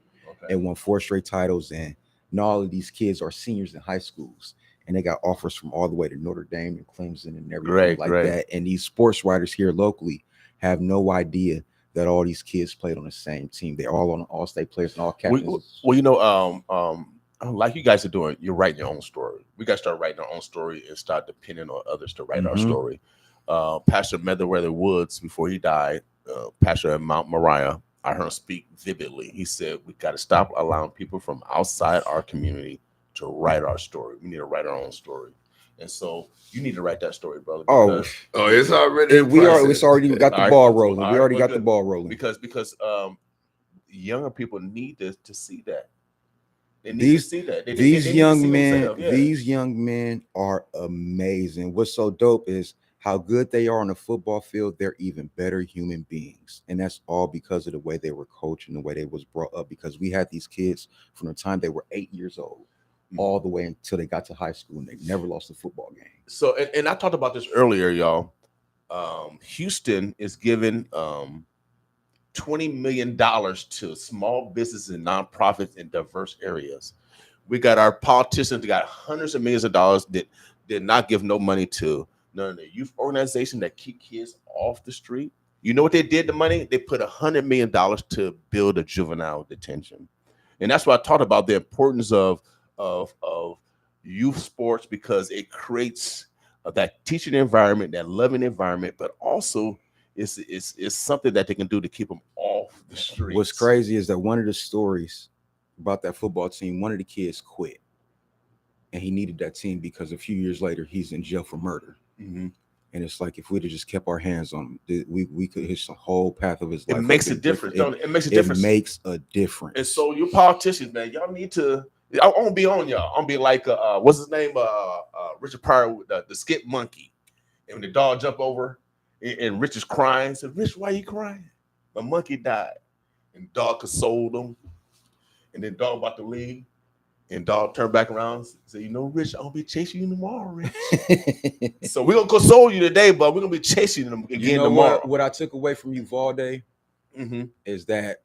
and won 4 straight titles. And all of these kids are seniors in high schools, and they got offers from all the way to Notre Dame and Clemson and everything that. And these sports writers here locally have no idea that all these kids played on the same team. They're all on all-state players and all captains. Well, you know, like you guys are doing, you're writing your own story. We got to start writing our own story and start depending on others to write our story. Pastor Meriwether Woods, before he died, pastor at Mount Moriah, I heard him speak vividly. He said, we got to stop allowing people from outside our community to write our story. We need to write our own story. And so you need to write that story, brother. It's already. It's already got the ball rolling. We already got the ball rolling. Because younger people need to see that. They need to see that. These young men are amazing. What's so dope is how good they are on the football field. They're even better human beings, and that's all because of the way they were coached and the way they was brought up. Because we had these kids from the time they were 8 years old all the way until they got to high school, and they never lost a football game. So, and I talked about this earlier, y'all. Houston is giving $20 million to small businesses and nonprofits in diverse areas. We got our politicians that got hundreds of millions of dollars that did not give no money to none of the youth organizations that keep kids off the street. You know what they did? The money they put $100 million to build a juvenile detention, and that's why I talked about the importance of youth sports, because it creates that teaching environment, that loving environment, but also it's something that they can do to keep them off the streets. What's crazy is that one of the stories about that football team, one of the kids quit, and he needed that team because a few years later he's in jail for murder. And And it's like if we'd have just kept our hands on him, we could hit the whole path of his life. It makes a difference, don't it? It makes a difference. It makes a difference. And so you politicians, man, y'all need to. I won't be on y'all. I'm be like, what's his name? Richard Pryor, the skip monkey. And when the dog jump over, and Rich is crying. Said, Rich, why you crying? The monkey died. And dog consoled him. And then dog about to leave. And dog turned back around and said, you know, Rich, I'll be chasing you tomorrow, Rich. So we're going to console you today, but we're going to be chasing them again tomorrow. What I took away from Uvalde is that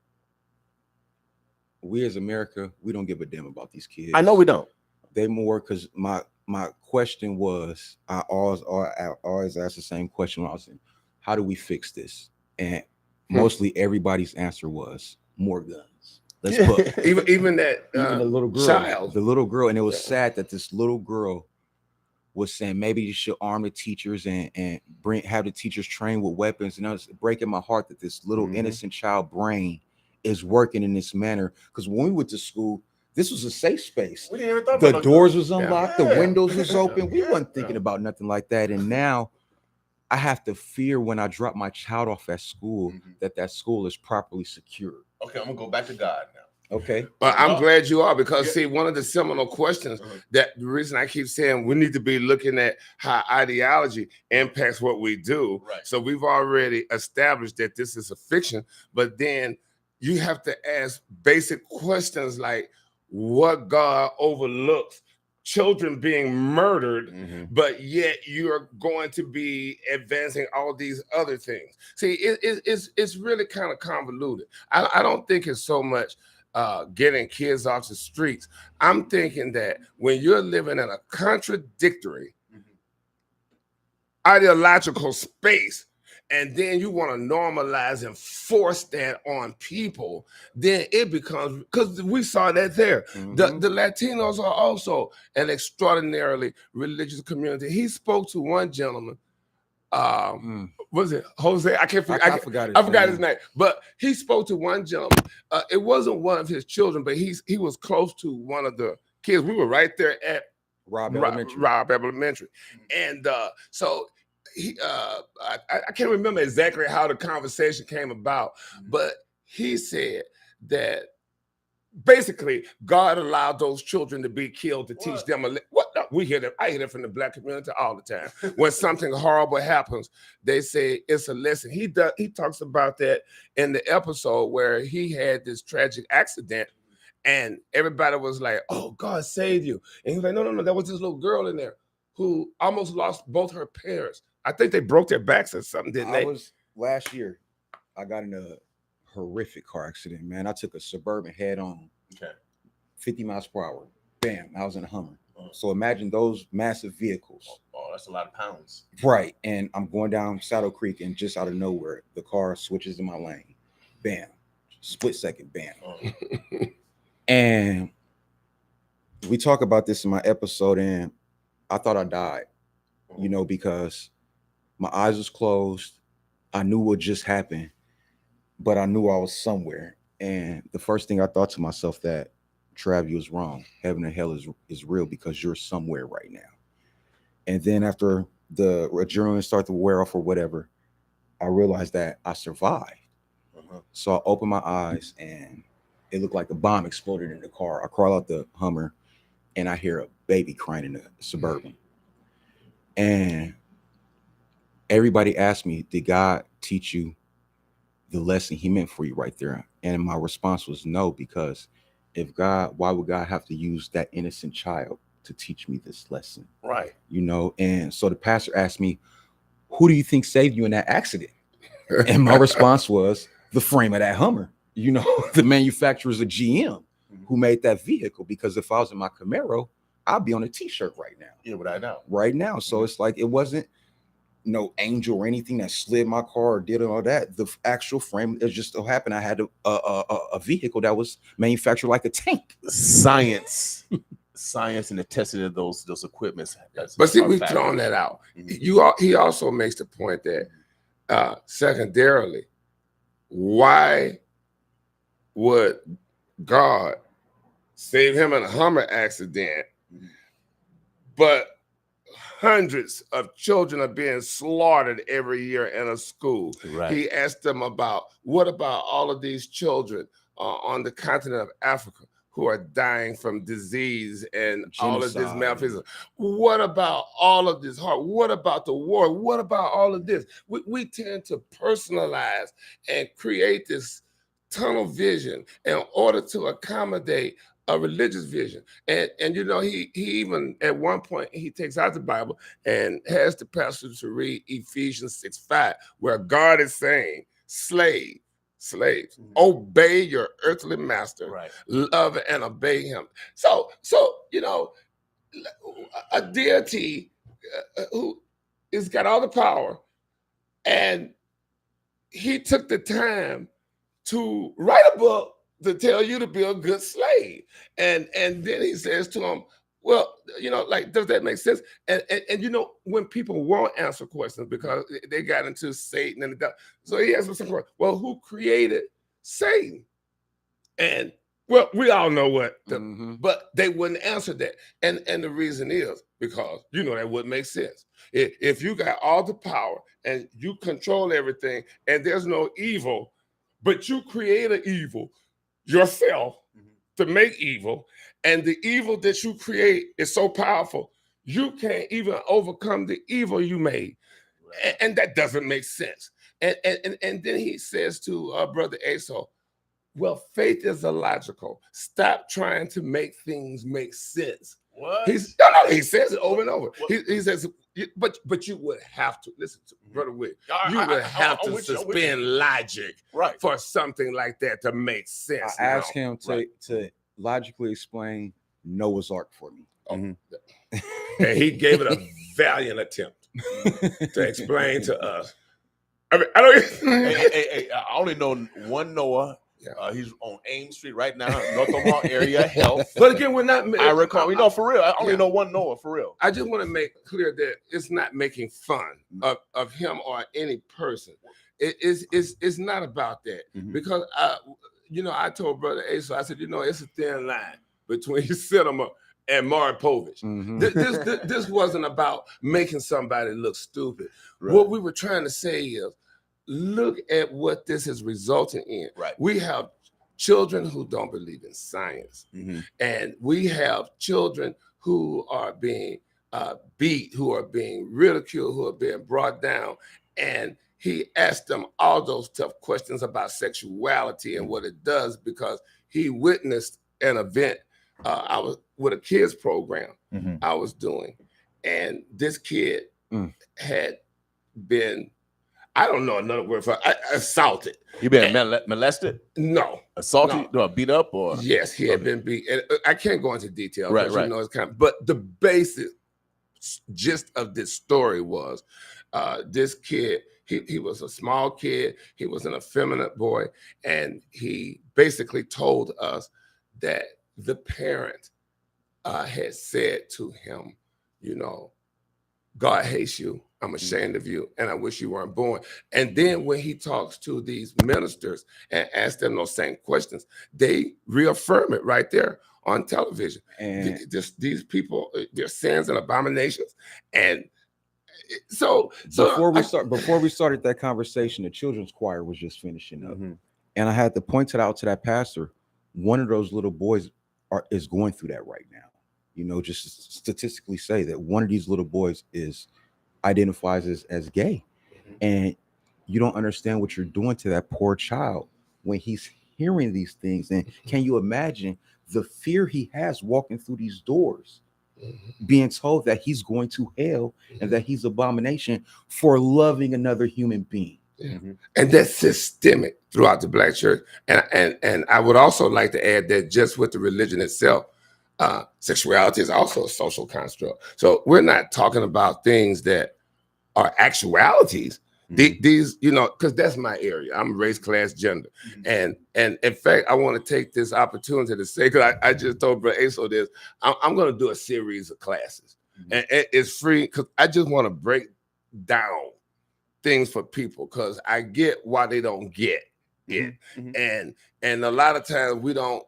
we as America, we don't give a damn about these kids. I know we don't. They more because my question was, I always ask the same question when I was saying, how do we fix this? And mostly everybody's answer was more guns. Let's put even that the little girl, child. the little girl, and it was sad that this little girl was saying maybe you should arm the teachers and have the teachers train with weapons. And I was breaking my heart that this little innocent child brain is working in this manner. Because when we went to school, this was a safe space. We didn't even thought The about doors was unlocked, the Yeah. windows was open. We wasn't thinking about nothing like that. And now I have to fear when I drop my child off at school that school is properly secured. Okay, I'm going to go back to God now. Okay. But I'm glad you are, because see, one of the seminal questions that the reason I keep saying we need to be looking at how ideology impacts what we do. Right. So we've already established that this is a fiction, but then you have to ask basic questions like what God overlooks children being murdered, but yet you're going to be advancing all these other things. See, it's really kind of convoluted. I don't think it's so much getting kids off the streets. I'm thinking that when you're living in a contradictory ideological space, and then you want to normalize and force that on people, then it becomes, because we saw that there. The Latinos are also an extraordinarily religious community. He spoke to one gentleman, was it Jose? I forgot his name. But he spoke to one gentleman. It wasn't one of his children, but he was close to one of the kids. We were right there at Robb Elementary. And so I can't remember exactly how the conversation came about, but he said that basically God allowed those children to be killed to teach them we hear that. I hear that from the Black community all the time. When something horrible happens, they say it's a lesson. He talks about that in the episode where he had this tragic accident. And everybody was like, oh, God saved you. And he was like, no, there was this little girl in there who almost lost both her parents. I think they broke their backs or something, didn't they? Last year, I got in a horrific car accident, man. I took a Suburban head on, 50 miles per hour. Bam, I was in a Hummer. So imagine those massive vehicles. Oh, that's a lot of pounds. Right. And I'm going down Saddle Creek, and just out of nowhere, the car switches in my lane. Bam. Split second, bam. And we talk about this in my episode, and I thought I died, because my eyes was closed. I knew what just happened, but I knew I was somewhere. And the first thing I thought to myself that, Trav, you was wrong. Heaven and hell is real because you're somewhere right now. And then after the adrenaline started to wear off or whatever, I realized that I survived. So I opened my eyes and it looked like a bomb exploded in the car. I crawl out the Hummer and I hear a baby crying in the Suburban. And everybody asked me, did God teach you the lesson he meant for you right there? And my response was no, because why would God have to use that innocent child to teach me this lesson? Right. And so the pastor asked me, who do you think saved you in that accident? And my response was the frame of that Hummer. The manufacturer's a GM who made that vehicle, because if I was in my Camaro, I'd be on a t-shirt right now. Yeah, without doubt. Right now. So it's like, it wasn't no angel or anything that slid my car or did all that. The actual frame, it just so happened I had a vehicle that was manufactured like a tank. Science and the testing of those equipments. But see, we've thrown that out. He also makes the point that secondarily, why would God save him in a Hummer accident, but hundreds of children are being slaughtered every year in a school. Right. He asked them about, what about all of these children on the continent of Africa who are dying from disease and all of this Genocide. malfeasance? What about all of this heart? What about the war? What about all of this? We tend to personalize and create this tunnel vision in order to accommodate a religious vision. And you know, he even at one point he takes out the Bible and has the pastor to read Ephesians 6:5, where God is saying, slaves, obey your earthly master, Right. love and obey him. So you know, a deity who has got all the power, and he took the time to write a book to tell you to be a good slave. And then he says to him, well, you know, like, does that make sense? And you know, when people won't answer questions because they got into Satan and the devil, so he asks them, well, who created Satan? And well, we all know what, but they wouldn't answer that. And the reason is because, you know, that wouldn't make sense. If you got all the power and you control everything and there's no evil, but you create an evil yourself to make evil, and the evil that you create is so powerful, you can't even overcome the evil you made. And that doesn't make sense. And then he says to Brother Asa, well, faith is illogical. Stop trying to make things make sense. What? He says it over and over. He says, but you would have to listen to Brother Wick. You would have to suspend logic for something like that to make sense. I asked him to logically explain Noah's Ark for me. And he gave it a valiant attempt to explain to us. I mean, I don't. I only know one Noah. He's on Ames Street right now, North Omaha area health. But again, we're not. I recall. We know for real. I only know one Noah for real. I just want to make clear that it's not making fun of him or any person. It's not about that because you know, I told Brother Asa, I said, you know, it's a thin line between cinema and Maury Povich. This wasn't about making somebody look stupid. Right. What we were trying to say is, look at what this is resulting in. Right. We have children who don't believe in science, and we have children who are being beat, who are being ridiculed, who are being brought down. And he asked them all those tough questions about sexuality and what it does, because he witnessed an event. I was with a kids program I was doing, and this kid had been, I don't know another word for assaulted. You been molested? No. Assaulted? No. Beat up? Or yes, he had been beat. And I can't go into detail. Right. You know, it's kind of, but the basic gist of this story was this kid, he was a small kid. He was an effeminate boy. And he basically told us that the parent had said to him, you know, God hates you. I'm ashamed of you, and I wish you weren't born. And then when he talks to these ministers and asks them those same questions, they reaffirm it right there on television. And these people, their sins and abominations. And so before we started that conversation, the children's choir was just finishing up, and I had to point it out to that pastor. One of those little boys is going through that right now. You know, just statistically say that one of these little boys identifies as gay, and you don't understand what you're doing to that poor child when he's hearing these things. And can you imagine the fear he has walking through these doors, being told that he's going to hell and that he's abomination for loving another human being? And that's systemic throughout the Black church. And I would also like to add that just with the religion itself, sexuality is also a social construct. So we're not talking about things that are actualities. These, you know, because that's my area. I'm race, class, gender. And in fact, I want to take this opportunity to say, because I just told Brother Aso this, I'm going to do a series of classes. And it's free, because I just want to break down things for people, because I get why they don't get it. And a lot of times we don't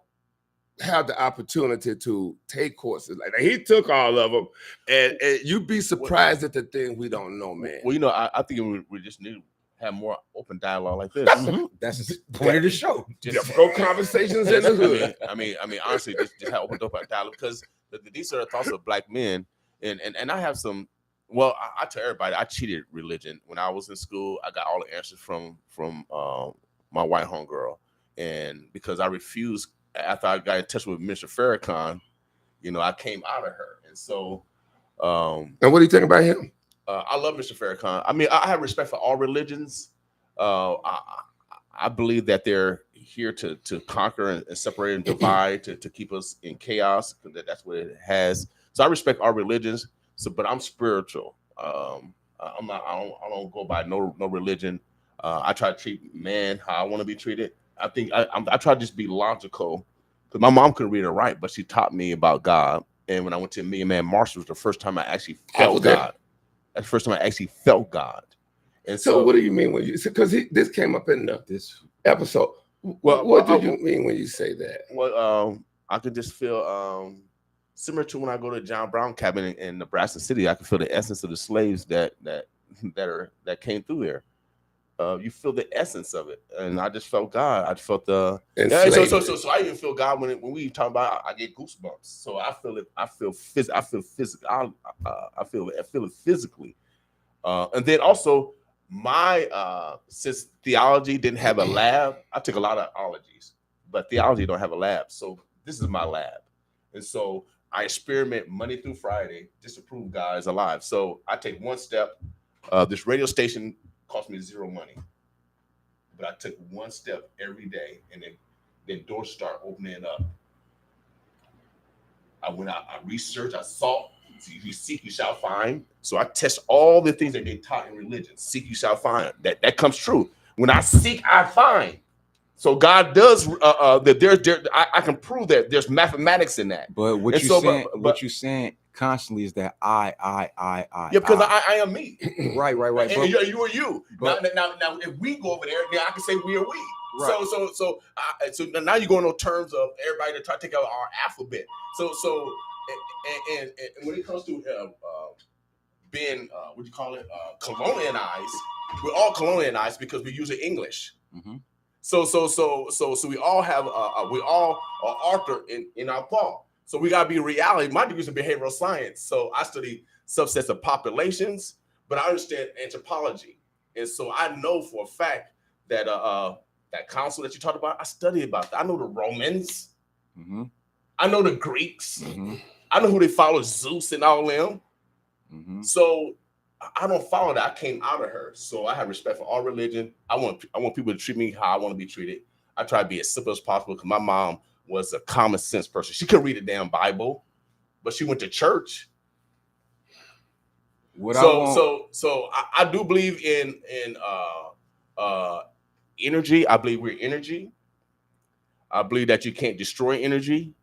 have the opportunity to take courses like that. He took all of them, and you'd be surprised at the things we don't know, man. Well, you know, I think we just need to have more open dialogue like this. That's the point of the show. Just go conversations in the hood. I mean, honestly, just have open dialogue because these are the thoughts of black men, and I have some. Well, I tell everybody I cheated religion when I was in school. I got all the answers from my white homegirl, and because I refused after I got in touch with Mr. Farrakhan, you know, I came out of her, and so. And what do you think about him? I love Mr. Farrakhan. I mean, I have respect for all religions. I believe that they're here to conquer and separate and divide, to keep us in chaos. That's what it has. So I respect all religions. So, but I'm spiritual. I'm not. I don't go by no religion. I try to treat man how I want to be treated. I think I try to just be logical. Because my mom couldn't read or write, but she taught me about God. And when I went to Million Man March, was the first time I actually felt God. That's the first time I actually felt God. And so what do you mean when you? Because this came up in this episode. Well, what do you mean when you say that? Well, I could just feel similar to when I go to John Brown cabin in Nebraska City. I can feel the essence of the slaves that came through there. You feel the essence of it, and I just felt God. I felt the so I even feel God when we talk about. I get goosebumps. So I feel it. I feel physical. I feel it physically, and then also my since theology didn't have a lab, I took a lot of ologies, but theology don't have a lab. So this is my lab, and so I experiment Monday through Friday just to prove God is alive. So I take one step. This radio station cost me zero money, but I took one step every day, and then doors start opening up. I went out, I researched, I sought. If you seek, you shall find. So I test all the things that they taught in religion. Seek, you shall find. That comes true. When I seek, I find. So God does that. I can prove that there's mathematics in that. But what you're saying constantly is that I. Yeah, because I am me. Right. And you are you. Now, if we go over there, then I can say we are we. Right. So now you're going on terms of everybody to try to take out our alphabet. So when it comes to being what do you call it, colonialized, we're all colonialized because we're using English. Mm-hmm. So we all have we all are author in our thought. So we gotta be reality. My degree is in behavioral science, so I study subsets of populations, but I understand anthropology, and so I know for a fact that that council that you talked about, I studied about that. I know the Romans, mm-hmm. I know the Greeks, mm-hmm. I know who they follow, Zeus and all them. Mm-hmm. So I don't follow that. I came out of her, so I have respect for all religion. I want people to treat me how I want to be treated. I try to be as simple as possible because my mom was a common sense person. She couldn't read a damn Bible, but she went to church. I do believe in energy. I believe we're energy. I believe that you can't destroy energy,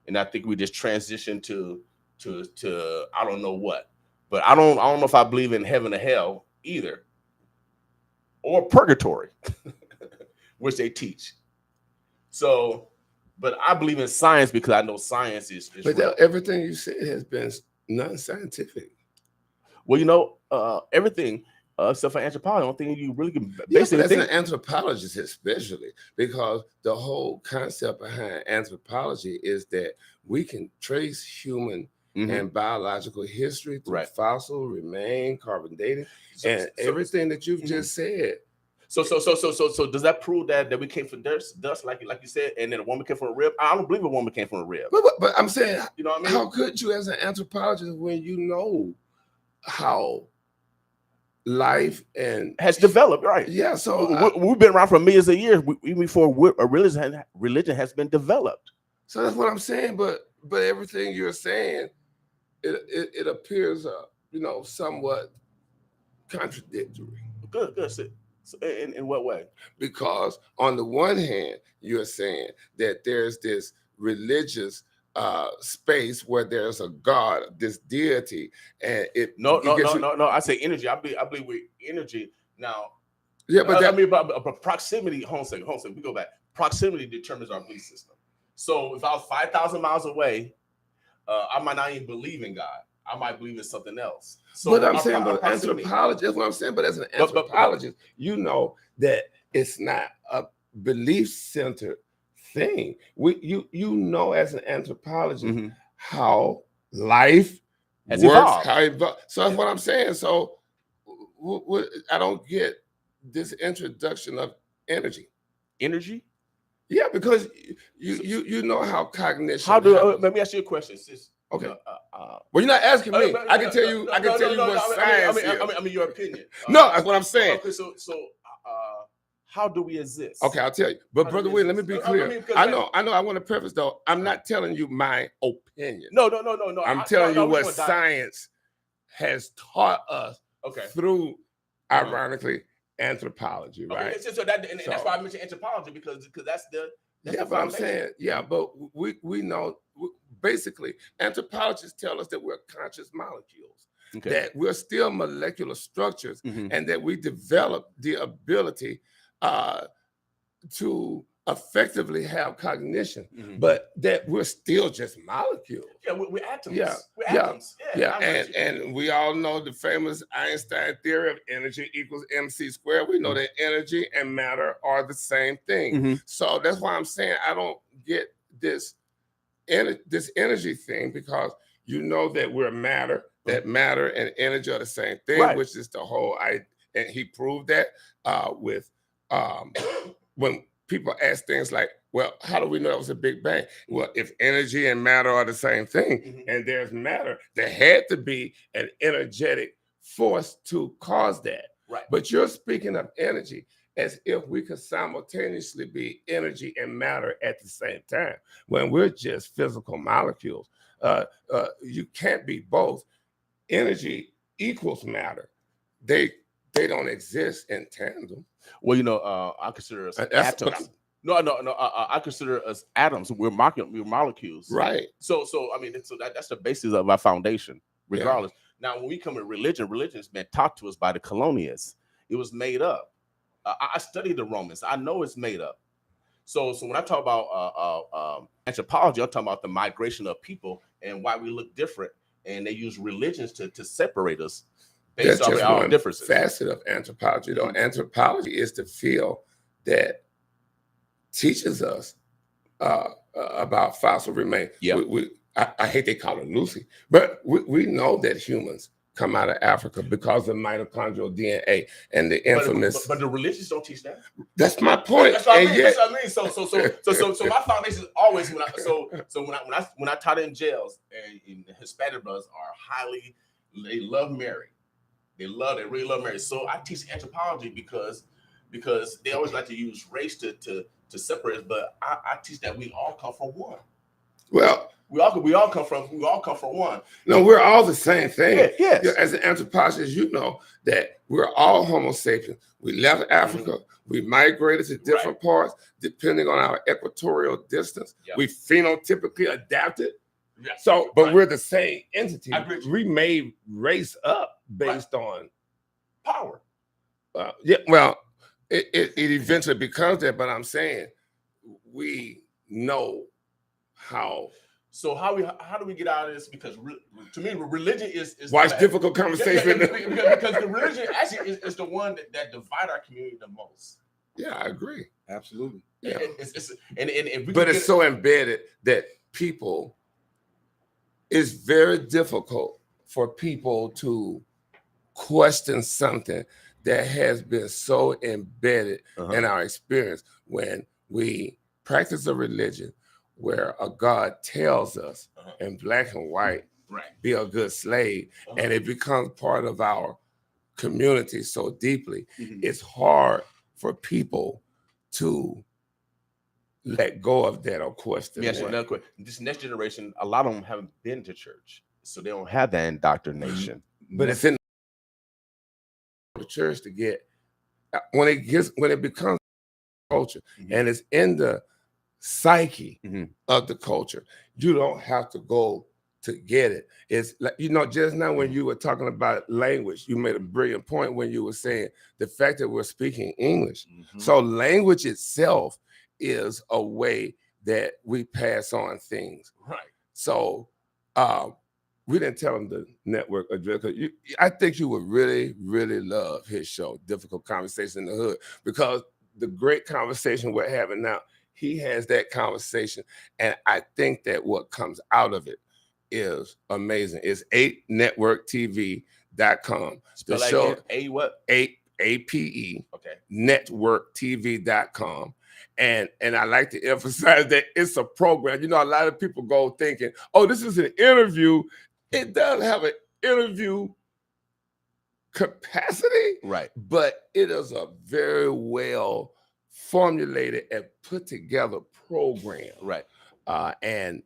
and I think we just transition to I don't know what. But I don't know if I believe in heaven or hell either, or purgatory, which they teach. So, but I believe in science because I know science is but everything you said has been non-scientific. Well, you know, everything except for anthropology. I don't think you really can basically. As an anthropologist, especially because the whole concept behind anthropology is that we can trace human. Mm-hmm. And biological history through fossil, remain, carbon dating, and everything that you've just said. So does that prove that we came from dust, like you said, and then a woman came from a rib? I don't believe a woman came from a rib. But I'm saying, you know what I mean? How could you, as an anthropologist, when you know how life and has developed, right? Yeah. So we've been around for millions of years, even before a religion has been developed. So that's what I'm saying. But everything you're saying. It appears, somewhat contradictory. Good. So in what way? Because on the one hand, you're saying that there's this religious space where there's a God, this deity, and No. I say energy. I believe we're energy now. Yeah, but about proximity. Hold on a second. We go back. Proximity determines our belief system. So if I was 5,000 miles away, I might not even believe in God. I might believe in something else. So but I'm saying, but anthropologist, that's what I'm saying. But as an anthropologist, you know that it's not a belief-centered thing. You know as an anthropologist how life has works, evolved. how it evolved. So that's what I'm saying. So I don't get this introduction of energy. Energy? Yeah, because you know how cognition. How do let me ask you a question, sis? Okay. Well, you're not asking me. I can tell you. I can tell you what science is. I mean, your opinion. No, that's what I'm saying. Okay, so how do we exist? Okay, I'll tell you. But Brother William, let me be clear. I know. I want to preface though. I'm not telling you my opinion. No. I'm telling you what science has taught us through, ironically, anthropology, right? Okay, so that's why I mentioned anthropology because that's the but I'm saying, but we know basically anthropologists tell us that we're conscious molecules, that we're still molecular structures, and that we develop the ability to effectively have cognition, but that we're still just molecules. Yeah, we're atoms. We're atoms. And we all know the famous Einstein theory of energy equals mc squared. We know that energy and matter are the same thing. So that's why I'm saying I don't get this energy thing, because you know that we're matter, that matter and energy are the same thing, which is the whole and he proved that with when people ask things like, well, how do we know it was a Big Bang? Well, if energy and matter are the same thing, and there's matter, there had to be an energetic force to cause that. Right. But you're speaking of energy as if we could simultaneously be energy and matter at the same time, when we're just physical molecules. You can't be both. Energy equals matter. They don't exist in tandem. Well, I consider us atoms. No. I consider us atoms. We're molecules. Right. So I mean, that's the basis of our foundation, regardless. Now, when we come to religion has been taught to us by the colonialists. It was made up. I studied the Romans. I know it's made up. So when I talk about anthropology, I'm talking about the migration of people and why we look different. And they use religions to separate us based on our differences. Facet of anthropology, though. Anthropology is the field that teaches us about fossil remains. Yeah. I hate they call it Lucy, but we know that humans come out of Africa because of mitochondrial DNA and the infamous. But the religions don't teach that. That's my point. That's what I mean. That's what I mean. So my foundation is always when I taught in jails, and Hispanic brothers are highly, they love Mary. They really love Mary. So I teach anthropology because they always like to use race to separate us, but I teach that we all come from one. Well, we all come from one. No, we're all the same thing. Yes. As an anthropologist, you know that we're all Homo sapiens. We left Africa. We migrated to different parts depending on our equatorial distance. We phenotypically adapted. So, but we're the same entity. We made race up based on power. Well, it eventually becomes that, but I'm saying we know how. So how do we get out of this? Because to me, religion is why it's difficult conversation. Because the religion actually is the one that divide our community the most. Yeah, I agree. Absolutely. Yeah. But it's so embedded that people. It's very difficult for people to question something that has been so embedded in our experience when we practice a religion where a God tells us in black and white, be a good slave, and it becomes part of our community so deeply. It's hard for people to let go of that or question. Yes, this next generation, a lot of them haven't been to church, so they don't have that indoctrination. But it's in the church to get when it becomes culture and it's in the psyche of the culture. You don't have to go to get it. It's like, just now when you were talking about language, you made a brilliant point when you were saying the fact that we're speaking English. So language itself is a way that we pass on things. Right. So we didn't tell him the network address. I think you would really, really love his show, Difficult Conversation in the Hood, because the great conversation we're having now, he has that conversation. And I think that what comes out of it is amazing. It's 8networktv.com. Spell The that show, again. A what? APE, Okay. networktv.com. And I like to emphasize that it's a program. You know, a lot of people go thinking, oh, this is an interview. It does have an interview capacity, Right. but it is a very well formulated and put together program. Right. And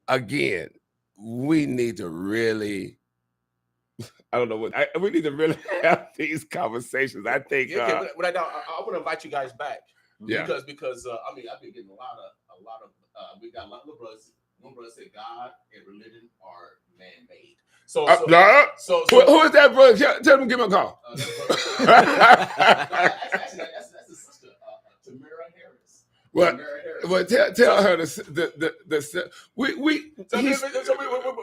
again, we need to really, I don't know what, we need to really have these conversations. I think. I want to invite you guys back. Yeah. Because I mean, I've been getting a lot of we got a lot of brothers. One brother said God and religion are man-made. So who is that brother? Tell them to give him a call. Actually, that's the sister, Tamara Harris. Well, tell her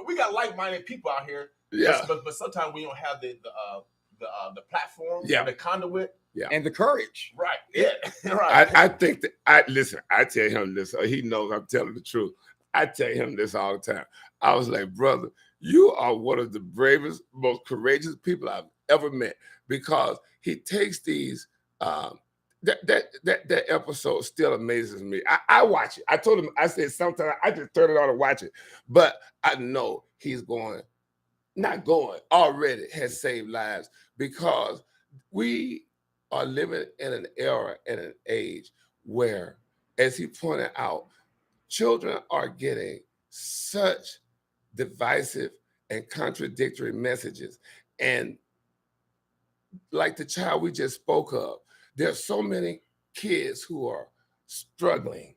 we got like-minded people out here. Yeah. But sometimes we don't have the platform, Yeah. the conduit, and the courage. Right. Yeah. Right. I think that I tell him this. He knows I'm telling the truth. I tell him this all the time. I was like, brother, you are one of the bravest, most courageous people I've ever met, because he takes these. That episode still amazes me. I watch it. I told him, I said sometimes I just turn it on and watch it, but I know he's already has saved lives, because we are living in an era and an age where, as he pointed out, children are getting such divisive and contradictory messages. And like the child we just spoke of, there's so many kids who are struggling,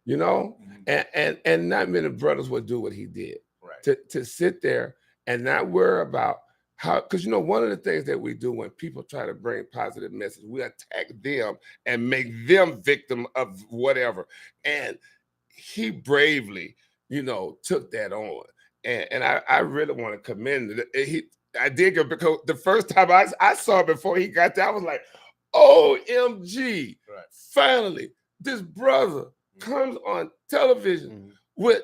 you know, and not many brothers would do what he did. Right. To sit there and not worry about how, because you know, one of the things that we do when people try to bring positive message, we attack them and make them victim of whatever. And he bravely, you know, took that on. And I really want to commend it. I did it because the first time I saw it before he got there, I was like, OMG, right. Finally, this brother comes on television with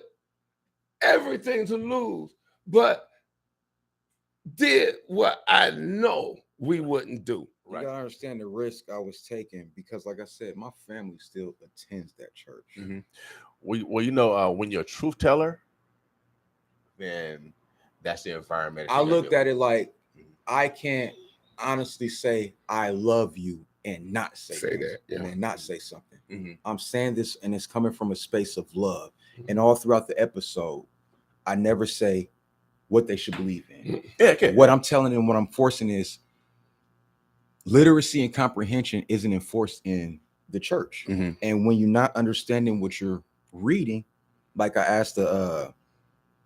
everything to lose, but did what I know we wouldn't do. You gotta understand the risk I was taking, because, like I said, my family still attends that church. Mm-hmm. Well, you know, when you're a truth teller, then that's the environment. I looked at it like, I can't honestly say I love you and not say that, and then not say something. Mm-hmm. I'm saying this, and it's coming from a space of love. And all throughout the episode, I never say what they should believe in. Yeah, okay. What I'm telling them, what I'm forcing is literacy and comprehension isn't enforced in the church. Mm-hmm. And when you're not understanding what you're reading, like I asked the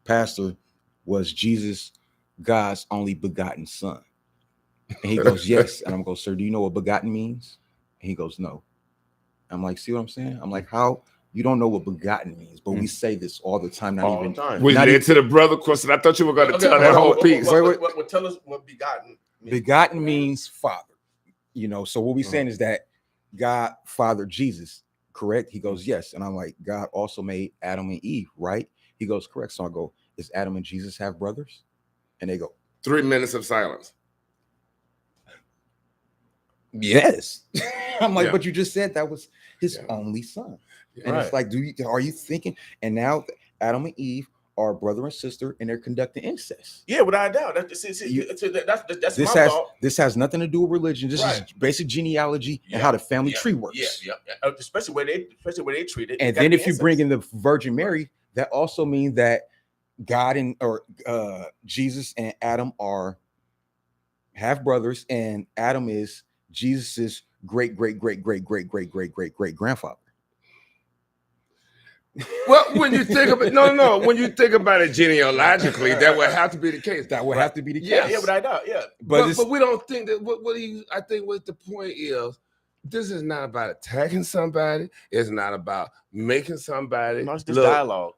pastor, was Jesus God's only begotten son? And he goes, yes. And I'm going, sir, do you know what begotten means? And he goes, no. I'm like, see what I'm saying? I'm like, how? You don't know what begotten means, but we say this all the time. All the time. We led to the brother question. I thought you were going to tell that whole piece. What tell us what begotten means. Begotten means father. You know, so what we're saying is that God fathered Jesus, correct? He goes, yes. And I'm like, God also made Adam and Eve, right? He goes, correct. So I go, does Adam and Jesus have brothers? And they go, 3 minutes of silence. Yes. I'm like, but you just said that was his only son. And Right. it's like, are you thinking? And now Adam and Eve are brother and sister, and they're conducting incest. Yeah, without a doubt. That's This my has thought. this has nothing to do with religion. This Right. is basic genealogy and how the family tree works. Yeah. Especially where they treat it. And then if you bring in the Virgin Mary, that also means that God and Jesus and Adam are half brothers, and Adam is Jesus's great grandfather. Well, when you think of it, no, when you think about it genealogically, that would have to be the case. That would have to be the case. Yeah, without a doubt. Yeah. But we don't think that I think what the point is, this is not about attacking somebody. It's not about making somebody. No, it's just dialogue.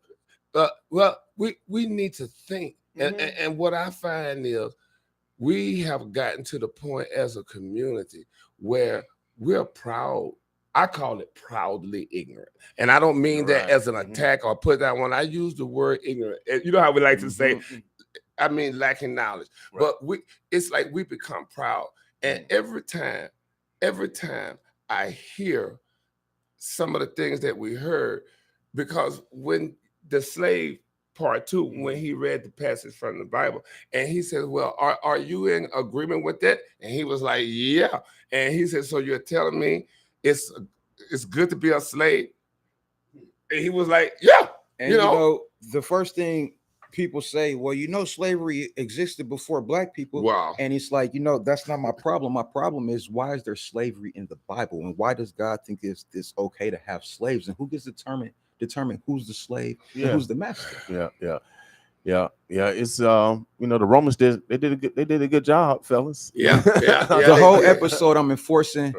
Well, we need to think. And what I find is we have gotten to the point as a community where we're proud. I call it proudly ignorant. And I don't mean that as an attack or put that when I use the word ignorant. You know how we like to say, I mean lacking knowledge. But it's like we become proud. And every time I hear some of the things that we heard, because when the slave part 2, when he read the passage from the Bible, and he said, well, are you in agreement with that? And he was like, yeah. And he said, so you're telling me it's good to be a slave? And he was like, yeah. And you know, the first thing people say, well, slavery existed before black people. Wow. And it's like, that's not my problem. My problem is, why is there slavery in the Bible? And why does God think it's okay to have slaves? And who gets determine who's the slave and who's the master? Yeah. It's the Romans did a good job, fellas. The whole episode, I'm enforcing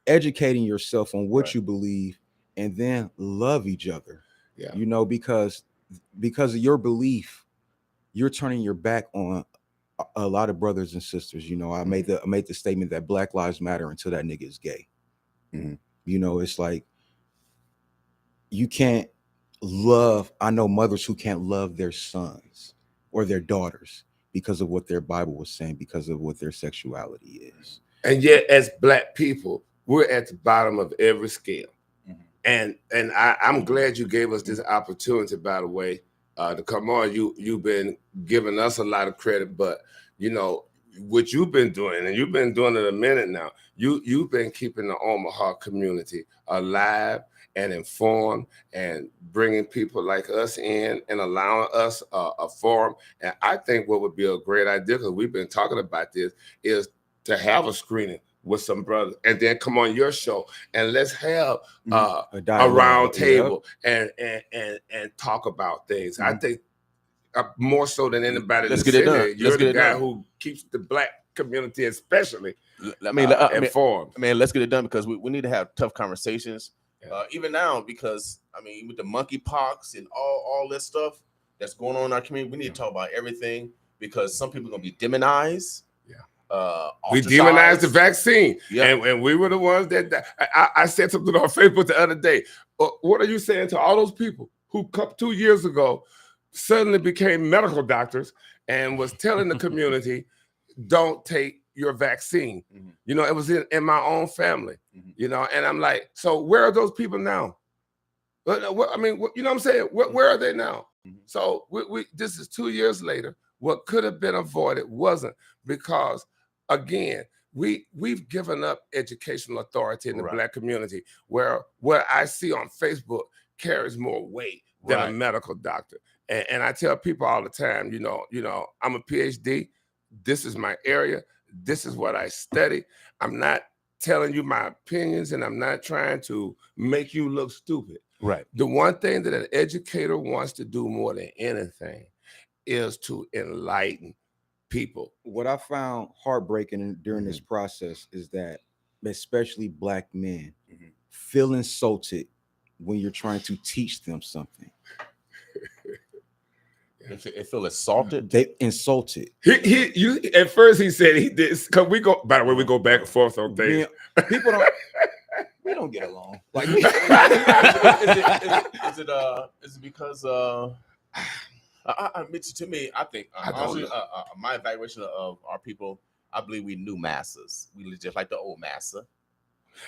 educating yourself on what you believe, and then love each other. Because of your belief, you're turning your back on a lot of brothers and sisters. I made the statement that Black Lives Matter until that nigga is gay. It's like, you can't love. I know mothers who can't love their sons or their daughters because of what their Bible was saying, because of what their sexuality is. And yet, as black people, we're at the bottom of every scale. And I'm glad you gave us this opportunity, by the way, to come on. You've been giving us a lot of credit, but what you've been doing, and you've been doing it a minute now, you've been keeping the Omaha community alive and informed, and bringing people like us in and allowing us a forum. And I think what would be a great idea, because we've been talking about this, is to have a screening with some brothers, and then come on your show and let's have a round table and talk about things. I think more so than anybody. Let's get it done. You're the guy who keeps the black community, especially, informed. Let's get it done, because we need to have tough conversations. Even now, because with the monkeypox and all this stuff that's going on in our community, we need to talk about everything, because some people are going to be demonized. We demonized the vaccine, and we were the ones that I said something on Facebook the other day. What are you saying to all those people who 2 years ago suddenly became medical doctors and was telling the community, don't take your vaccine? It was in my own family, and I'm like, so where are those people now? You know what I'm saying? Where are they now? So this is 2 years later. What could have been avoided wasn't, because again, we've given up educational authority in the black community, where what I see on Facebook carries more weight than a medical doctor. And I tell people all the time, I'm a PhD. This is my area. This is what I study. I'm not telling you my opinions, and I'm not trying to make you look stupid. Right. The one thing that an educator wants to do more than anything is to enlighten people. What I found heartbreaking during this process is that, especially black men, feel insulted when you're trying to teach them something. They feel assaulted. They insulted. At first he said he did, because we go. By the way, we go back and forth on things. People don't. We don't get along. Like, is it because to me, I think honestly, my evaluation of our people, I believe we knew masses. We lived just like the old massa.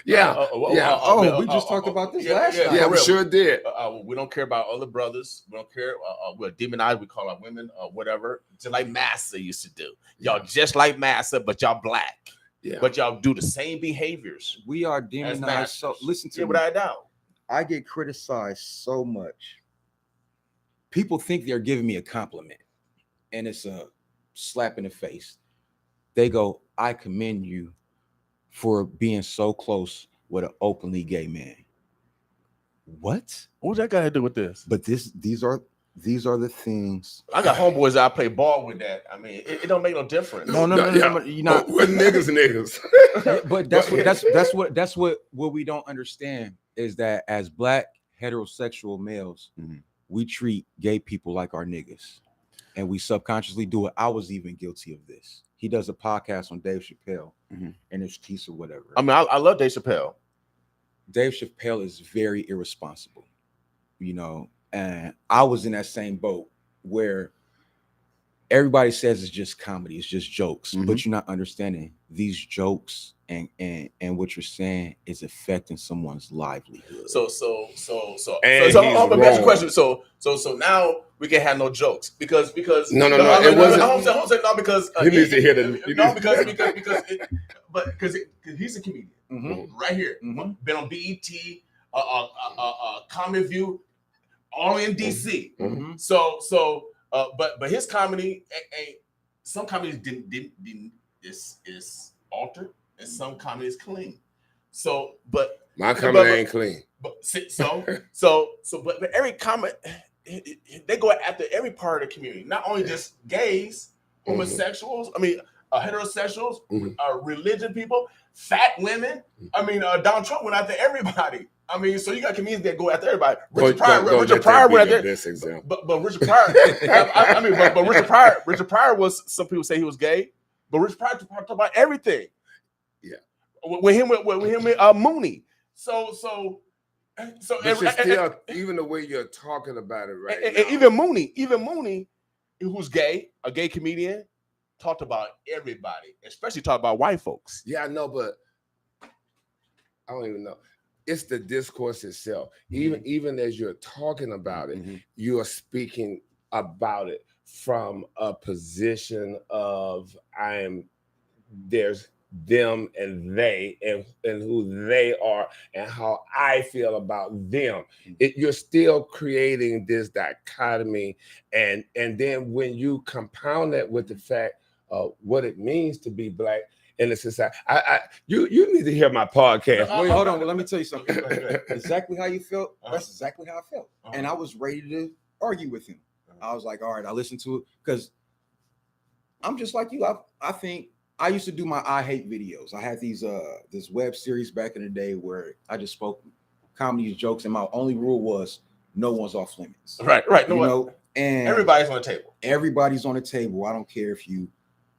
We just talked about this last time. Yeah, we sure did. We don't care about other brothers. We don't care. We're demonized. We call our women whatever. Just like Massa used to do. Y'all just like Massa, but y'all black. Yeah. But y'all do the same behaviors. We are demonized. So listen to me. Without a doubt. I get criticized so much. People think they're giving me a compliment, and it's a slap in the face. They go, I commend you for being so close with an openly gay man. What? What's that got to do with this? But these are these are the things. I got homeboys that I play ball with that. I mean, it don't make no difference. No. You're not. We're niggas. But that's what we don't understand is that as black heterosexual males, we treat gay people like our niggas, and we subconsciously do it. I was even guilty of this. He does a podcast on Dave Chappelle, and it's Tease or whatever. I mean, I love Dave Chappelle. Dave Chappelle is very irresponsible, you know, and I was in that same boat where everybody says it's just comedy, it's just jokes, but you're not understanding these jokes and what you're saying is affecting someone's livelihood. So And let he's me ask you a wrong. question. So now we can have no jokes because No, it wasn't. I'm saying no because He needs to hear the. because he's a comedian right here. Been on BET, Comedy View, all in DC. But his comedy ain't. Some comedies didn't is altered, and some comedy is clean. So, but My comedy ain't clean. But every comment, they go after every part of the community, not only just gays, homosexuals. I mean, heterosexuals, religion people, fat women. I mean, Donald Trump went after everybody. I mean, so you got comedians that go after everybody. Richard Pryor went after. This example. But Richard Pryor, but Richard Pryor was. Some people say he was gay, but Richard Pryor talked about everything. Yeah. With him, Mooney. So But you're still, even the way you're talking about it right now. even Mooney, who's gay, a gay comedian, talked about everybody, especially talked about white folks. Yeah, I know, but I don't even know. It's the discourse itself. Even as you're talking about it, you are speaking about it from a position of there's them and they and who they are and how I feel about them. You're still creating this dichotomy, and then when you compound that with the fact of what it means to be black in the society, you need to hear my podcast. Wait, hold on. Well, let me tell you something. Exactly how you felt. That's exactly how I felt, and I was ready to argue with him. I was like, all right, I listened to it because I'm just like you. I think I used to do my I hate videos. I had these this web series back in the day where I just spoke comedy jokes, and my only rule was no one's off limits. Right. And everybody's on the table. Everybody's on the table. I don't care if you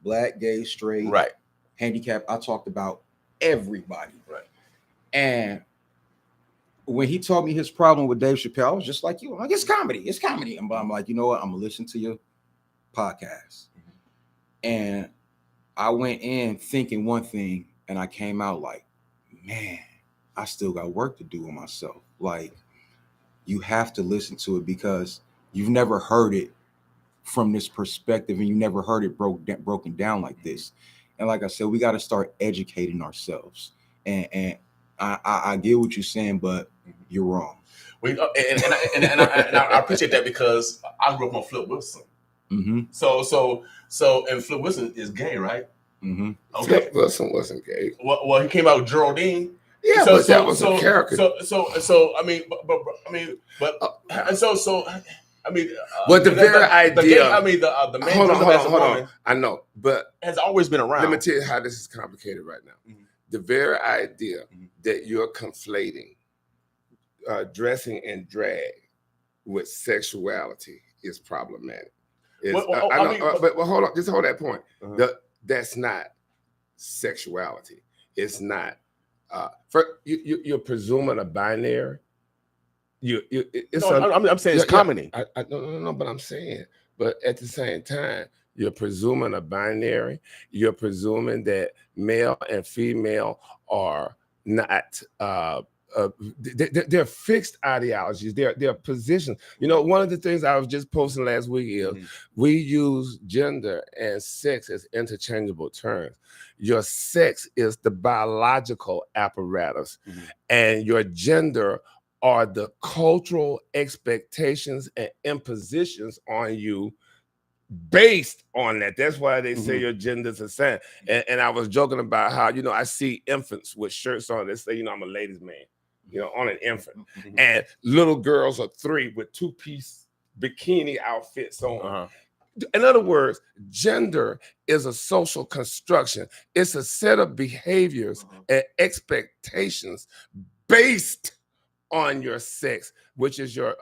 black, gay, straight, right, handicapped. I talked about everybody. Right. And when he told me his problem with Dave Chappelle, I was just like you. I'm like, it's comedy. It's comedy. But I'm like, you know what? I'm gonna listen to your podcast. And I went in thinking one thing, and I came out like, man, I still got work to do on myself. Like, you have to listen to it because you've never heard it from this perspective, and you never heard it broken down like this. And like I said, we got to start educating ourselves. And I get what you're saying, but you're wrong. And I appreciate that because I grew up on Flip Wilson. So and Flip Wilson is gay, right? Okay. Flip Wilson wasn't gay. Well, he came out with Geraldine. Yeah, but that was a character. But the very idea. The main hold on. I know, but has always been around. Let me tell you how this is complicated right now. The very idea that you're conflating dressing in drag with sexuality is problematic. But hold on, just hold that point. That's not sexuality. It's not. You're presuming a binary. I'm saying it's comedy. No, but I'm saying, but at the same time, you're presuming a binary. You're presuming that male and female are not. They're fixed ideologies. They're positions. You know, one of the things I was just posting last week is we use gender and sex as interchangeable terms. Your sex is the biological apparatus, and your gender are the cultural expectations and impositions on you based on that. That's why they say your gender's a sign. And I was joking about how, you know, I see infants with shirts on that say, you know, I'm a ladies' man, you know, on an infant. And little girls are 3 with 2-piece bikini outfits on. Uh-huh. In other words, gender is a social construction. It's a set of behaviors and expectations based on your sex, which is your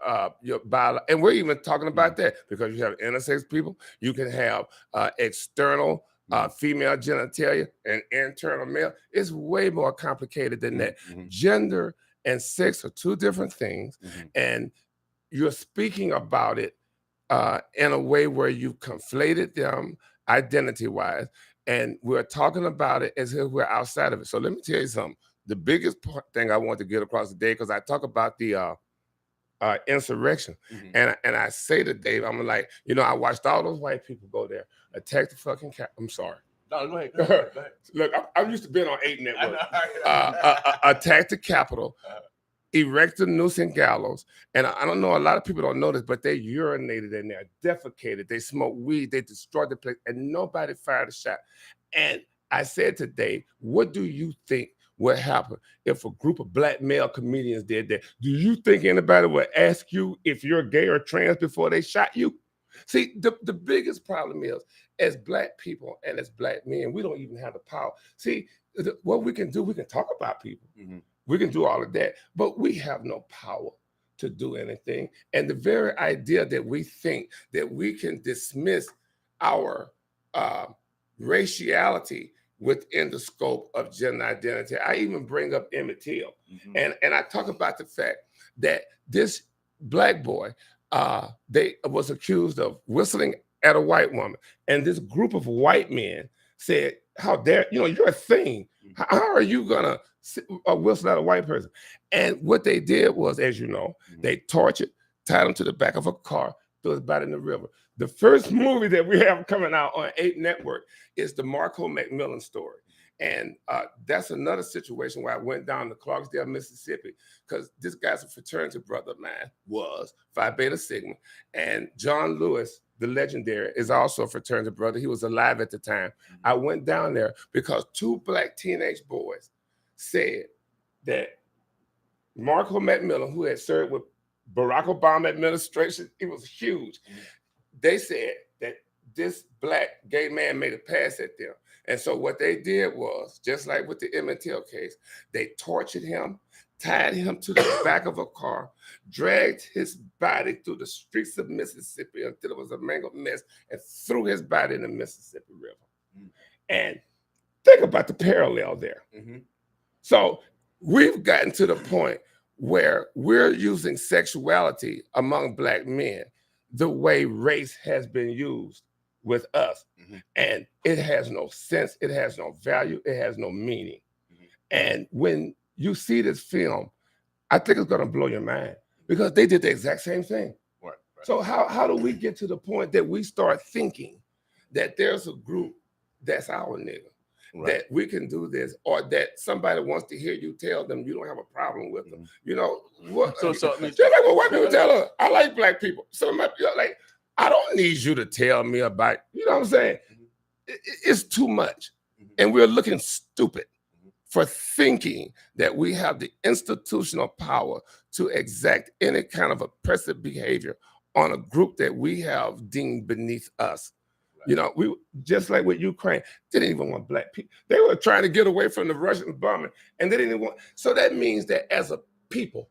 bio. And we're even talking about that because you have intersex people. You can have external female genitalia and internal male. It's way more complicated than that. Gender and sex are two different things, and you're speaking about it in a way where you conflated them identity-wise, and we're talking about it as if we're outside of it. So let me tell you something. The biggest thing I want to get across today, because I talk about the insurrection, and I say to Dave, I'm like, I watched all those white people go there, attack the fucking I'm sorry. No, go ahead. Go ahead. Look, I'm used to being on 8 Network. Attack the Capitol, erect the noose and gallows. And I don't know, a lot of people don't know this, but they urinated in there, defecated, they smoked weed, they destroyed the place, and nobody fired a shot. And I said to Dave, what do you think would happen if a group of black male comedians did that? Do you think anybody would ask you if you're gay or trans before they shot you? See, the biggest problem is, as black people and as black men, we don't even have the power. See, what we can do, we can talk about people. We can do all of that, but we have no power to do anything. And the very idea that we think that we can dismiss our raciality within the scope of gender identity. I even bring up Emmett Till, and I talk about the fact that this black boy, they was accused of whistling at a white woman, and this group of white men said, "How dare you're a thing? How are you gonna whistle at a white person?" And what they did was, as you know, they tortured, tied him to the back of a car, threw his body in the river. The first movie that we have coming out on 8 Network is the Marco McMillan story. And that's another situation where I went down to Clarksdale, Mississippi, because this guy's a fraternity brother of mine, was Phi Beta Sigma. And John Lewis, the legendary, is also a fraternity brother. He was alive at the time. I went down there because 2 black teenage boys said that Marco McMillan, who had served with Barack Obama administration, it was huge. They said that this black gay man made a pass at them. And so what they did was, just like with the Emmett Till case, they tortured him, tied him to the back of a car, dragged his body through the streets of Mississippi until it was a mangled mess, and threw his body in the Mississippi River. And think about the parallel there. So we've gotten to the point where we're using sexuality among black men the way race has been used with us. And it has no sense, it has no value, it has no meaning. And when you see this film, I think it's gonna blow your mind because they did the exact same thing. So how do we get to the point that we start thinking that there's a group that's our nigga, that we can do this, or that somebody wants to hear you tell them you don't have a problem with them? What? Just like when white people tell us, I like black people. So like, I don't need you to tell me about, you know what I'm saying? It's too much. And we're looking stupid for thinking that we have the institutional power to exact any kind of oppressive behavior on a group that we have deemed beneath us. We just like with Ukraine, they didn't even want black people. They were trying to get away from the Russian bombing, and they didn't want. So that means that as a people,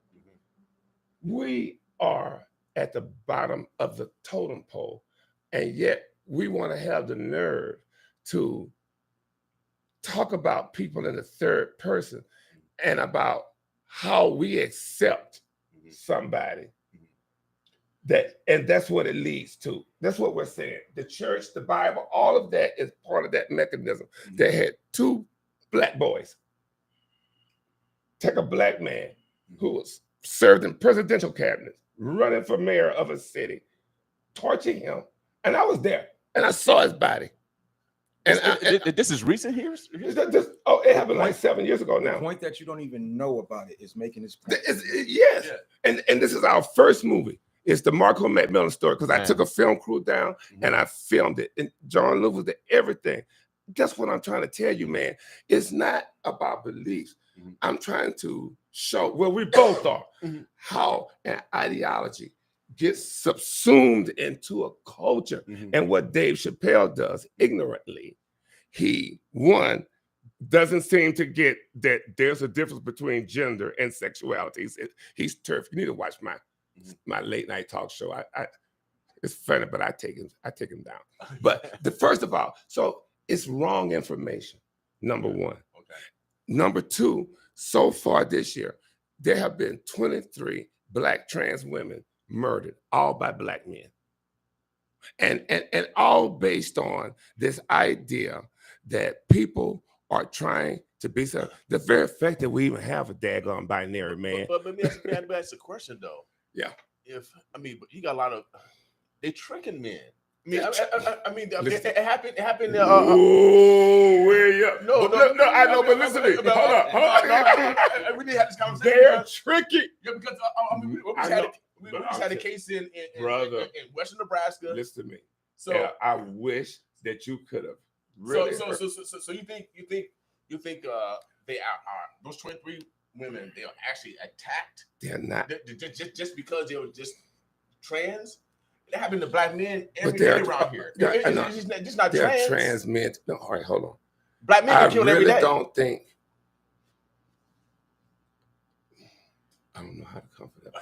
we are at the bottom of the totem pole, and yet we want to have the nerve to talk about people in the third person and about how we accept somebody. And that's what it leads to. That's what we're saying. The church, the Bible, all of that is part of that mechanism. They had 2 black boys take a black man who was served in presidential cabinets, running for mayor of a city, torching him. And I was there, and I saw his body. And this is recent here? It happened like 7 years ago now. The point that you don't even know about it is making this point. Yes. Yeah. And this is our first movie. It's the Marco McMillan story, because I took a film crew down and I filmed it. And John Lewis did everything. That's what I'm trying to tell you, man. It's not about beliefs. I'm trying to show, well, we both are, how an ideology gets subsumed into a culture. Mm-hmm. And what Dave Chappelle does ignorantly, he, one, doesn't seem to get that there's a difference between gender and sexuality. He's turf. You need to watch my late night talk show. It's funny, but I take him down. But first of all, so it's wrong information, number one. Okay. Number two, so far this year, there have been 23 Black trans women murdered, all by Black men. And all based on this idea that people are trying to be so. The very fact that we even have a daggone binary, man. But let me ask a question though. Yeah. But you got a lot of, they tricking men. Listen. It happened. Oh, where you? No, I know, but listen to me. Hold on. We didn't have this conversation. They're tricky. Yeah, because we just had a case in Western Nebraska. Listen to me. So yeah, I wish that you could have really. So you think they are those 23 women? They are actually attacked. They're not. Just because they were just trans. It happened to Black men every day around here. It's just not they're trans. Trans men. No, all right, hold on. Black men get killed every day. I really don't think. I don't know how to come for that.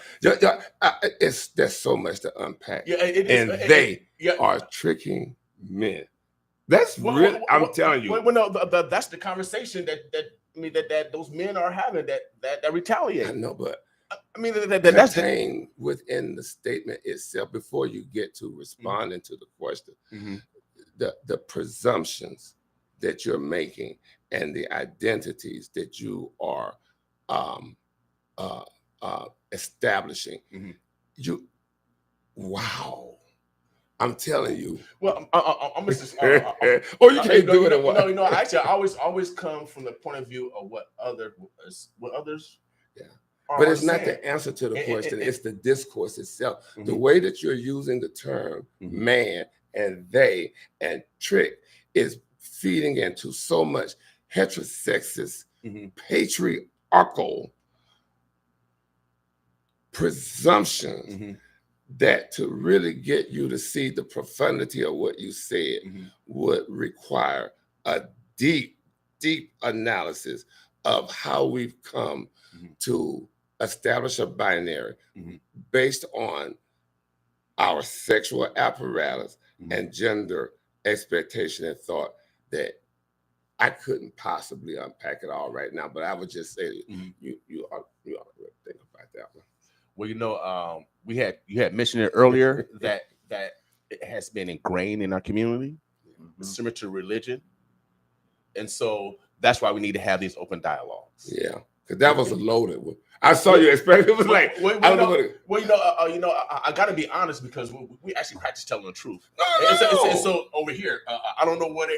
There's so much to unpack. Yeah, they are tricking men. That's real. I'm telling you. Well, no, that's the conversation that those men are having that retaliate. I know, but that's contained within the statement itself. Before you get to responding to the question, the presumptions that you're making and the identities that you are establishing. Wow. I'm telling you. Well, I'm just. You can't do it. No. Actually, I always come from the point of view of what others. Yeah. But it's not the answer to the question. It's the discourse itself. The way that you're using the term man and they and trick is feeding into so much heterosexist, patriarchal presumptions that to really get you to see the profundity of what you said would require a deep, deep analysis of how we've come to establish a binary based on our sexual apparatus and gender expectation and thought that I couldn't possibly unpack it all right now, but I would just say you ought to think about that one. Well, you had mentioned it earlier that it has been ingrained in our community, similar to religion, and so that's why we need to have these open dialogues. Yeah, because that was a loaded one. I saw you expect it was like I got to be honest because we actually practice telling the truth. No. So over here, I don't know what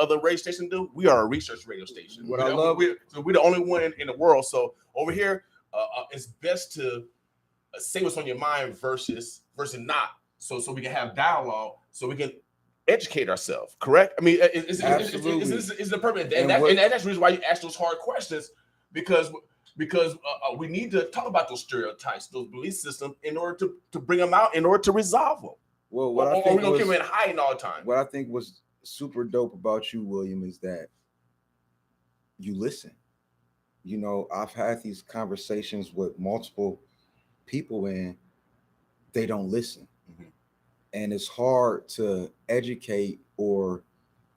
other radio stations do. We are a research radio station. What I love, we're the only one in the world. So over here, it's best to say what's on your mind versus not. So we can have dialogue. So we can educate ourselves. Correct? I mean, it's the purpose, and that's the reason why you ask those hard questions because we need to talk about those stereotypes, those belief systems, in order to bring them out, in order to resolve them. Well, we're gonna keep them hiding all the time. What I think was super dope about you, William, is that you listen. You know, I've had these conversations with multiple people, and they don't listen, and it's hard to educate or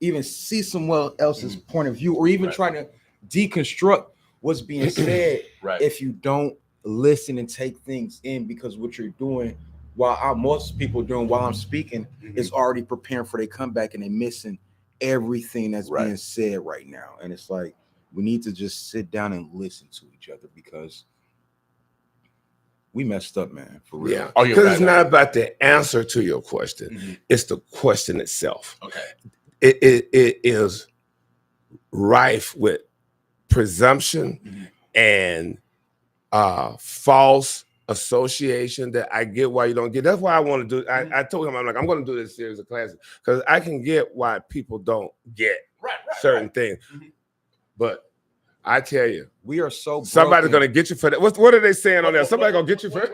even see someone else's point of view, or even try to deconstruct what's being said if you don't listen and take things in, because what you're doing most people doing while I'm speaking is already preparing for their comeback, and they're missing everything that's being said right now. And it's like, we need to just sit down and listen to each other, because we messed up, man, for real. Yeah, because it's not about the answer to your question. It's the question itself. Okay. It is rife with presumption and false association that I get why you don't get. That's why I want to do. I told him, I'm going to do this series of classes because I can get why people don't get certain things. But I tell you, we are so somebody's going to get you for that. What are they saying on there? Somebody going to get you for it?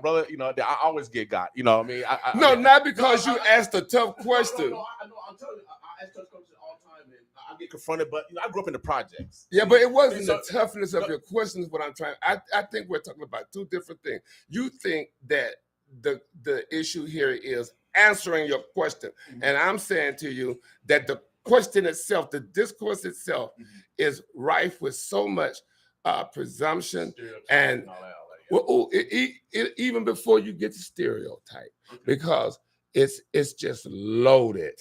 brother. I always get got. You know, what I mean, No, not because you asked a tough question. No, I'm telling you, I ask tough questions all the time, and I get confronted. But I grew up in the projects. Yeah, but it wasn't the toughness of your questions. What I'm trying, I think we're talking about two different things. You think that the issue here is answering your question, and I'm saying to you that the question itself, the discourse itself, is rife with so much presumption and even before you get to stereotype, because it's just loaded.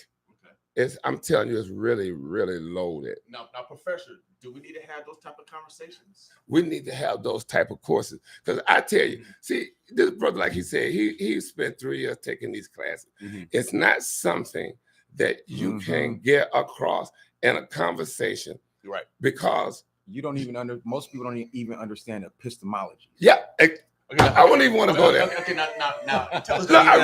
I'm telling you, it's really, really loaded. Now, Professor, do we need to have those type of conversations? We need to have those type of courses, because I tell you, see, this brother, like he said, he spent 3 years taking these classes. It's not something that you can get across in a conversation, right? Because you don't even most people don't even understand epistemology. Yeah, I wouldn't even want to go there. Okay, now, tell us the meaning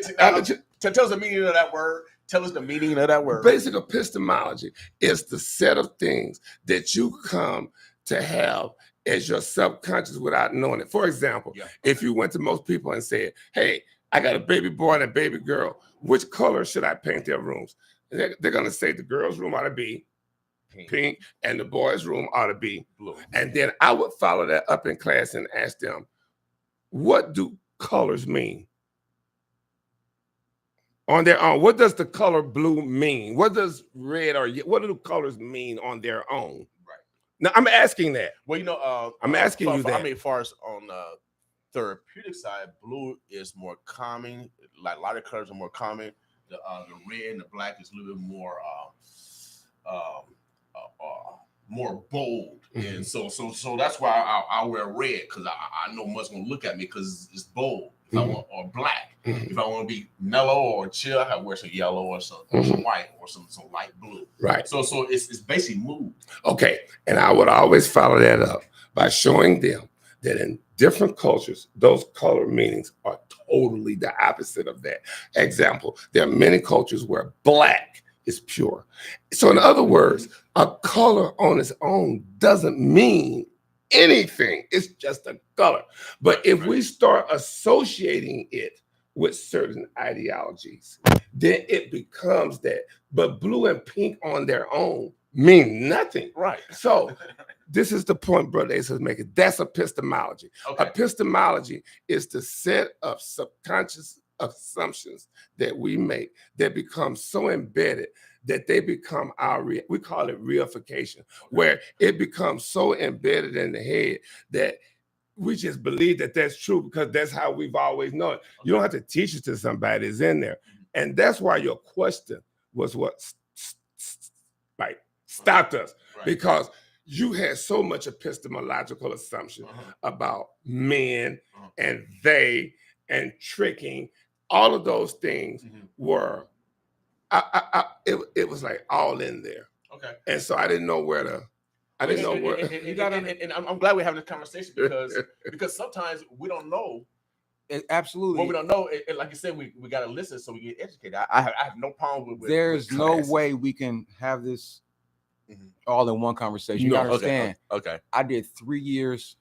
of that word. Tell us the meaning of that word. Tell us the meaning of that word. Basic epistemology is the set of things that you come to have as your subconscious without knowing it. For example, if you went to most people and said, hey, I got a baby boy and a baby girl, which color should I paint their rooms? They're going to say the girl's room ought to be pink and the boy's room ought to be blue. And then I would follow that up in class and ask them, what do colors mean? On their own, what does the color blue mean? What does red or what do colors mean on their own? Right. Now, I'm asking that. Well, I'm asking you that. I mean, as far as on the therapeutic side, blue is more calming. Like a lot of colors are more calming. The red and the black is a little bit more more bold, and so that's why I wear red, because I know what's gonna look at me because it's bold. If I want, or black. If I want to be mellow or chill, I wear some yellow or some white or some light blue. Right. So it's basically mood. Okay, and I would always follow that up by showing them that in different cultures, those color meanings are totally the opposite of that. Example, there are many cultures where black is pure. So in other words, a color on its own doesn't mean anything. It's just a color. But if we start associating it with certain ideologies, then it becomes that. But blue and pink on their own mean nothing. Right. So this is the point Brother Ace is making. That's epistemology. Okay. Epistemology is the set of subconscious assumptions that we make that become so embedded that they become we call it reification, where it becomes so embedded in the head that we just believe that that's true because that's how we've always known it. You don't have to teach it to somebody that's in there. And that's why your question was what stopped us, because you had so much epistemological assumption about men and they and tricking. All of those things were, it was like all in there. Okay. And so I didn't know where to, And I'm glad we're having this conversation because sometimes we don't know. Absolutely. What we don't know, and like you said, we got to listen so we get educated. I have no problem with There's no way we can have this all in one conversation. You understand? Okay. I did 3 years,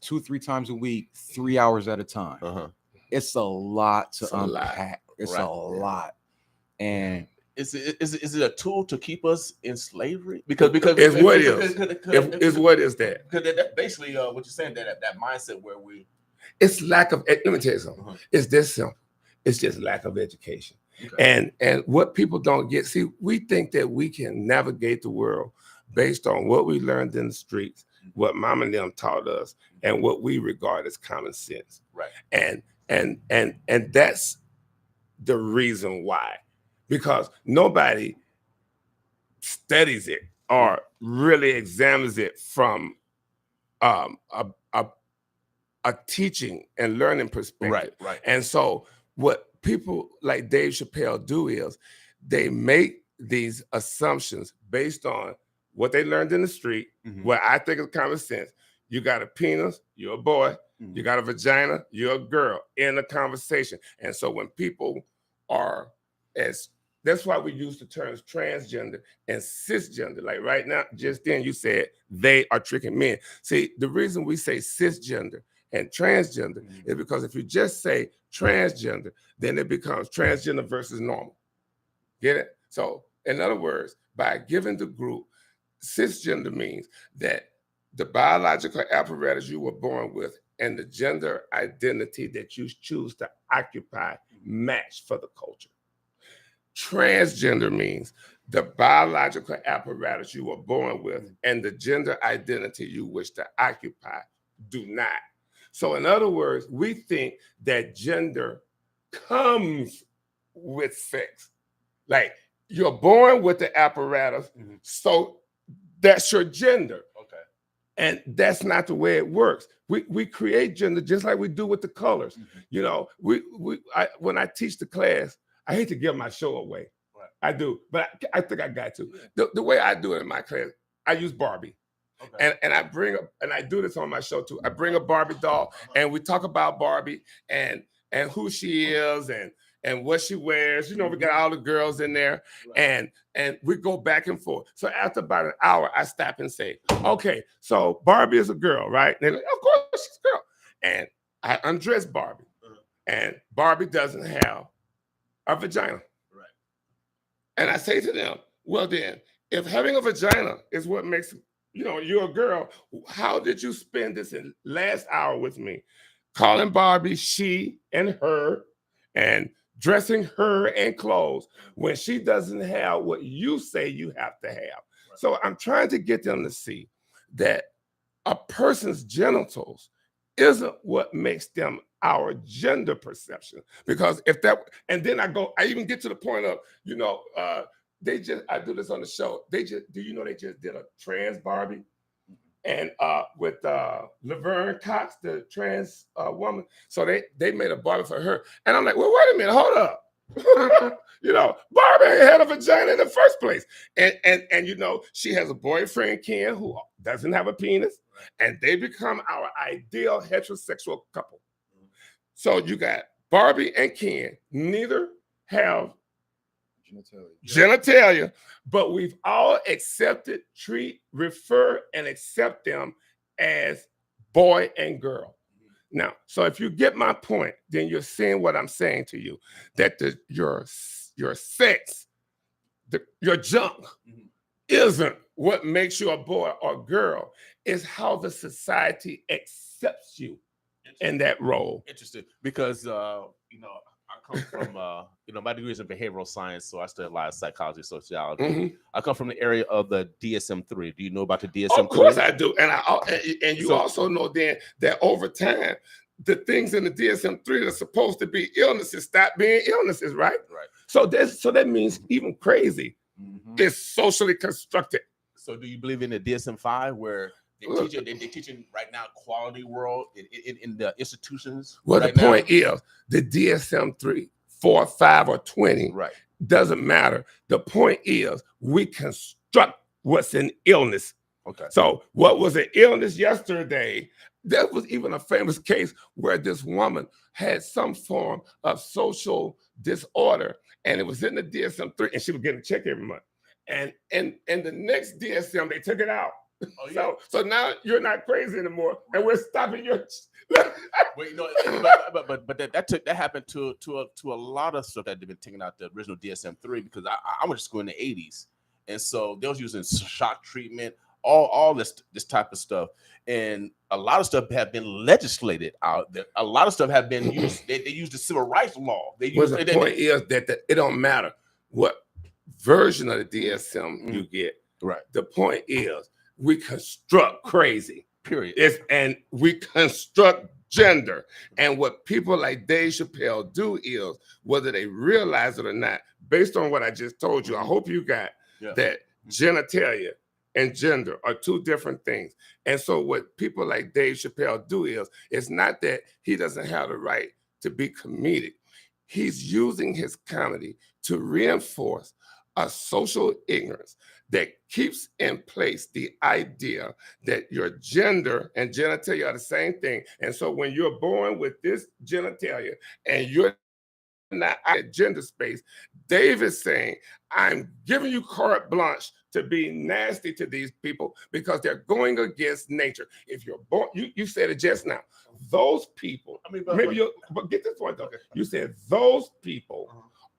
2-3 times a week, 3 hours at a time. It's a lot to unpack. It's a lot. And is it a tool to keep us in slavery? Because it's what is. It's what is that? Because that basically what you're saying, that mindset where we. It's lack of. Let me tell you something. It's this simple. It's just lack of education. Okay. And what people don't get. See, we think that we can navigate the world based on what we learned in the streets, what mom and them taught us, and what we regard as common sense. Right. And that's the reason why, because nobody studies it or really examines it from a teaching and learning perspective. Right. And so what people like Dave Chappelle do is they make these assumptions based on what they learned in the street, what I think is common sense. You got a penis, you're a boy. You got a vagina, you're a girl in a conversation. And so when people are that's why we use the terms transgender and cisgender. Like right now, just then you said they are tricking men. See, the reason we say cisgender and transgender is because if you just say transgender, then it becomes transgender versus normal. Get it? So, in other words, by giving the group, cisgender means that the biological apparatus you were born with and the gender identity that you choose to occupy match for the culture. Transgender means the biological apparatus you were born with and the gender identity you wish to occupy do not. So in other words, we think that gender comes with sex. Like you're born with the apparatus, so that's your gender. Okay. And that's not the way it works. We create gender just like we do with the colors. You know, when I teach the class, I hate to give my show away. Right. I do, but I think I got to. The way I do it in my class, I use Barbie. Okay. And I bring up, and I do this on my show too. I bring a Barbie doll and we talk about Barbie and who she is and what she wears. You know, we got all the girls in there, and we go back and forth. So after about an hour, I stop and say, okay, so Barbie is a girl, right? And they're like, of course she's a girl. And I undress Barbie. And Barbie doesn't have a vagina. Right. And I say to them, well then, if having a vagina is what makes, you know, you're a girl, how did you spend this last hour with me? Calling Barbie she and her and dressing her in clothes when she doesn't have what you say you have to have. Right. So I'm trying to get them to see that a person's genitals isn't what makes them our gender perception. Because if that, and then I even get to the point of, you know, I do this on the show. Do you know they just did a trans Barbie? And with Laverne Cox, the trans woman. So they made a Barbie for her. And I'm like, well, wait a minute, hold up. You know, Barbie had a vagina in the first place. And you know, she has a boyfriend, Ken, who doesn't have a penis. And they become our ideal heterosexual couple. So you got Barbie and Ken, neither have genitalia, but we've all accepted, treat, refer, and accept them as boy and girl. Now, so if you get my point, then you're seeing what I'm saying to you, that your sex, your junk, isn't what makes you a boy or girl. It's how the society accepts you in that role. Interesting, because you know, I come from you know, my degree is in behavioral science, so I study a lot of psychology, sociology. I come from the area of the DSM-3. Do you know about the DSM-3? Of course I do, and you also know then that over time, the things in the DSM-3 that are supposed to be illnesses stop being illnesses, right? Right. So that means even crazy is socially constructed. So do you believe in the DSM-5 where they're teaching right now quality world in the institutions? Well, right the point is the DSM-3, 4, 5, or 20 doesn't matter. The point is we construct what's an illness. Okay. So what was an illness yesterday, there was even a famous case where this woman had some form of social disorder and it was in the DSM-3 and she was getting a check every month. And the next DSM, they took it out. Oh, yeah. So now you're not crazy anymore, and we're stopping your. Well, you know, but that happened to a lot of stuff that they've been taking out the original DSM-3 because I went to school in the 80s, and so they was using shock treatment, all this type of stuff, and a lot of stuff have been legislated out there. A lot of stuff have been used. They use the civil rights law. The point is that it don't matter what version of the DSM you get. Right. The point is we construct crazy. Period. And we construct gender. And what people like Dave Chappelle do is, whether they realize it or not, based on what I just told you, I hope you got that genitalia and gender are two different things. And so what people like Dave Chappelle do is, it's not that he doesn't have the right to be comedic. He's using his comedy to reinforce a social ignorance that keeps in place the idea that your gender and genitalia are the same thing. And so when you're born with this genitalia and you're not at gender space. Dave is saying, I'm giving you carte blanche to be nasty to these people because they're going against nature. If you're born, you said it just now. Those people, but get this one though. You said those people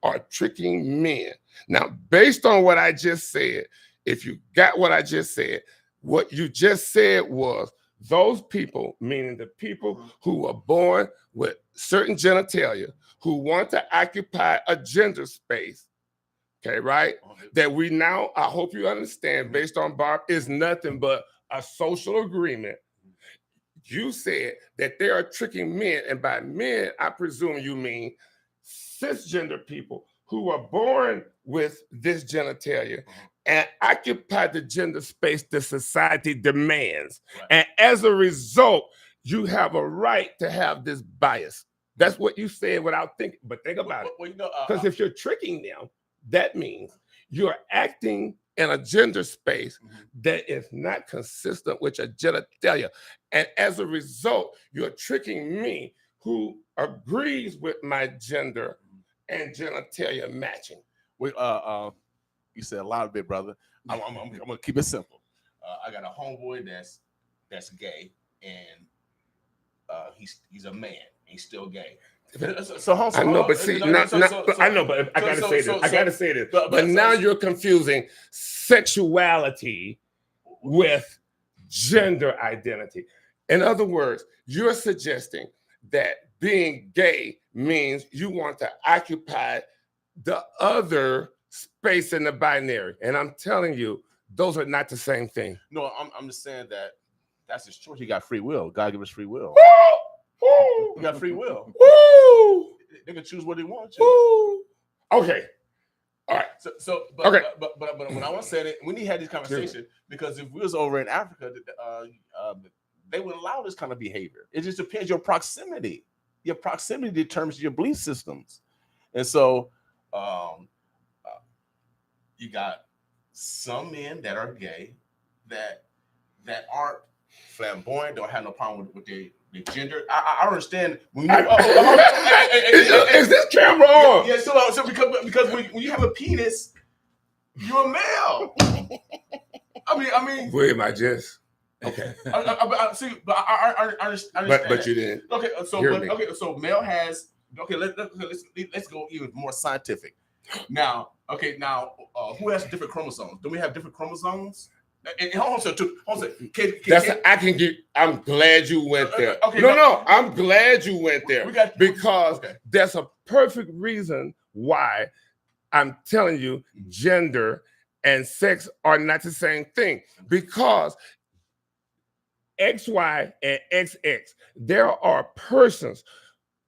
are tricking men. Now, based on what I just said, if you got what I just said, what you just said was those people, meaning the people who were born with certain genitalia, who want to occupy a gender space, okay, right? That we now, I hope you understand, based on Barb, is nothing but a social agreement. You said that they are tricking men, and by men, I presume you mean cisgender people who are born with this genitalia and occupy the gender space that society demands. Right. And as a result, you have a right to have this bias. That's what you said without thinking, but think about it. Because if you're tricking them, that means you're acting in a gender space that is not consistent with your genitalia. And as a result, you're tricking me who agrees with my gender and genitalia matching. You said a lot of it, brother. I'm gonna keep it simple. I got a homeboy that's gay, and he's a man. He's still gay. I know, but see, I know, but I gotta say this. I gotta say this. But now you're confusing sexuality with gender identity. In other words, you're suggesting that being gay means you want to occupy the other space in the binary. And I'm telling you, those are not the same thing. No, I'm just saying that that's his choice. He got free will. God give us free will. He got free will. They can choose what they want to. Okay. All right. But when I was saying it, we need to have this conversation because if we was over in Africa, they would allow this kind of behavior. It just depends your proximity. Your proximity determines your belief systems. And so you got some men that are gay that aren't flamboyant, don't have no problem with their gender. I understand. When you, is this camera on? Yeah. So because when you have a penis, you're a male. I mean. Where am I just? Okay. See, but I understand. But you didn't. Okay. So male has. Okay. Let's go even more scientific. Now, who has different chromosomes? Do we have different chromosomes? And I'm glad you went there. I'm glad you went there because there's a perfect reason why I'm telling you gender and sex are not the same thing. Because XY and XX, there are persons,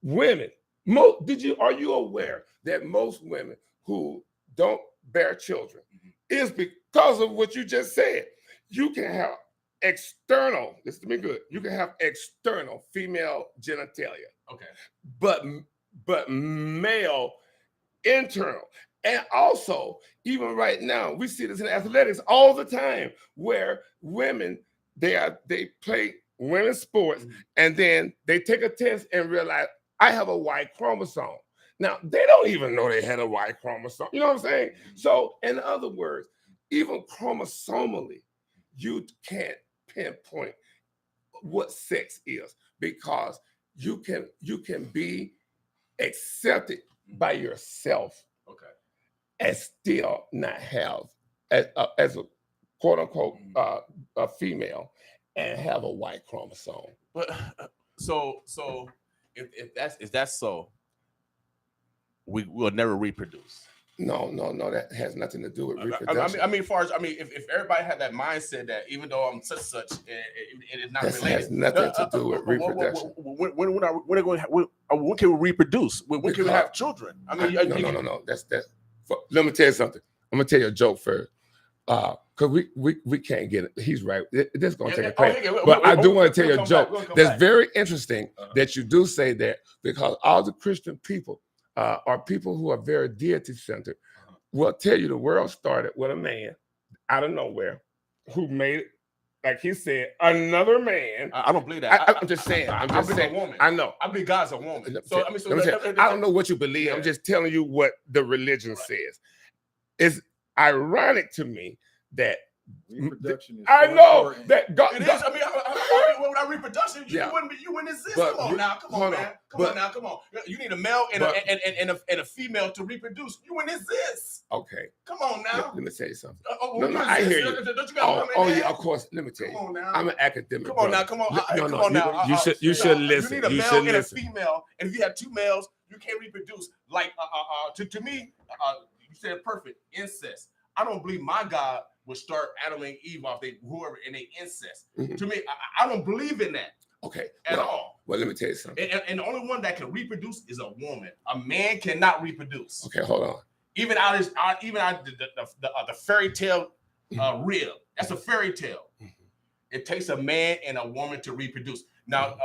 women. Are you aware that most women who don't bear children is because of what you just said? You can have external, listen to me good, you can have external female genitalia. Okay. But male internal. And also, even right now, we see this in athletics all the time where women, they play women's sports and then they take a test and realize I have a Y chromosome. Now, they don't even know they had a Y chromosome. You know what I'm saying? So, in other words, even chromosomally, you can't pinpoint what sex is because you can be accepted by yourself, and still not have as a quote unquote a female and have a Y chromosome. But so if that's so, we will never reproduce. No, that has nothing to do with reproduction. If everybody had that mindset that even though I'm such, it is not related. Has nothing to do with reproduction. When can we reproduce? When can we have children? No. That's. Let me tell you something. I'm gonna tell you a joke first, because we can't get it. He's right. This is gonna take a place. But I do want to tell you a joke that's very interesting that you do say that, because all the Christian people are people who are very deity-centered. Will tell you the world started with a man out of nowhere who made like he said, another man. I don't believe that. I'm just saying. I'm I just believe saying. a woman. I know. I believe God's a woman. So I mean, so Let me tell you, I don't know what you believe. I'm just telling you what the religion says. It's ironic to me that reproduction is I so know important. that God. It is. I mean, without reproduction, Yeah. you wouldn't exist. But Come on we- now. Come hold on, on. man. Come But- on now. Come on. You need a male and a female to reproduce. You wouldn't exist. Okay. Come on now. Let me tell you something. You No, I hear exist. you. Don't you got a woman, Oh man? yeah, of course. Let me tell you. Come on now. I'm an academic. Come on brother. now, come on. No, Come no, on now. You should listen. You need a You male should and listen. a female, and if you have two males, you can't reproduce. Like to me, you said perfect incest. I don't believe my God would start Adam and Eve off whoever in their incest. Mhm. To me, I don't believe in that Okay. at well, all. Well, let me tell you something. And the only one that can reproduce is a woman. A man cannot reproduce. Okay, hold on. Even out the fairy tale rib. That's a fairy tale. It takes a man and a woman to reproduce. Now,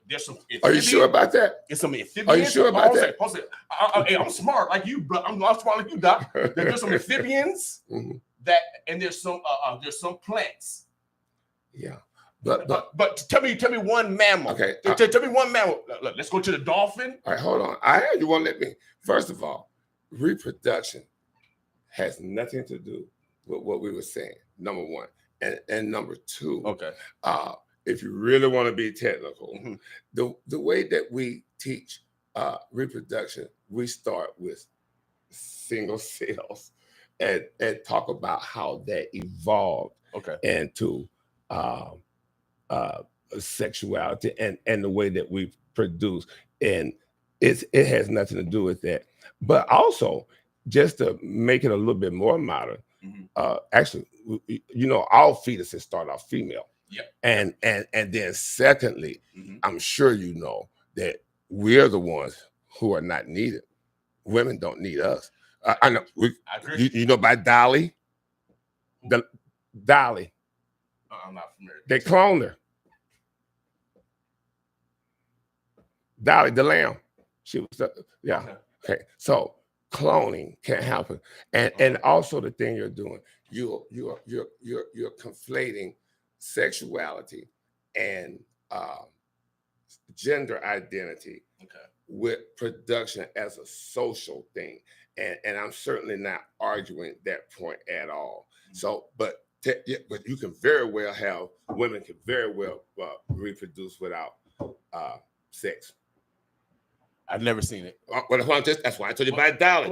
there's some. Are you sure about that? It's some amphibians. Are you sure about that? Hey, I'm smart like you, bro. I'm smart like you, Doc. There's some amphibians Mhm. and there's some plants. Yeah, But tell me one mammal. Okay, Tell me one mammal. Look, let's go to the dolphin. all right, hold on. I heard you won't let me. First of all, reproduction has nothing to do with what we were saying. Number one, and number two. Okay. If you really want to be technical, Mhm. the way that we teach reproduction, we start with single cells and talk about how that evolved Okay. into sexuality and the way that we produce, and it has nothing to do with that. But also, just to make it a little bit more modern, actually, all fetuses start off female. Yep. And then secondly, Mhm. I'm sure you know that we're the ones who are not needed. Women don't need us. I know. I agree. You know about Dolly? Dolly. I'm not familiar. They cloned her. Dolly the lamb. She was yeah. Okay. So cloning can happen, and also the thing you're doing, you're conflating sexuality and gender identity with production as a social thing, and I'm certainly not arguing that point at all. So, but you can very well have women can very well reproduce without sex. I've never seen it. Well, that's why I told you about Dolly.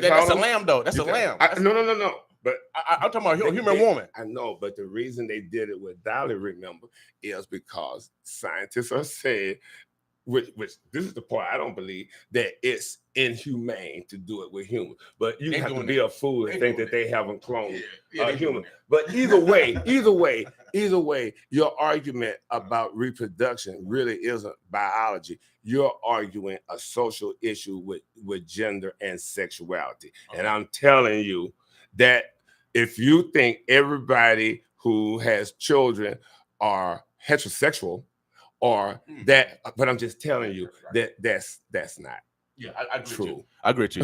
That's a lamb, though. That's a lamb. No. But I'm talking about a human woman. I know, but the reason they did it with Dolly, remember, is because scientists are saying, which this is the part I don't believe, that it's inhumane to do it with humans. But you have to be a fool and think that they haven't cloned a human. But either way, your argument about reproduction really isn't biology. You're arguing a social issue with gender and sexuality. And I'm telling you that if you think everybody who has children are heterosexual, or that, but I'm just telling you that that's not. Yeah, I agree true. with you. I agree with you.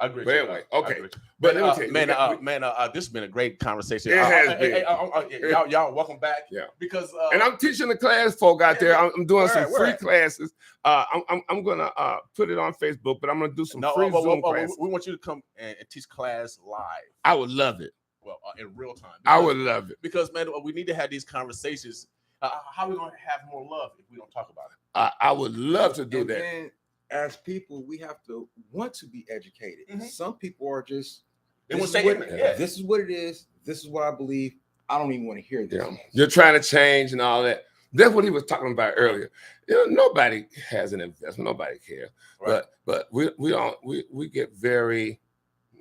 I agree with But you. anyway, I okay. agree with you. But let me tell you, this has been a great conversation. It has been. Y'all welcome back. Yeah. Because and I'm teaching the class folk out there. I'm doing Where some at? Where free at? classes. I'm gonna put it on Facebook, but I'm gonna do some free Zoom classes. We want you to come and teach class live. I would love it. Well, in real time. I would love it. Because man, we need to have these conversations. How are we gonna have more love if we don't talk about it? I would love to do And that. then, as people, we have to want to be educated. Mhm. Some people are just They this want is to say what- it. Yeah. this is what it is. This is what I believe. I don't even want to hear this. Yeah. You're trying to change and all that. That's what he was talking about earlier. Nobody has an investment. Nobody cares. Right. But we get very,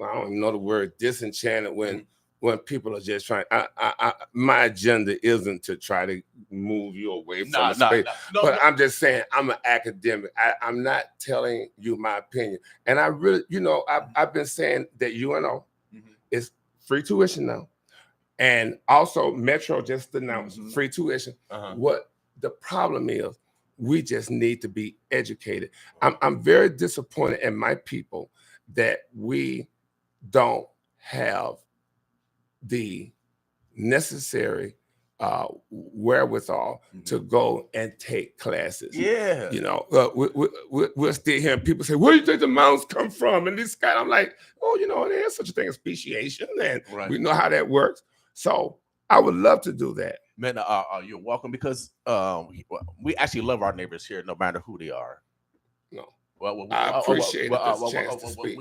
I don't even know the word, disenchanted when people are just trying. My agenda isn't to try to move you away from the space. But I'm just saying, I'm an academic. I'm not telling you my opinion. And I really, I've been saying that UNO is free tuition now. And also Metro just announced free tuition. What the problem is, we just need to be educated. I'm very disappointed in my people that we don't have the necessary wherewithal to go and take classes. Yeah. You know, we're still hearing people say, "Where do you think the mountains come from?" And this guy, I'm like, "Oh, you know, there's such a thing as speciation, and we know how that works." So I would love to do that. Man, you're welcome, because we actually love our neighbors here, no matter who they are. No, well, I appreciate this chance to speak.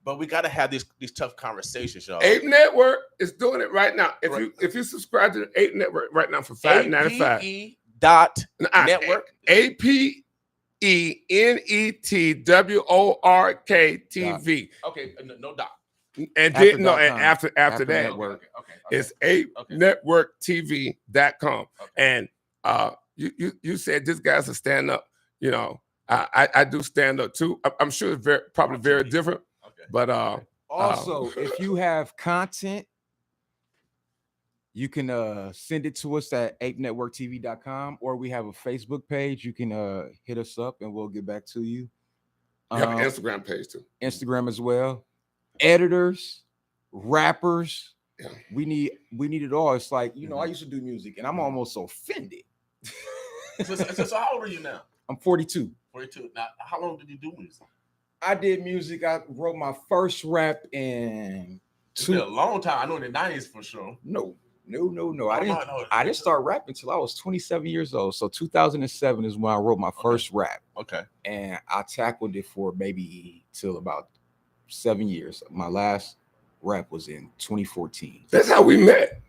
But we got to have these tough conversations, y'all. Ape Network is doing it right now. If you subscribe to the Ape Network right now for $5.95. Network. APENETWORK TV. Okay, no dot. And then after that, network. It's ApeNetworkTV.com. And you said this guy's a stand up. You know, I do stand up too. I'm sure it's probably very different. But also, if you have content, you can send it to us at apenetworktv.com, or we have a Facebook page. You can hit us up and we'll get back to you. You have an Instagram page too. Instagram as well. Editors, rappers, we need it all. It's like, you know, I used to do music and I'm almost offended. So how old are you now? I'm 42. 42. Now, how long did you do music? I did music. I wrote my first rap in It's been a long time. I know in the 90s for sure. No. I didn't start rapping until I was 27 years old. So 2007 is when I wrote my first rap. Okay. And I tackled it for maybe till about 7 years. My last rap was in 2014. That's how we met.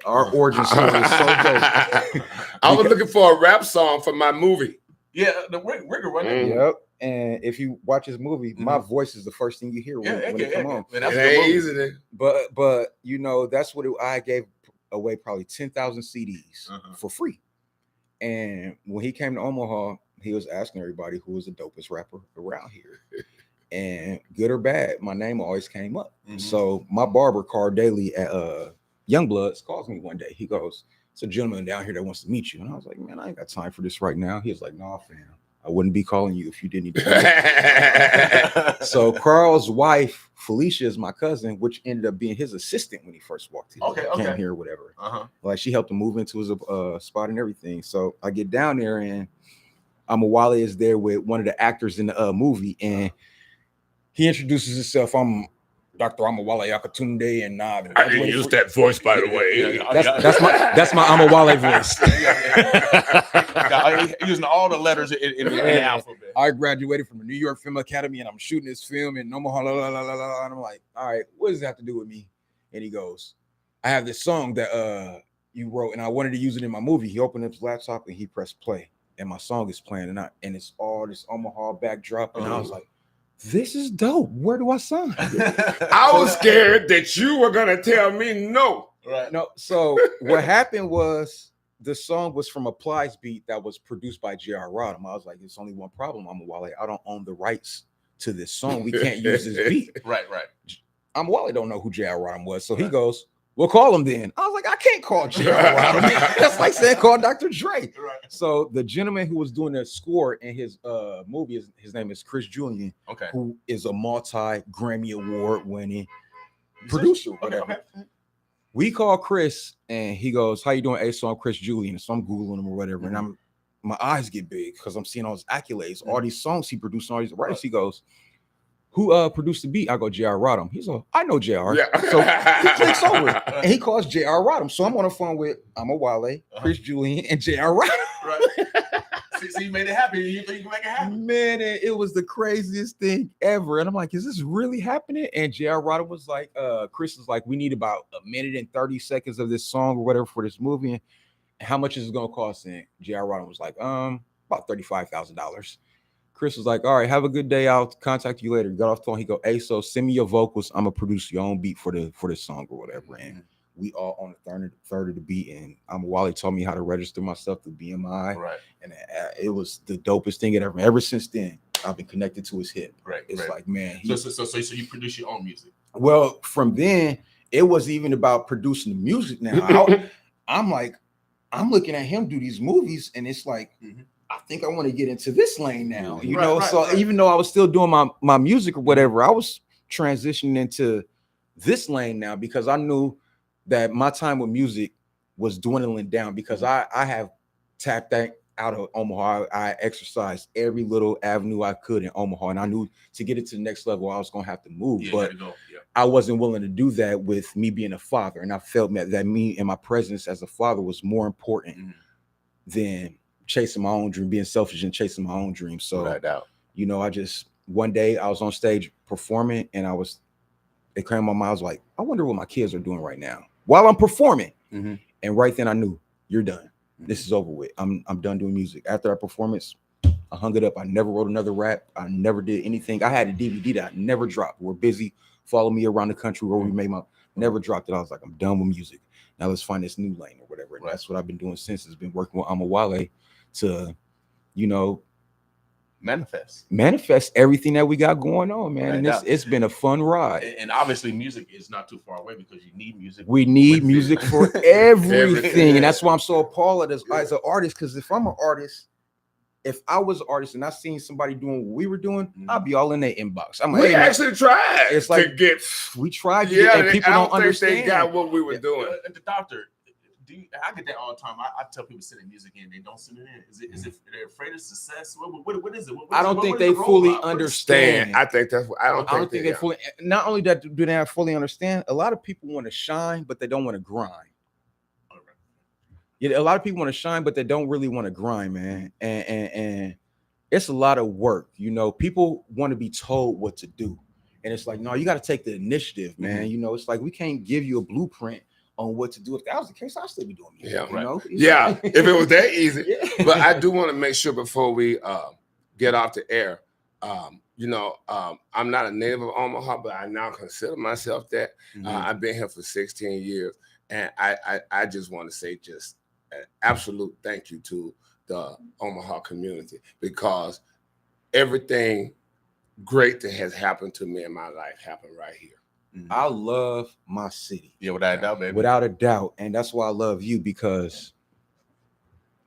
Our origin story is so dope. I was looking for a rap song for my movie. Yeah, the Rigger one. Yep. And if you watch this movie, my voice is the first thing you hear when it come on. Man, it ain't easy. But you know, that's what I gave away, probably 10,000 CDs for free. And when he came to Omaha, he was asking everybody who was the dopest rapper around here. And good or bad, my name always came up. So my barber, Carl Daly at Youngbloods, calls me one day. He goes, "It's a gentleman down here that wants to meet you." And I was like, "Man, I ain't got time for this right now." He was like, "Nah, fam, I wouldn't be calling you if you didn't need to." So Carl's wife, Felicia, is my cousin, which ended up being his assistant when he first walked in. Came here or whatever. Like, she helped him move into his spot and everything. So I get down there and Amawale is there with one of the actors in the movie, and he introduces himself. "I'm Dr. Amawale Yakatunde, and I didn't use that voice, by the way. That's my Amawale voice." Using all the letters in the alphabet. I graduated from the New York Film Academy, and I'm shooting this film in Omaha. And I'm like, "All right, what does that have to do with me?" And he goes, "I have this song that you wrote, and I wanted to use it in my movie." He opened up his laptop and he pressed play, and my song is playing, and it's all this Omaha backdrop, and I was like, "This is dope. Where do I sign?" I was scared that you were gonna tell me no. Right. No. So what happened was, the song was from a Plies beat that was produced by J.R. Rodham. I was like, "It's only one problem, Amawale. I don't own the rights to this song. We can't use this beat." Right. Amawale don't know who J.R. Rodham was. So he goes, "We'll call him then." I was like, "I can't call J.R. Rodham. That's like saying call Dr. Dre." Right. So the gentleman who was doing the score in his movie, his name is Chris Julian, who is a multi-Grammy Award winning producer. Whatever. We call Chris and he goes, "How you doing?" "Hey, so I'm Chris Julian." So I'm Googling him or whatever. And my eyes get big because I'm seeing all his accolades, all these songs he produced, all these writers. He goes, "Who produced the beat?" I go, "J.R. Rodham." He's like, "I know J.R. Yeah. So he clicks over it and he calls J.R. Rodham. So I'm on the phone with Amawale, Chris Julian, and J.R. Rodham. Right. So you made it happen. You think you can make it happen? Man, it was the craziest thing ever. And I'm like, "Is this really happening?" And J.R. Rodham was like, Chris was like, "We need about 1 minute and 30 seconds of this song or whatever for this movie. And how much is it going to cost?" And J.R. Rodham was like, about $35,000. Chris was like, "All right, have a good day. I'll contact you later." Got off the phone. He go, "Hey, so send me your vocals. I'm gonna produce your own beat for this song or whatever." And we all on the third of the beat. And Amawale told me how to register myself to BMI. Right. And it was the dopest thing ever. Ever since then, I've been connected to his hip. Right. It's like, man. So you produce your own music. Well, from then, it wasn't even about producing the music now. I'm looking at him do these movies, and it's like, I think I want to get into this lane now, you know. Even though I was still doing my music or whatever, I was transitioning into this lane now because I knew that my time with music was dwindling down because I have tapped that out of Omaha. I exercised every little avenue I could in Omaha, and I knew to get it to the next level, I was gonna have to move. Yeah, you but gotta go. Yeah. I wasn't willing to do that with me being a father, and I felt that me and my presence as a father was more important than chasing my own dream, being selfish and chasing my own dream. So, you know, I just one day I was on stage performing, and it came to my mind. I was like, I wonder what my kids are doing right now while I'm performing. And right then I knew, you're done. This is over with. I'm done doing music. After that performance, I hung it up. I never wrote another rap. I never did anything. I had a DVD that I never dropped. We're busy. Follow me around the country where we made never dropped it. I was like, I'm done with music. Now let's find this new lane or whatever. And that's what I've been doing since. It's been working with Amawale to, you know, manifest everything that we got going on, man. And it's been a fun ride. And obviously music is not too far away because you need music. We need music for everything. And that's why I'm so appalled as an artist, because if I'm an artist, if I was an artist and I seen somebody doing what we were doing, I'd be all in their inbox. I'm like, we actually tried. It's like to get. We tried to Yeah, and people I don't think understand. they got what we were doing. The doctor, I get that all the time. I tell people to send their music in, they don't send it in. Is it they're afraid of success? What is it? I don't think they fully understand. I think that's what I don't think they fully. Not only that, do they not fully understand? A lot of people want to shine, but they don't want to grind. Yeah, a lot of people want to shine, but they don't really want to grind, man. And it's a lot of work. You know, people want to be told what to do, and it's like, no, you got to take the initiative, man. You know, it's like we can't give you a blueprint on what to do. If that was the case, I'd still be doing music. Yeah, you know? Yeah, if it was that easy. But I do want to make sure before we get off the air, you know, I'm not a native of Omaha, but I now consider myself that. I've been here for 16 years, and I just want to say just an absolute thank you to the Omaha community, because everything great that has happened to me in my life happened right here. I love my city. Yeah, without a doubt, baby. Without a doubt. And that's why I love you, because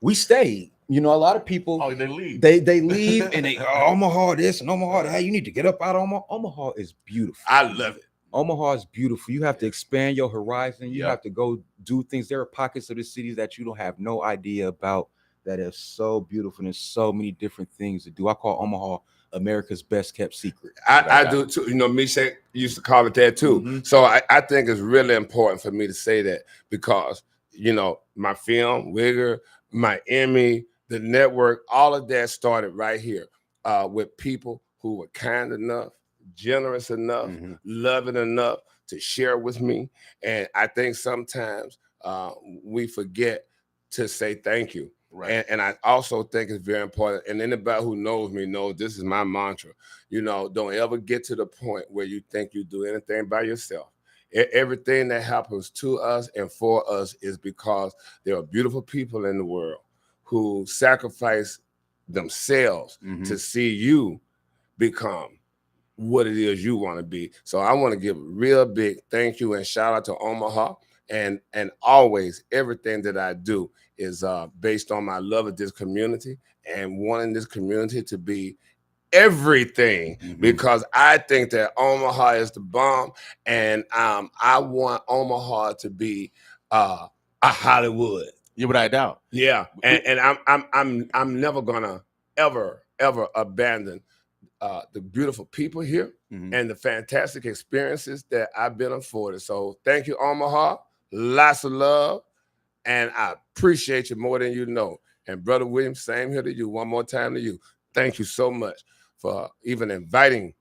we stayed. You know, a lot of people they leave. They leave and they Omaha this and Omaha that. You need to get up out of Omaha. Omaha is beautiful. I love it. Omaha is beautiful. You have to expand your horizon. You have to go do things. There are pockets of the cities that you don't have no idea about that are so beautiful, and there's so many different things to do. I call Omaha America's best kept secret. I do too. You know, Misha used to call it that too. So I think it's really important for me to say that, because, you know, my film, Wigger, my Emmy, the network, all of that started right here with people who were kind enough, generous enough, loving enough to share with me. And I think sometimes we forget to say thank you. Right. And I also think it's very important. And anybody who knows me knows this is my mantra. You know, don't ever get to the point where you think you do anything by yourself. Everything that happens to us and for us is because there are beautiful people in the world who sacrifice themselves to see you become what it is you want to be. So I want to give a real big thank you and shout out to Omaha. And always everything that I do is based on my love of this community and wanting this community to be everything, because I think that Omaha is the bomb, and I want Omaha to be a Hollywood. Yeah, without a doubt. Yeah, and I'm never gonna ever abandon the beautiful people here and the fantastic experiences that I've been afforded. So thank you, Omaha. Lots of love, and I appreciate you more than you know. And Brother William, same here to you. One more time to you. Thank you so much for even inviting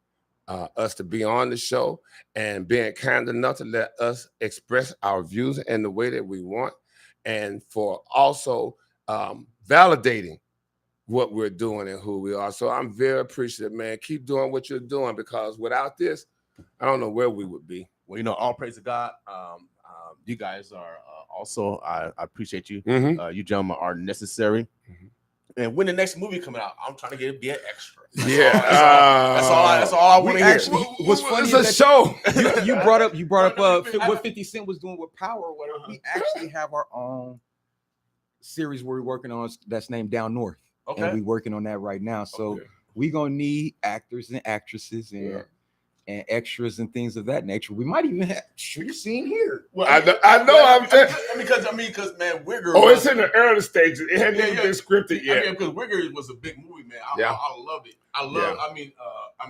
us to be on the show and being kind enough to let us express our views in the way that we want, and for also validating what we're doing and who we are. So I'm very appreciative, man. Keep doing what you're doing, because without this, I don't know where we would be. Well, you know, all praise to God. You guys are also, I appreciate you. You gentlemen are necessary. And when the next movie coming out, I'm trying to be an extra. That's all I want to hear. What's funny It's is a show. You brought up what 50 Cent was doing with Power or whatever. We actually have our own series we're working on that's named Down North. And we're working on that right now. So we're gonna need actors and actresses, and and extras and things of that nature. We might even have street scene here. Well, I know. I'm telling because man, Wigger. Oh, it's in the early stages. It hadn't even been scripted yet. I mean, because Wigger was a big movie, man. I love it. I love. I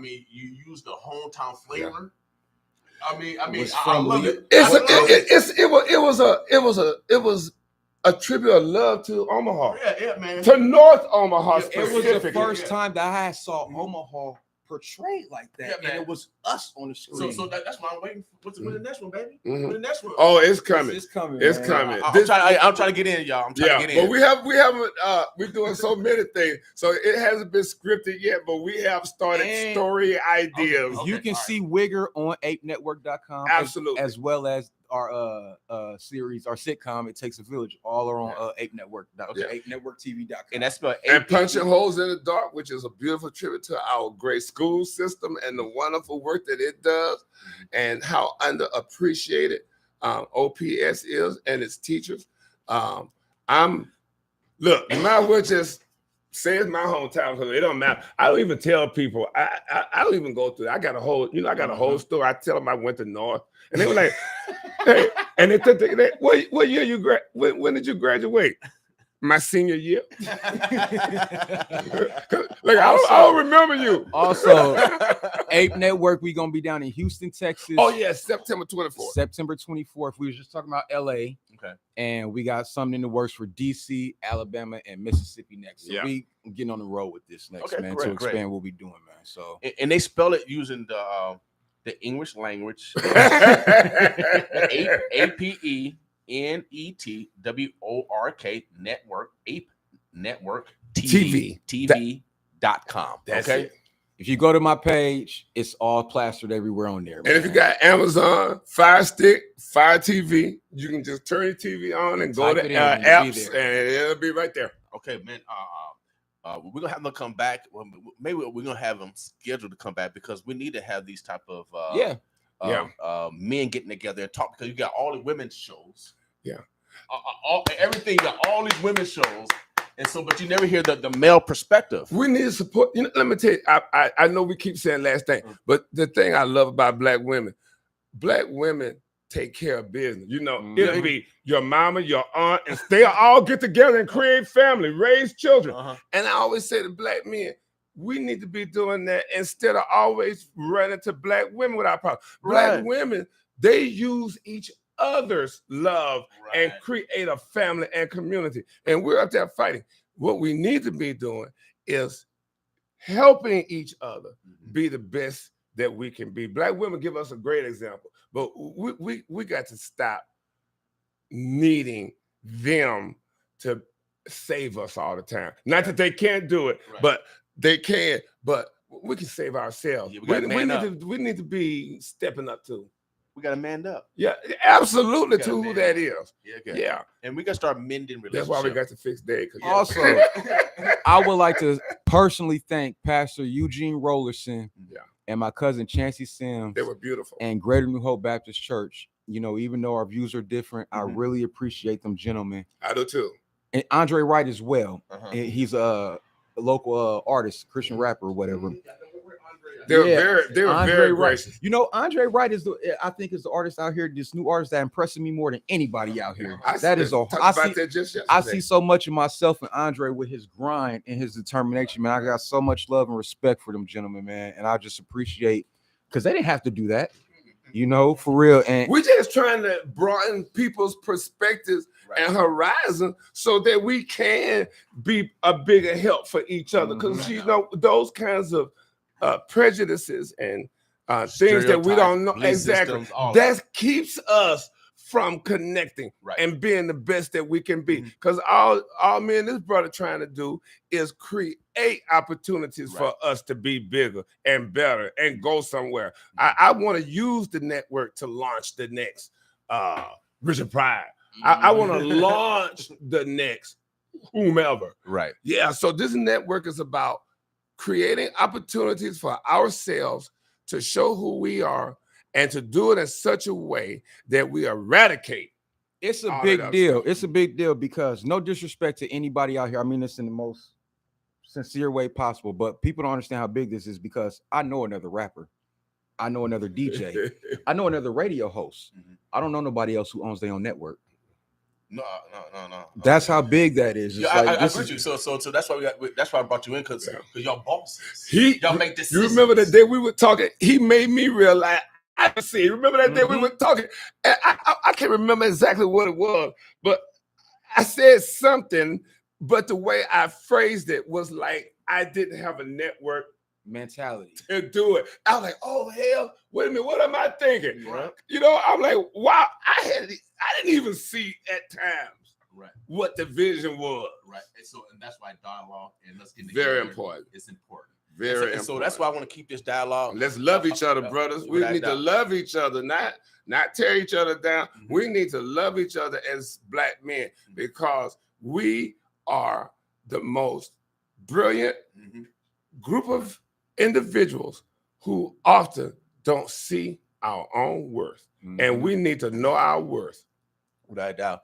mean, you use the hometown flavor. I mean, I love it. It was a tribute of love to Omaha. Yeah, man. To North Omaha. It was the first time that I saw Omaha portrayed like that, and it was us on the screen. So that's why I'm waiting. What's the next one, baby? What's the next one? Oh, it's coming. It's coming. It's man. coming. I'm trying to get in, y'all. I'm trying to get in. But we haven't. We're doing so many things, so it hasn't been scripted yet. But we have started story ideas. You can see Wigger on apenetwork.com. Absolutely, as well as our series, our sitcom, It Takes a Village, all are on apenetwork.com, apenetworktv.com. And that's spelled and Punching Holes in the Dark, which is a beautiful tribute to our great school system and the wonderful work that it does, and how underappreciated OPS is and its teachers. You might as well just say it's my hometown because it don't matter. I don't even tell people. I don't even go through it. I got a whole story. I tell them I went to North, and they were like, "Hey," and they took what year you when did you graduate? My senior year. Like I don't remember you. Also, Ape Network, we gonna be down in Houston, Texas. Oh yeah, September 24th. September 24th. We were just talking about LA. Okay. And we got something in the works for DC, Alabama, and Mississippi next. So we getting on the road with this next, man, to expand what we're doing, man. So and they spell it using the English language. APENETWORK network, Ape Network TV.com. Okay. It. If you go to my page, it's all plastered everywhere on there. And if you got Amazon, Fire Stick, Fire TV, you can just turn your TV on and go to apps, and it'll be right there. Okay, man. We're gonna have them come back. Well, maybe we're gonna have them scheduled to come back because we need to have these type of men getting together and talk, because you got all the women's shows. Yeah. Everything, you got all these women's shows. And so, but you never hear the male perspective. We need to support. Let me tell you, I know we keep saying last thing, but the thing I love about black women take care of business. It'll be your mama, your aunt, and they all get together and create family, raise children. And I always say to black men, we need to be doing that instead of always running to black women with our problems. Black women, they use each other's love and create a family and community. And we're up there fighting. What we need to be doing is helping each other be the best that we can be. Black women give us a great example, but we got to stop needing them to save us all the time. Not that they can't do it, but they can. But we can save ourselves. We need to be stepping up too. We got to man up. Yeah, absolutely, to who that is. Yeah. And we got to start mending relationships. That's why we got to fix that. Also, I would like to personally thank Pastor Eugene Rollerson and my cousin Chancey Sims. They were beautiful. And Greater New Hope Baptist Church. Even though our views are different, I really appreciate them gentlemen. I do too. And Andre Wright as well. He's a local artist, Christian rapper or whatever. They were very gracious. Andre Wright is I think is the artist out here, this new artist that impresses me more than anybody out here. I see so much of myself in Andre with his grind and his determination, man. I got so much love and respect for them gentlemen, man. And I just appreciate, because they didn't have to do that, for real. And we're just trying to broaden people's perspectives and horizon so that we can be a bigger help for each other. Because those kinds of prejudices and things that we don't know exactly, that keeps us from connecting and being the best that we can be. Because all me and this brother trying to do is create opportunities for us to be bigger and better and go somewhere. I want to use the network to launch the next Richard Pryor. I want to launch the next whomever. Yeah, so this network is about creating opportunities for ourselves to show who we are and to do it in such a way that we eradicate. It's a big deal. It's a big deal because, no disrespect to anybody out here, I mean this in the most sincere way possible, but people don't understand how big this is because I know another rapper I know another DJ. I know another radio host. I don't know nobody else who owns their own network. No. That's how big that is. It's Yeah, like, I this agree is- with you. So that's why that's why I brought you in because y'all bosses. He, y'all make you decisions. remember the day we were talking? He made me realize. I see. Remember that day we were talking? And I can't remember exactly what it was, but I said something. But the way I phrased it was like I didn't have a network mentality to do it. I was like, "Oh hell, wait a minute, what am I thinking?" Right. You know, I'm like, "Wow, I didn't even see at times Right. what the vision was." Right. And that's why dialogue and let's get Very together important. It's important. Very and so, important. So that's why I want to keep this dialogue. Let's love each other, brothers. We Without need to doubt. love each other, not tear each other down. We need to love each other as Black men because we are the most brilliant group of individuals who often don't see our own worth. And we need to know our worth. Without a doubt.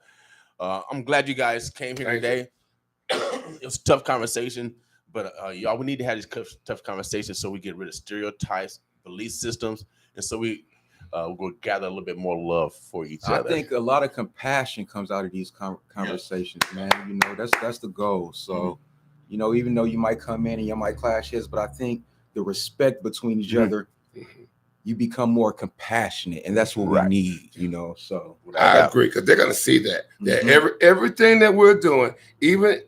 I'm glad you guys came here Thank today. It was a tough conversation, but y'all, we need to have these tough conversations so we get rid of stereotypes, belief systems, and so we'll gather a little bit more love for each I other. think a lot of compassion comes out of these conversations, man. You know, that's the goal. So, you know, even though you might come in and you might clash heads, but I think the respect between each other, you become more compassionate, and that's what we need. You know, so I agree because they're gonna see that everything that we're doing, even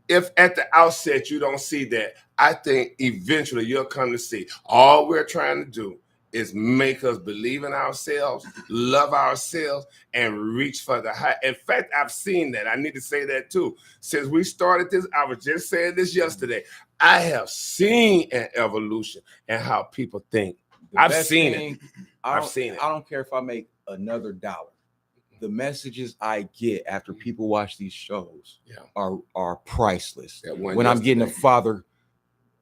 if at the outset you don't see that, I think eventually you'll come to see. All we're trying to do is make us believe in ourselves, love ourselves, and reach for the high. In fact, I've seen that. I need to say that too. Since we started this, I was just saying this yesterday. I have seen an evolution in how people think. I've seen it. I've seen it. I don't care if I make another dollar. The messages I get after people watch these shows are priceless. When I'm getting a father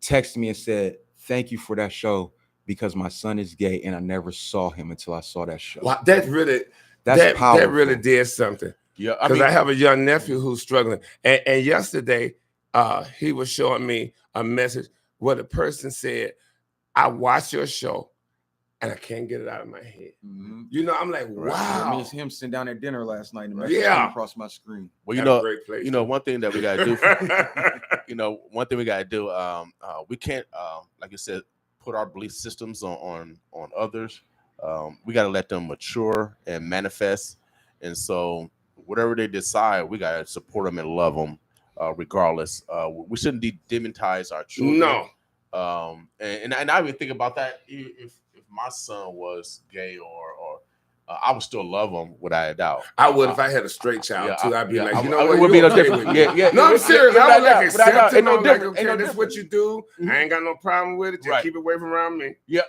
text me and said, "Thank you for that show because my son is gay and I never saw him until I saw that show." Wow, that's powerful. That really did something. Yeah, because I have a young nephew who's struggling, and yesterday he was showing me a message where the person said, "I watched your show, and I can't get it out of my head." You know, I'm like, wow. Me and him sitting down at dinner last night, and the message came across my screen. Well, That's a great place. you know, one thing that we gotta do. One thing we gotta do. We can't, like you said, put our belief systems on others. We gotta let them mature and manifest. And so, whatever they decide, we gotta support them and love them, regardless. We shouldn't demonize our children. No. And I even think about that. If my son was gay or I would still love him without a doubt. I would if I had a straight child too. I'd be like, you know what? It would be no different. No, I'm serious. I would like accept it. Ain't no I'm like, different. okay, this is what you do. I ain't got no problem with it. Just keep it away from around me. Yeah.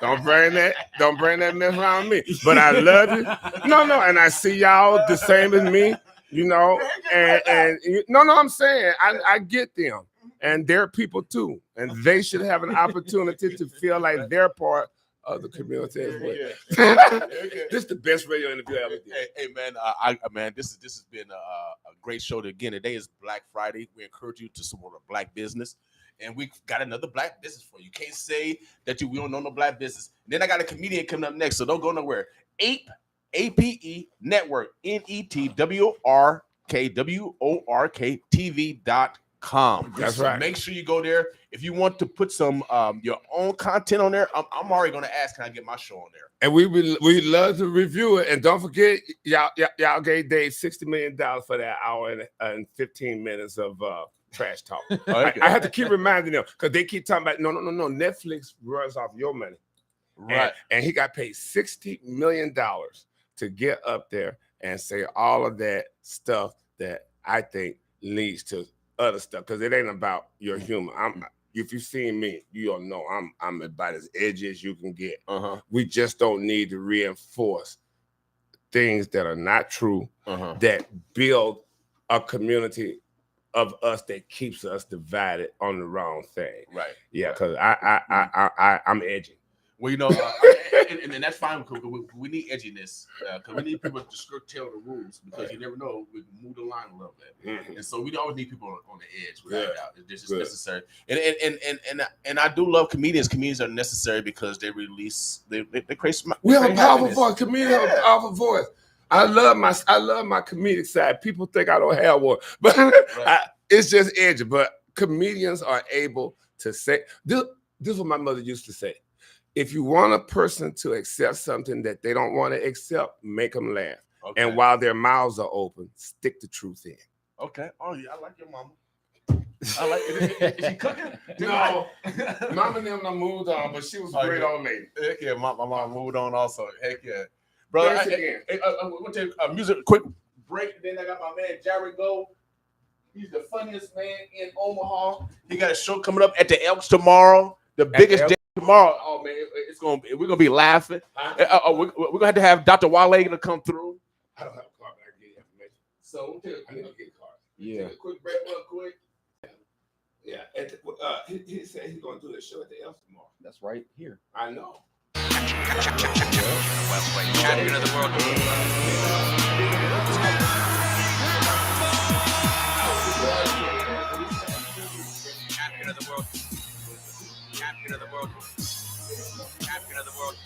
Don't bring that mess around me. But I love you. No, and I see y'all the same as me. You know, and no, I'm saying I get them. And they're people too, and they should have an opportunity to feel like they're part of the community as well. This is the best radio interview I ever did. Hey man, this has been a great show. Again, today is Black Friday. We encourage you to support a Black business, and we got another Black business for you. You can't say that we don't know no Black business. And then I got a comedian coming up next, so don't go nowhere. APE Network, NETWORK TV.com. That's right. Make sure you go there. If you want to put some your own content on there, I'm already going to ask, can I get my show on there? And we love to review it. And don't forget, y'all gave Dave $60 million for that hour and 15 minutes of trash talk. I have to keep reminding them because they keep talking about no. Netflix runs off your money, right? And he got paid $60 million to get up there and say all of that stuff that I think leads to other stuff, because it ain't about your humor. If you've seen me, you'll know I'm about as edgy as you can get. We just don't need to reinforce things that are not true, that build a community of us that keeps us divided on the wrong thing. Right. Yeah, because I'm edgy. Well, you know, and that's fine because we need edginess because we need people to curtail the rules because you never know we can move the line a little bit, and so we always need people on the edge without doubt. This is necessary, and I do love comedians. Comedians are necessary because they release they create. We have a powerful voice. Comedians have a powerful voice. I love my comedic side. People think I don't have one, but it's just edgy. But comedians are able to say this is what my mother used to say. If you want a person to accept something that they don't want to accept, make them laugh. Okay. And while their mouths are open, stick the truth in. Okay. Oh, yeah, I like your mama. I like it. Is she cooking? No. Mama and them done moved on, but she was a great old lady. Heck yeah, my mom moved on also. Heck yeah. Brother, I'm going to take a music quick break. Then I got my man, Jared Gold. He's the funniest man in Omaha. He got a show coming up at the Elks tomorrow. The biggest day tomorrow. Oh man, we're gonna be laughing. We're gonna have to have Dr. Wale to come through. I don't have a card, but I can get information. So I need to get a card. Yeah. Take a quick break, real quick. Yeah. He said he's gonna do the show at the Elks tomorrow. That's right here. I know. Westway champion of the world. Champion of the world. Champion of the world. Champion of the world.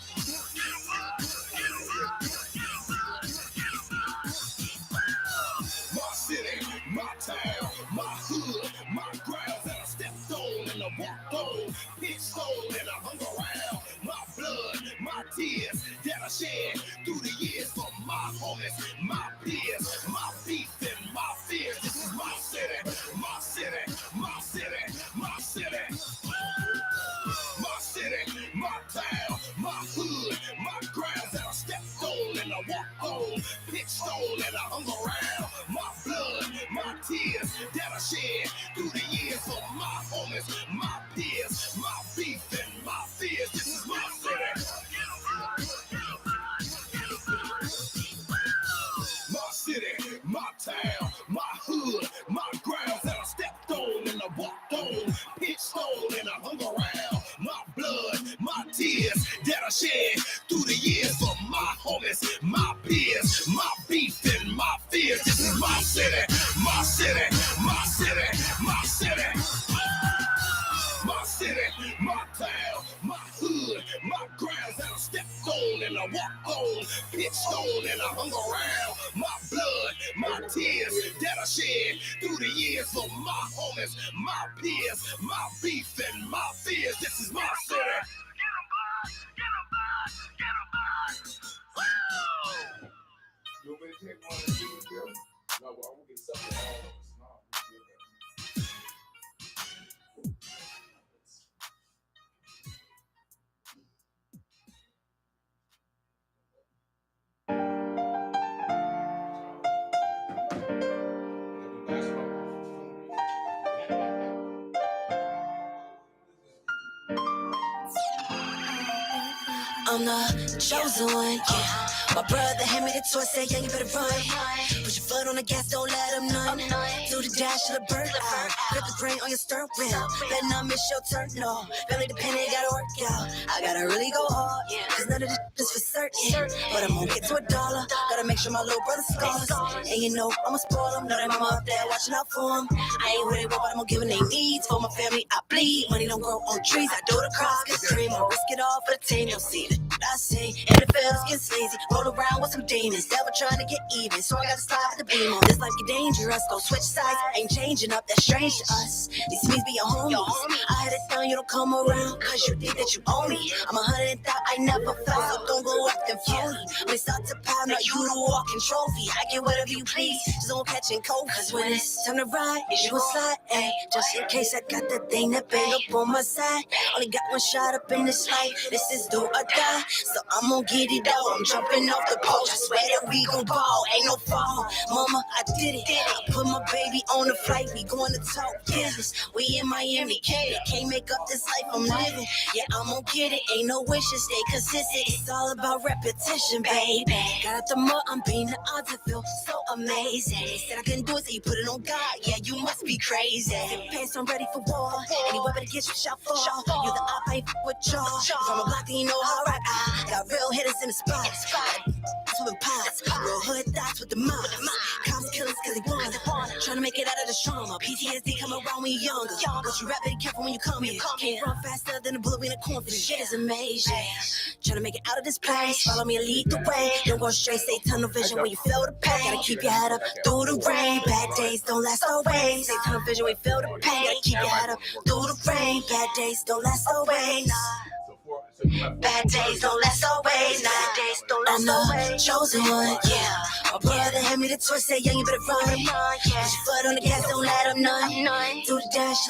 My city, my town, my hood, my grounds that I stepped on and I walked on. Big stone and I hung around. My blood, my tears that I shed through the years for my homies, my peers, my beef and my fears. This is my city, my city, my city, my city. My city, my town, my hood, my grounds that I stepped on and I walked on. Big stone and I hung around. My blood, my tears that I shed through the years for my homies, my peers, my beef and my fears. This is my city. My city, my town, my hood, my grounds that I stepped on and I walked on. Pitch stone and I hung around. My blood, my tears that I shed through the years for my homies, my peers, my beef and my fears. This is my city, my city, my city, my city. My city, my town, my hood, my grounds that I stepped on and I walked on. Pitch stone and I hung around. My blood, my tears that I shed through the years for my homies, my peers, my beef and my fears. This is my city. You want me to take one of these, Bill? No, well, I'm gonna get something all of us. I'm the chosen one, yeah. My brother hand me the toy, say, yeah, you better run. Put your foot on the gas, don't let him none. Do the dash to the bird eye. Grip the grain on your stern wheel. Better not miss your turn, no. Family dependent, gotta work out. I gotta really go hard, cause none of this is for certain. But I'm gonna get to $1. Gotta make sure my little brother scars. And you know, I'ma spoil them. Know that mama up there watching out for them. I ain't worried about what I'm gonna give them they needs. For my family, I bleed. Money don't grow on trees, I do the cross. Cause dream, I risk it all for the team. You'll see that I say, and the fails gets lazy. Roll around with some demons, devil trying to get even. So I gotta slide the beam on. This life get dangerous, go switch sides. Ain't changing up, that's strange to us. These means be your homies. I had it down, you don't come around, cause you think that you own me. I'm 100 and thought I never felt, so don't go acting phony. When it's start to pound, now you the walking trophy. I get whatever you please, just don't catch and cold. Cause when it's time to ride, you gon' slide, ayy. Just in case I got that thing that bang up on my side. Only got one shot up in this life, this is do or die. So I'm gon' get it out, I'm jumping off the post. I swear that we gon' ball, ain't no fall. Mama, I did it. I put my baby on the flight, we going to talk business. We in Miami, can't make up this life I'm living. Yeah, I'm gon' get it, ain't no wishes, stay consistent. It's all about repetition, baby. Got out the mud, I'm beating the odds, I feel so amazing. Said I couldn't do it, so you put it on God, yeah, you must be crazy. Pants, I'm ready for war, any weapon to get you shot for. You're the op, I ain't with y'all. From a block, then you know how I rock. Got real hitters in the spot. Swimming pots, real hood thoughts with the mob. Cops killers cause they want it. Trying to make it out of the trauma. PTSD come around when you're younger. But you rap it careful when you come here. Can't run faster than a bullet in a cornfield. Shit is amazing. Trying to make it out of this place. Follow me and lead the way. Don't go straight, stay tunnel vision when you feel the pain. Gotta keep your head up through the rain. Bad days don't last always. Stay tunnel vision when you feel the pain. Gotta keep your head up through the rain. Bad days don't last always. Bad days don't last always. Bad days don't last always. Chosen one, yeah. My brother had me the twist, said, young, you better run. Put your foot on the gas, don't let him none. Do the dash.